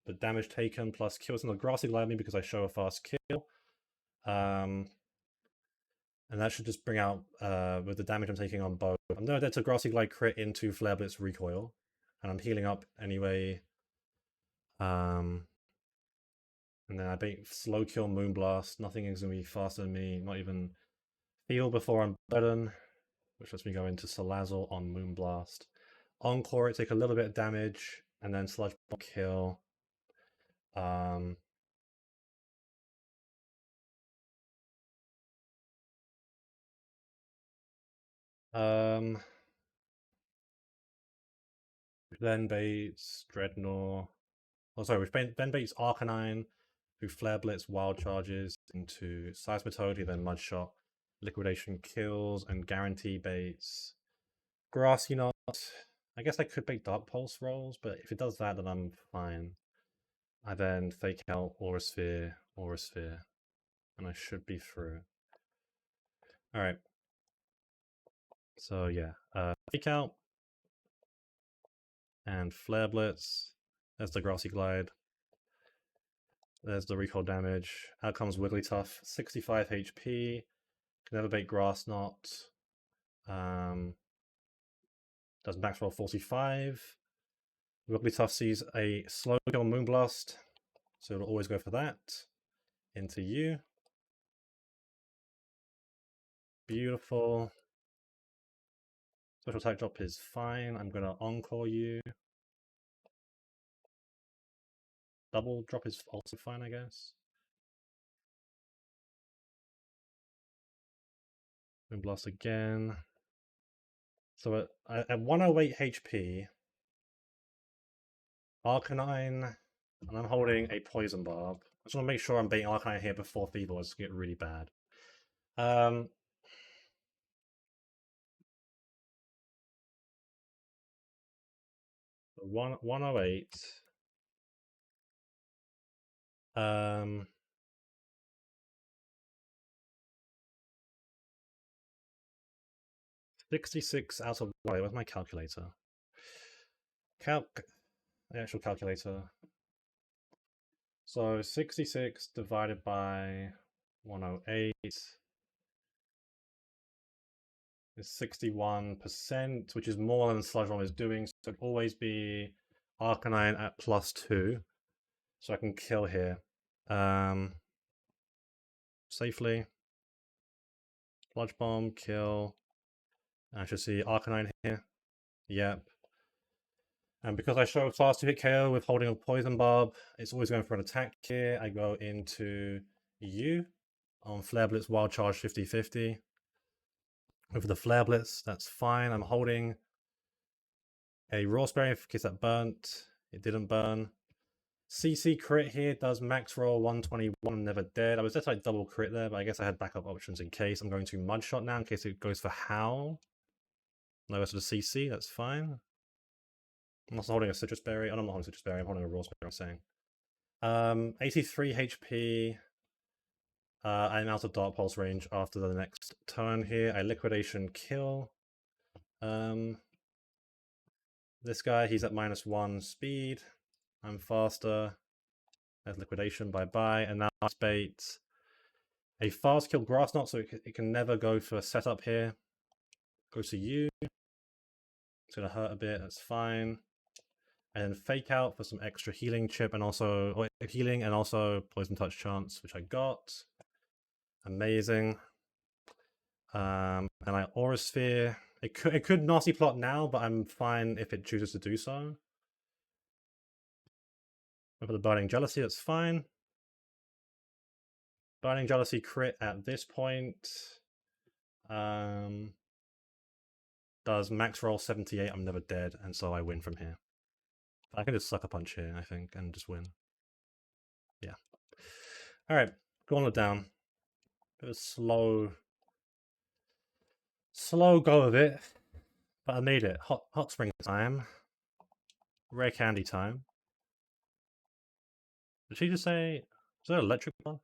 S1: the damage taken plus kills in the grassy glide me because I show a fast kill. And that should just bring out, with the damage I'm taking on both. I'm no dead to grassy glide crit into flare blitz recoil. And I'm healing up anyway. And then I bait slow kill Moonblast. Nothing is going to be faster than me. Not even feel before I'm burden, which lets me go into Salazzle on Moonblast. Encore it, take a little bit of damage, and then Sludge Bomb kill. Then baits Dreadnought. Oh, sorry, which then baits Arcanine, who Flare Blitz Wild Charges into Seismitoad, then Mudshot, Liquidation kills, and Guarantee baits Grassy Knot. I guess I could bait Dark Pulse rolls, but if it does that, then I'm fine. I then fake out Aura Sphere, and I should be through. Alright. So yeah, fake out and Flare Blitz. There's the Grassy Glide. There's the recoil damage. Out comes Wigglytuff, 65 HP. Can never bait Grass Knot. Does max roll 45. Wigglytuff sees a slow kill Moonblast, so it'll always go for that. Into you. Beautiful. Special attack drop is fine. I'm gonna encore you. Double drop is also fine, I guess. Moonblast again. So at 108 HP, Arcanine, and I'm holding a Poison Barb. I just want to make sure I'm baiting Arcanine here before Feebles get really bad. 108. 66 out of where's my calculator? The actual calculator. So 66 divided by 108 is 61%, which is more than Sludge Bomb is doing. So it'd always be Arcanine at +2. So I can kill here. Safely. Sludge Bomb, kill. I should see Arcanine here. Yep. And because I show fast to hit KO with holding a Poison Barb, it's always going for an attack here. I go into you on Flare Blitz Wild Charge 50-50. With the Flare Blitz, that's fine. I'm holding a Rawsberry in case that burnt. It didn't burn. CC crit here does max roll 121, never dead. I was just like double crit there, but I guess I had backup options in case. I'm going to Mudshot now in case it goes for Howl. No rest of the CC, that's fine. I'm also holding a Citrus Berry. Oh, no, I'm not holding a Citrus Berry, I'm holding a Rawsberry, I'm saying. 83 HP. I'm out of Dark Pulse range after the next turn here. I Liquidation kill. This guy, he's at -1 speed. I'm faster. There's Liquidation, bye-bye. And now it's bait. A fast kill Grass Knot, so it can never go for a setup here. Goes to you. It's going to hurt a bit, that's fine. And then Fake Out for some extra healing chip and also healing and also Poison Touch chance, which I got. Amazing. And I Aura Sphere. It could nasty plot now, but I'm fine if it chooses to do so. For the Burning Jealousy, that's fine. Burning Jealousy crit at this point. Does max roll 78, I'm never dead, and so I win from here. I can just Sucker Punch here, I think, and just win. Yeah. Alright, Gauntlet down. Bit of a slow go of it, but I made it. Hot spring time. Rare candy time. Did she just say, is that electric one?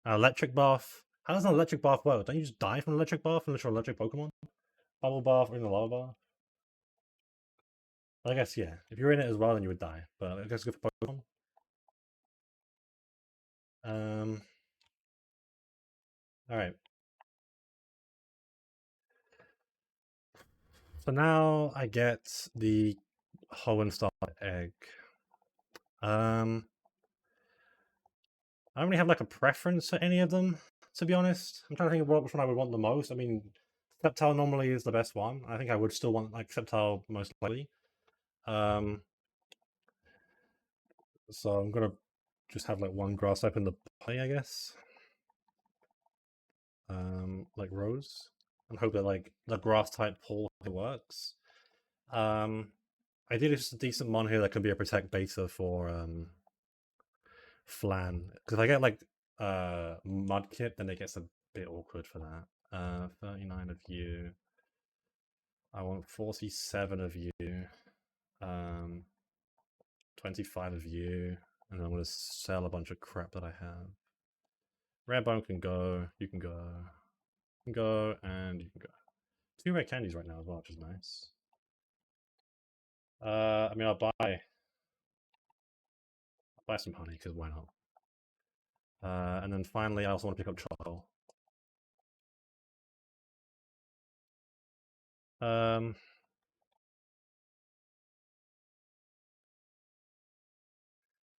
S1: Electric bath. How does an electric bath work? Don't you just die from an electric bath unless you're an electric Pokemon? Bubble bath or in the lava bath? I guess, yeah. If you're in it as well, then you would die. But I guess good for Pokemon. Um. Alright. So now I get the Hoenn-Star egg. I don't really have like a preference for any of them, to be honest. I'm trying to think of which one I would want the most. I mean, Sceptile normally is the best one. I think I would still want like Sceptile most likely. So I'm gonna just have like one grass type in the play, I guess. Like Rose, and hope that like the grass type pull works. I did just a decent mon here that can be a protect beta for Flan. Because if I get like Mudkip, then it gets a bit awkward for that. 39 of you. I want 47 of you. 25 of you. And I'm going to sell a bunch of crap that I have. Rare Bone can go. You can go. You can go, and you can go. 2 rare candies right now as well, which is nice. I mean, I'll buy some honey, because why not? And then finally, I also want to pick up charcoal.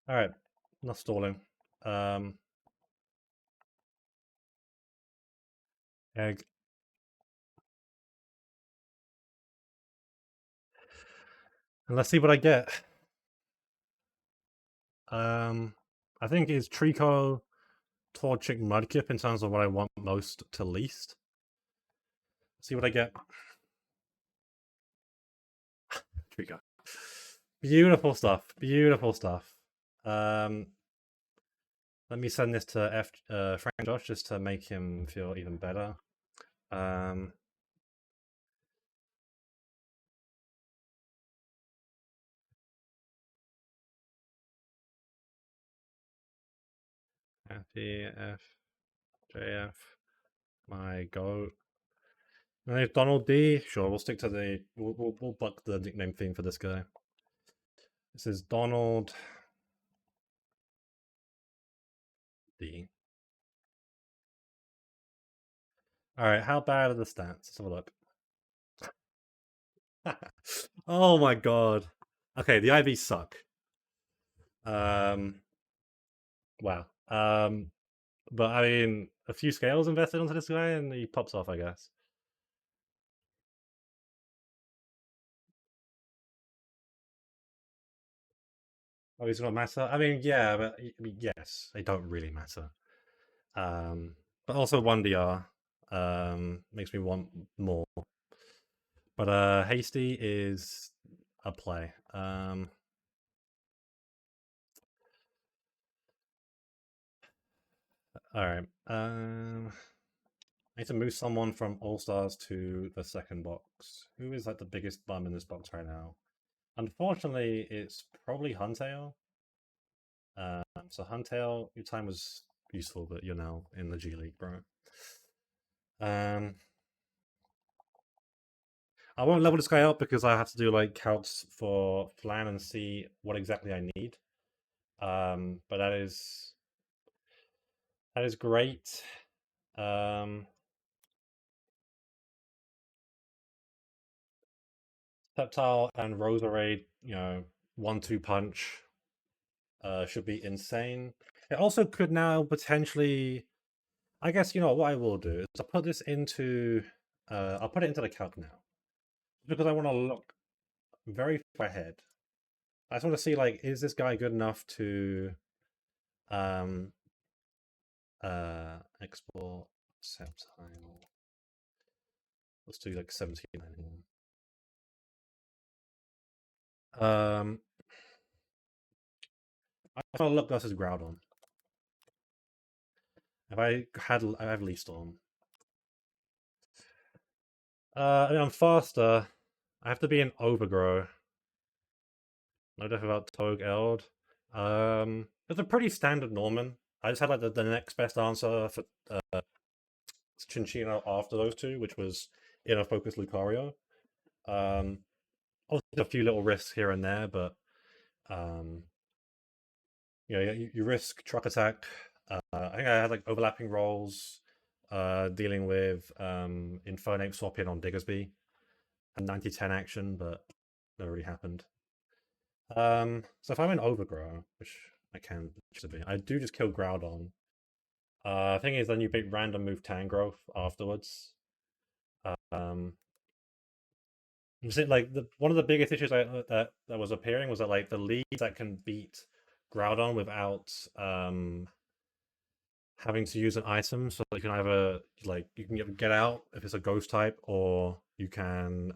S1: Alright, enough stalling. Egg. And let's see what I get. I think it's Trico, Torchic, Mudkip in terms of what I want most to least. See what I get. Trico. Beautiful stuff. Beautiful stuff. Let me send this to Frank Josh just to make him feel even better. FEF, my goat. And if Donald D, sure, we'll stick to the we'll buck the nickname theme for this guy. This is Donald D. Alright, how bad are the stats? Let's have a look. Oh my god. Okay, the IVs suck. Wow. But I mean, a few scales invested onto this guy and he pops off, I guess. Oh, he's got matter? I mean, yeah, but yes, they don't really matter. But also 1DR makes me want more. But Hasty is a play. Alright. I need to move someone from All Stars to the second box. Who is like the biggest bum in this box right now? Unfortunately, it's probably Huntail. So Huntail, your time was useful, but you're now in the G League, bro. I won't level this guy up because I have to do like counts for Flan and see what exactly I need. But that is great. Sceptile and Roserade, 1-2 punch should be insane. It also could now potentially, I guess, what I will do is I'll put this into, I'll put it into the calc now. Because I want to look very far ahead. I just want to see, like, is this guy good enough to export Sceptile? Let's do like 17 here. I want to look versus Groudon. If I have Leaf Storm. I mean, I'm faster. I have to be an Overgrow. No doubt about Togue Eld. It's a pretty standard Norman. I just had like the next best answer for Chinchino after those two, which was Inner Focus Lucario. Um, Obviously a few little risks here and there, but um, you risk truck attack. I think I had like overlapping roles, dealing with Infernape swap in on Diggersby and 90-10 action, but never really happened. So if I'm in Overgrow, which I can be, I do just kill Groudon. Thing is, then you pick random move Tangrowth afterwards. Um, was it like one of the biggest issues that was appearing was that like the leads that can beat Groudon without having to use an item, so you can either like you can get out if it's a ghost type, or you can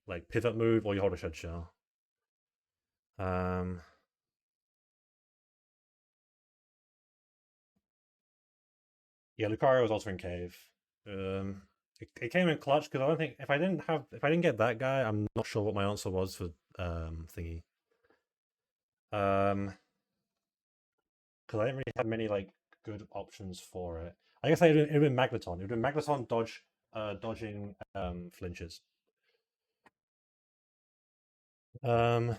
S1: like pivot move, or you hold a shed shell. Um, yeah, Lucario was also in cave. It came in clutch because I don't think if I didn't get that guy, I'm not sure what my answer was for thingy. Um, because I didn't really have many like good options for it. I guess it'd been Magneton. It'd been Magneton dodging flinches. Um,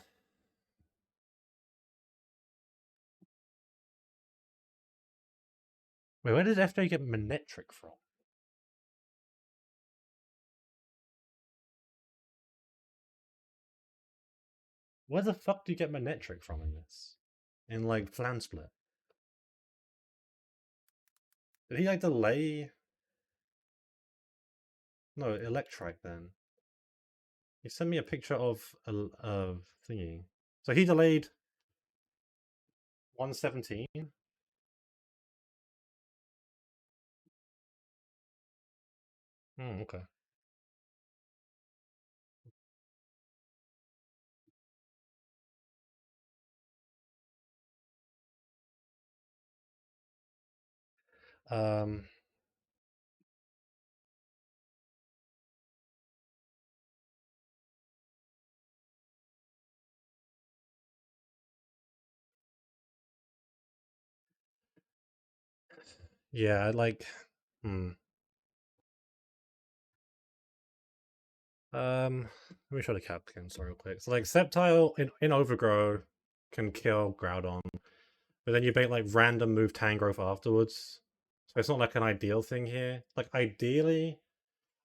S1: Wait, where did FJ get Manectric from? Where the fuck do you get Manectric from in this? In like Flan Split? Did he like delay? No, Electrike then. He sent me a picture of thingy. So he delayed 117. Okay. Um, yeah, like, hmm. Let me show the cap again, sorry, real quick. So like Sceptile in Overgrow can kill Groudon, but then you make like random move Tangrowth afterwards. So it's not like an ideal thing here. Like ideally,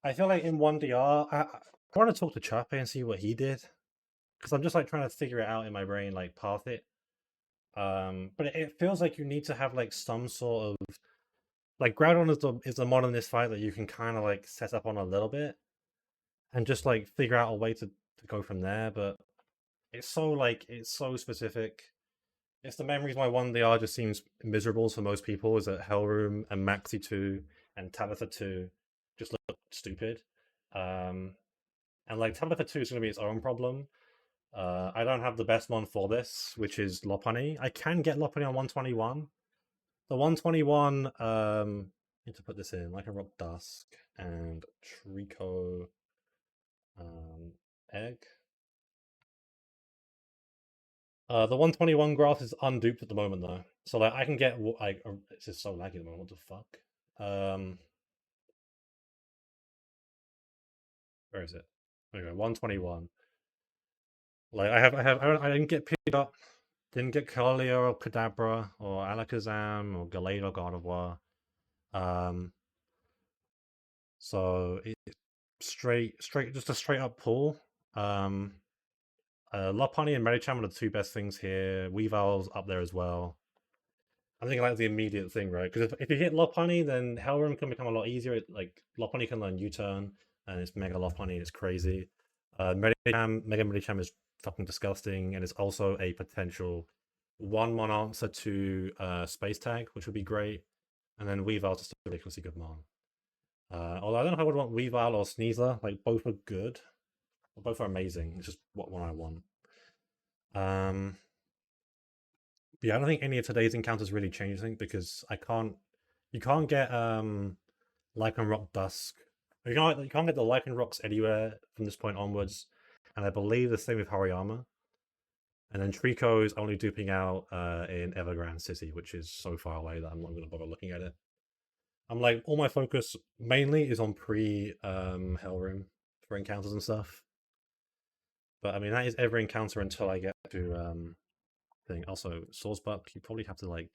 S1: I feel like in 1DR, I want to talk to Chape and see what he did. Because I'm just like trying to figure it out in my brain, like path it. But it feels like you need to have like some sort of like Groudon is the mod in this fight that you can kind of like set up on a little bit and just like figure out a way to go from there. But it's so specific. It's the main reason why 1DR just seems miserable for most people is that Hellroom and Maxi 2 and Tabitha 2 just look stupid. Um, and like Tabitha 2 is going to be its own problem. I don't have the best one for this, which is Lopunny. I can get Lopunny on 121. The 121, need to put this in, like a Rock Dusk and Trico Egg. The 121 grass is unduped at the moment though. So like I can get like it's just so laggy at the moment, what the fuck? Where is it? There we go, 121. Like I didn't get picked up. Didn't get Kalia or Kadabra or Alakazam or Gallade or God of War. Um, so straight, just a straight up pull. Um, Lopunny and Medicham are the two best things here. Weavile's up there as well. I think like the immediate thing, right? Because if you hit Lopunny, then Hellroom can become a lot easier. Like Lopunny can learn U-turn, and it's Mega Lopunny. It's crazy. Mega Medicham is fucking disgusting, and it's also a potential 1-mon answer to Space Tag, which would be great. And then Weavile's just a ridiculously good mon. Although I don't know if I would want Weavile or Sneasler. Like both are good. Both are amazing. It's just what one I want. Um, yeah, I don't think any of today's encounters really change anything because you can't get Lycan Rock Dusk. You can't get the Lycan Rocks anywhere from this point onwards, and I believe the same with Hariyama. And then Trico is only duping out in Evergrande City, which is so far away that I'm not going to bother looking at it. I'm like, all my focus mainly is on pre Hellroom for encounters and stuff. But I mean, that is every encounter until I get to thing. Also, Swordsbuck, you probably have to like,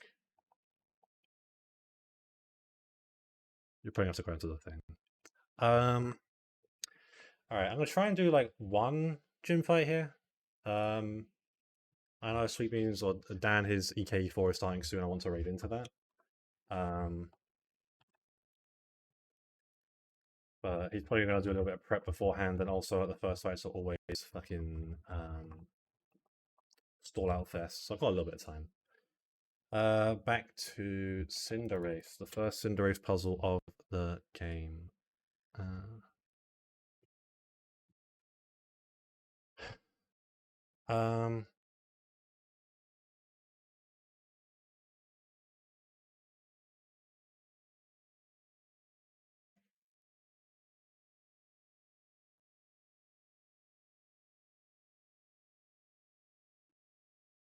S1: you probably have to go into the thing. All right, I'm gonna try and do like one gym fight here. Um, I know Sweet Beans or Dan, his EK4 is starting soon. I want to raid into that. Um, but he's probably gonna do a little bit of prep beforehand, and also at the first fights are always fucking stall out fest. So I've got a little bit of time. Back to Cinderace, the first Cinderace puzzle of the game. Uh, um,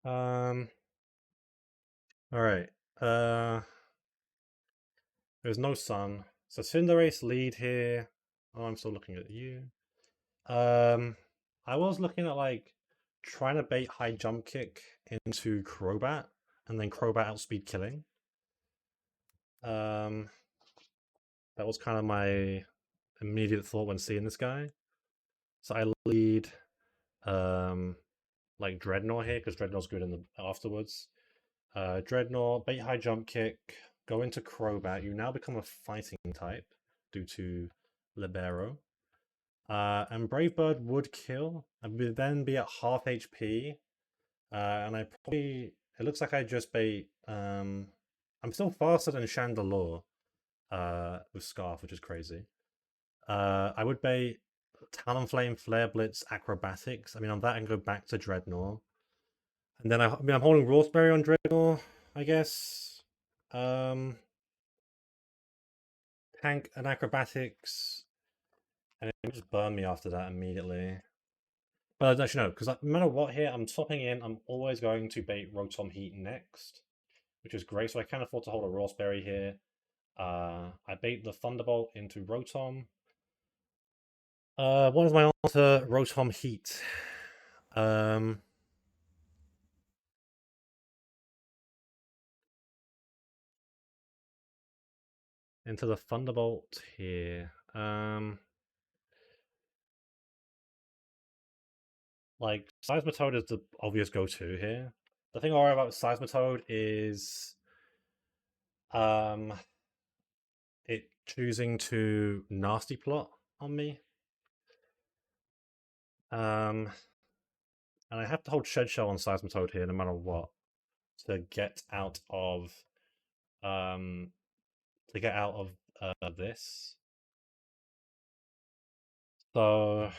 S1: um, all right. There's no sun. So Cinderace lead here. Oh, I'm still looking at you. Um, I was looking at like trying to bait high jump kick into Crobat and then Crobat outspeed killing. Um, that was kind of my immediate thought when seeing this guy. So I lead um like Dreadnought here because Dreadnought's good in the afterwards. Dreadnought, bait high jump kick, go into Crobat. You now become a fighting type due to Libero. And Brave Bird would kill and would then be at half HP. And I probably it looks like I just bait I'm still faster than Chandelure with Scarf, which is crazy. I would bait Talonflame, Flare Blitz, Acrobatics. I mean on that I can go back to Dreadnought. And then I mean I'm holding Rawsberry on Dreadnought, I guess. Um Tank and Acrobatics. And it just burn me after that immediately. But actually, no, because no matter what here, I'm swapping in. I'm always going to bait Rotom Heat next, which is great. So I can afford to hold a Rawsberry here. I bait the Thunderbolt into Rotom. What is my answer? Rotom Heat. Um, into the Thunderbolt here. Like Seismitoad is the obvious go-to here. The thing I worry about Seismitoad is um it choosing to nasty plot on me. Um, and I have to hold Shed Shell on Seismitoad here no matter what to get out of um this. So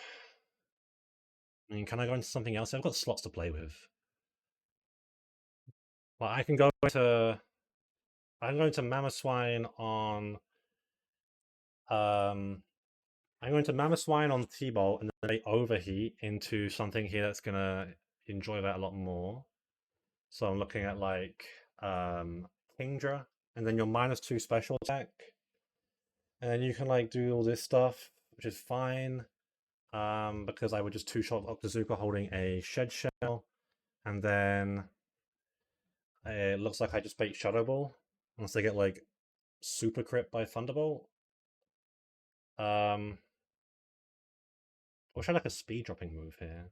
S1: I mean, can I go into something else? I've got slots to play with. Well, I can go into Mamoswine on I'm going to Mamoswine on T-Bolt and then they overheat into something here that's gonna enjoy that a lot more. So I'm looking at like Kingdra, and then your -2 special attack. And then you can like do all this stuff, which is fine. Because I would just two-shot Octazooka holding a Shed Shell, and then it looks like I just bait Shadow Ball unless they get like super crit by Thunderbolt. Um, or should I like a speed dropping move here?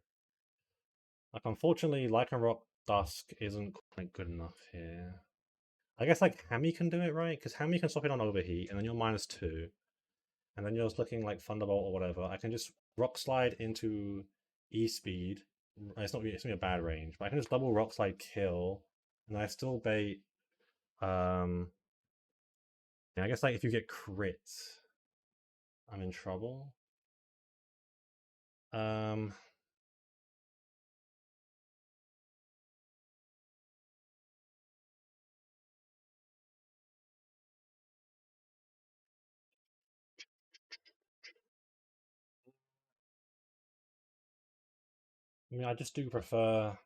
S1: Like, unfortunately, Lycanroc Dusk isn't quite good enough here. I guess like Hammy can do it, right? Because Hammy can swap it on Overheat, and then you're -2, and then you're just looking like Thunderbolt or whatever. I can just Rock Slide into E-Speed. It's not a bad range, but I can just double Rock Slide kill, and I still bait. Yeah, I guess like if you get crit, I'm in trouble. Um, I mean, I just do prefer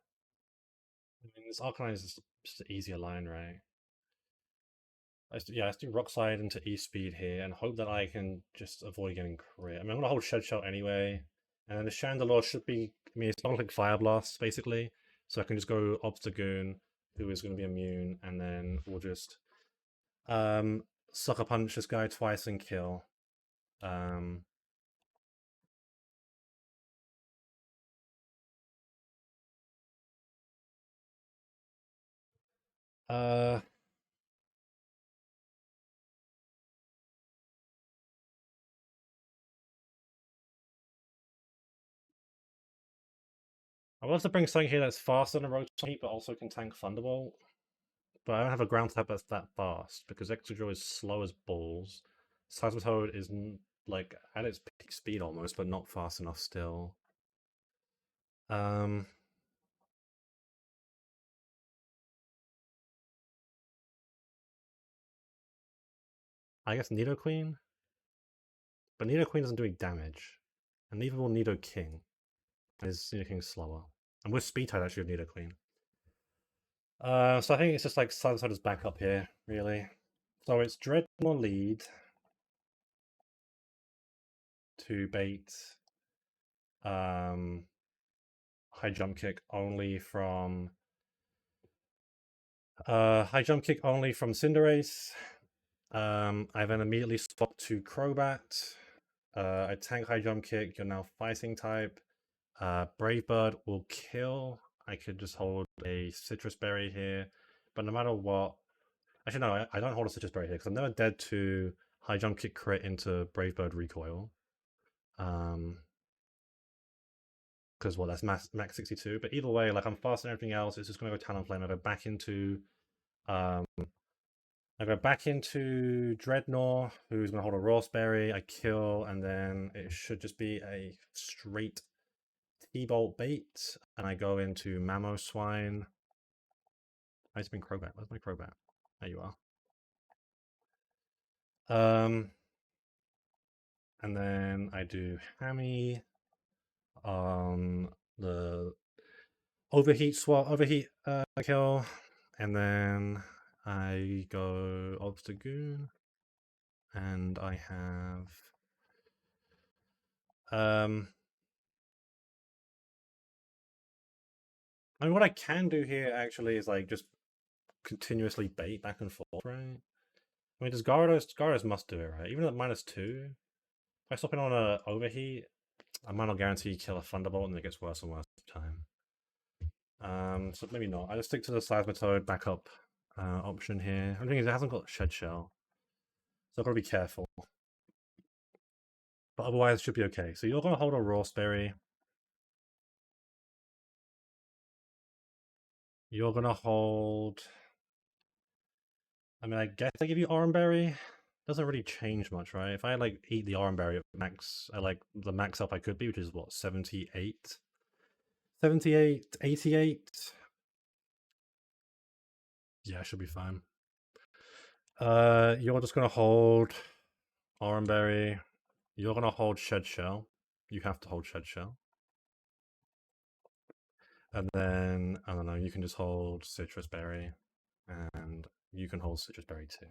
S1: this Arcanine is just an easier line, right? Let's do Rock Slide into E-Speed here and hope that I can just avoid getting crit. I mean, I'm gonna hold Shed Shell anyway, and then the Chandelure should be. I mean, it's not like Fire Blast basically, so I can just go Obstagoon, who is going to be immune, and then we'll just Sucker Punch this guy twice and kill. Um, uh, I want to bring something here that's faster than Rotom, but also can tank Thunderbolt. But I don't have a ground type that's that fast because Excadrill is slow as balls. Seismitoad is like at its peak speed almost, but not fast enough still. Um, I guess Nidoqueen, but Nidoqueen isn't doing damage, and neither will Nidoking. Is Nidoking slower? And with Speed Tide actually of Nidoqueen. So I think it's just like Seismitoad is back up here, really. So it's Dreadnought lead to bait high jump kick only from Cinderace. I then immediately swap to Crobat. I tank high jump kick. You're now fighting type. Brave Bird will kill. I could just hold a Citrus Berry here, but no matter what, actually no, I don't hold a Citrus Berry here because I'm never dead to high jump kick crit into Brave Bird recoil. Because well, that's max 62. But either way, like I'm faster than everything else. It's just gonna go Talonflame. I go back into Dreadnought, who's going to hold a Raspberry. I kill, and then it should just be a straight T-Bolt bait. And I go into Mamoswine. I just been Crobat. Where's my Crobat? There you are. And then I do Hammy on the overheat kill. And then I go Obstagoon. And I have I mean, what I can do here actually is like just continuously bait back and forth, right? I mean, does Gyarados must do it, right? Even at -2, if I swap in on a overheat, I might not guarantee kill a Thunderbolt, and it gets worse and worse each time. So maybe not. I just stick to the Seismitoad backup option here. The thing is, it hasn't got Shed Shell, so I've got to be careful. But otherwise, it should be okay. So you're going to hold a Raspberry. You're going to hold... I mean, I guess I give you Oranberry. Doesn't really change much, right? If I like eat the Oranberry at max, I like the max up I could be, which is what, 78? 78, 88? Yeah, I should be fine. You're just gonna hold Oranberry. You're gonna hold Shed Shell. You have to hold Shed Shell. And then, I don't know, you can just hold Citrus Berry. And you can hold Citrus Berry too.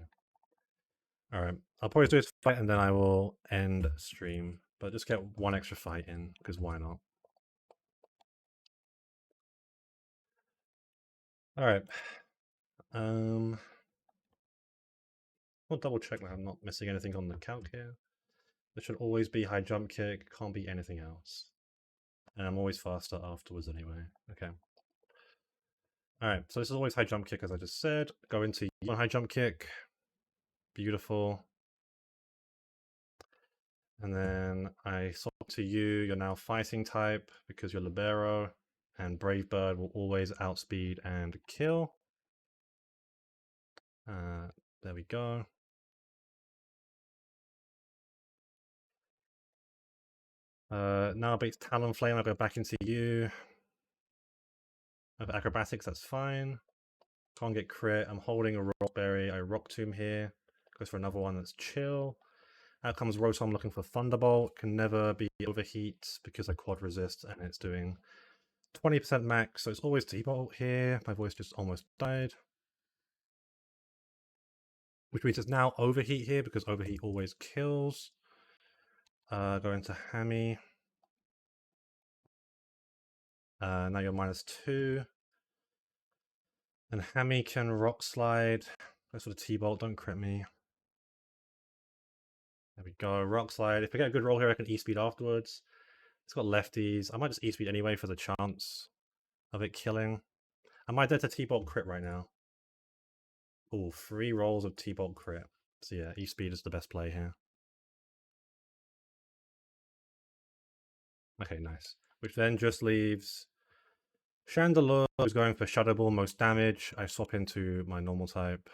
S1: Alright, I'll probably do this fight and then I will end stream. But just get one extra fight in, because why not? Alright. I'll double check that I'm not missing anything on the calc here. There should always be high jump kick, can't be anything else. And I'm always faster afterwards anyway. Okay. Alright, so this is always high jump kick as I just said. Go into one high jump kick. Beautiful. And then I swap to you, you're now fighting type because you're Libero. And Brave Bird will always outspeed and kill. There we go. Now beats Talonflame, I'll go back into you. I have acrobatics, that's fine. Can't get crit. I'm holding a Rockberry. I Rock Tomb here. Goes for another one that's chill. Out comes Rotom looking for Thunderbolt. Can never be overheat because I quad resist and it's doing 20% max, so it's always T-Bolt here. My voice just almost died. Which means it's now overheat here, because overheat always kills. Go into Hammy. Now you're -2. And Hammy can rock slide. Go for the T-Bolt, don't crit me. There we go, rock slide. If I get a good roll here, I can E-speed afterwards. It's got lefties. I might just E-speed anyway for the chance of it killing. I might dare to T-Bolt crit right now. Oh, 3 rolls of T-Bolt crit. So yeah, E-speed is the best play here. Okay, nice. Which then just leaves Chandelure, who's going for Shadow Ball, most damage. I swap into my normal type.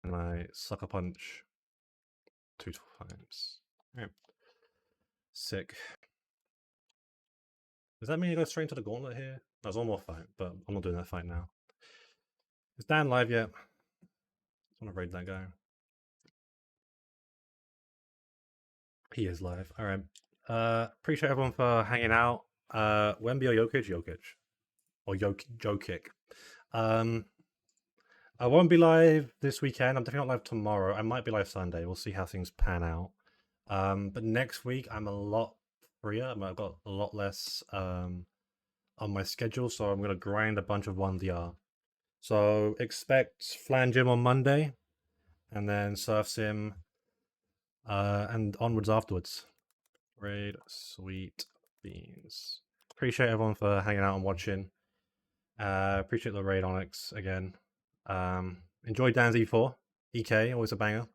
S1: And I Sucker Punch 2 times. Alright. Sick. Does that mean you go straight into the gauntlet here? There's one more fight, but I'm not doing that fight now. Is Dan live yet? I want to raid that guy. He is live. Alright. Appreciate everyone for hanging out. Wemby or Jokic? Jokic. Or Jokic. I won't be live this weekend. I'm definitely not live tomorrow. I might be live Sunday. We'll see how things pan out. But next week I'm a lot freer. I've got a lot less on my schedule, so I'm gonna grind a bunch of 1DR. So expect Flan Gym on Monday, and then Surf Sim, and onwards afterwards. Raid sweet beans. Appreciate everyone for hanging out and watching. Appreciate the raid Onyx again. Enjoy Dan's E4. EK, always a banger.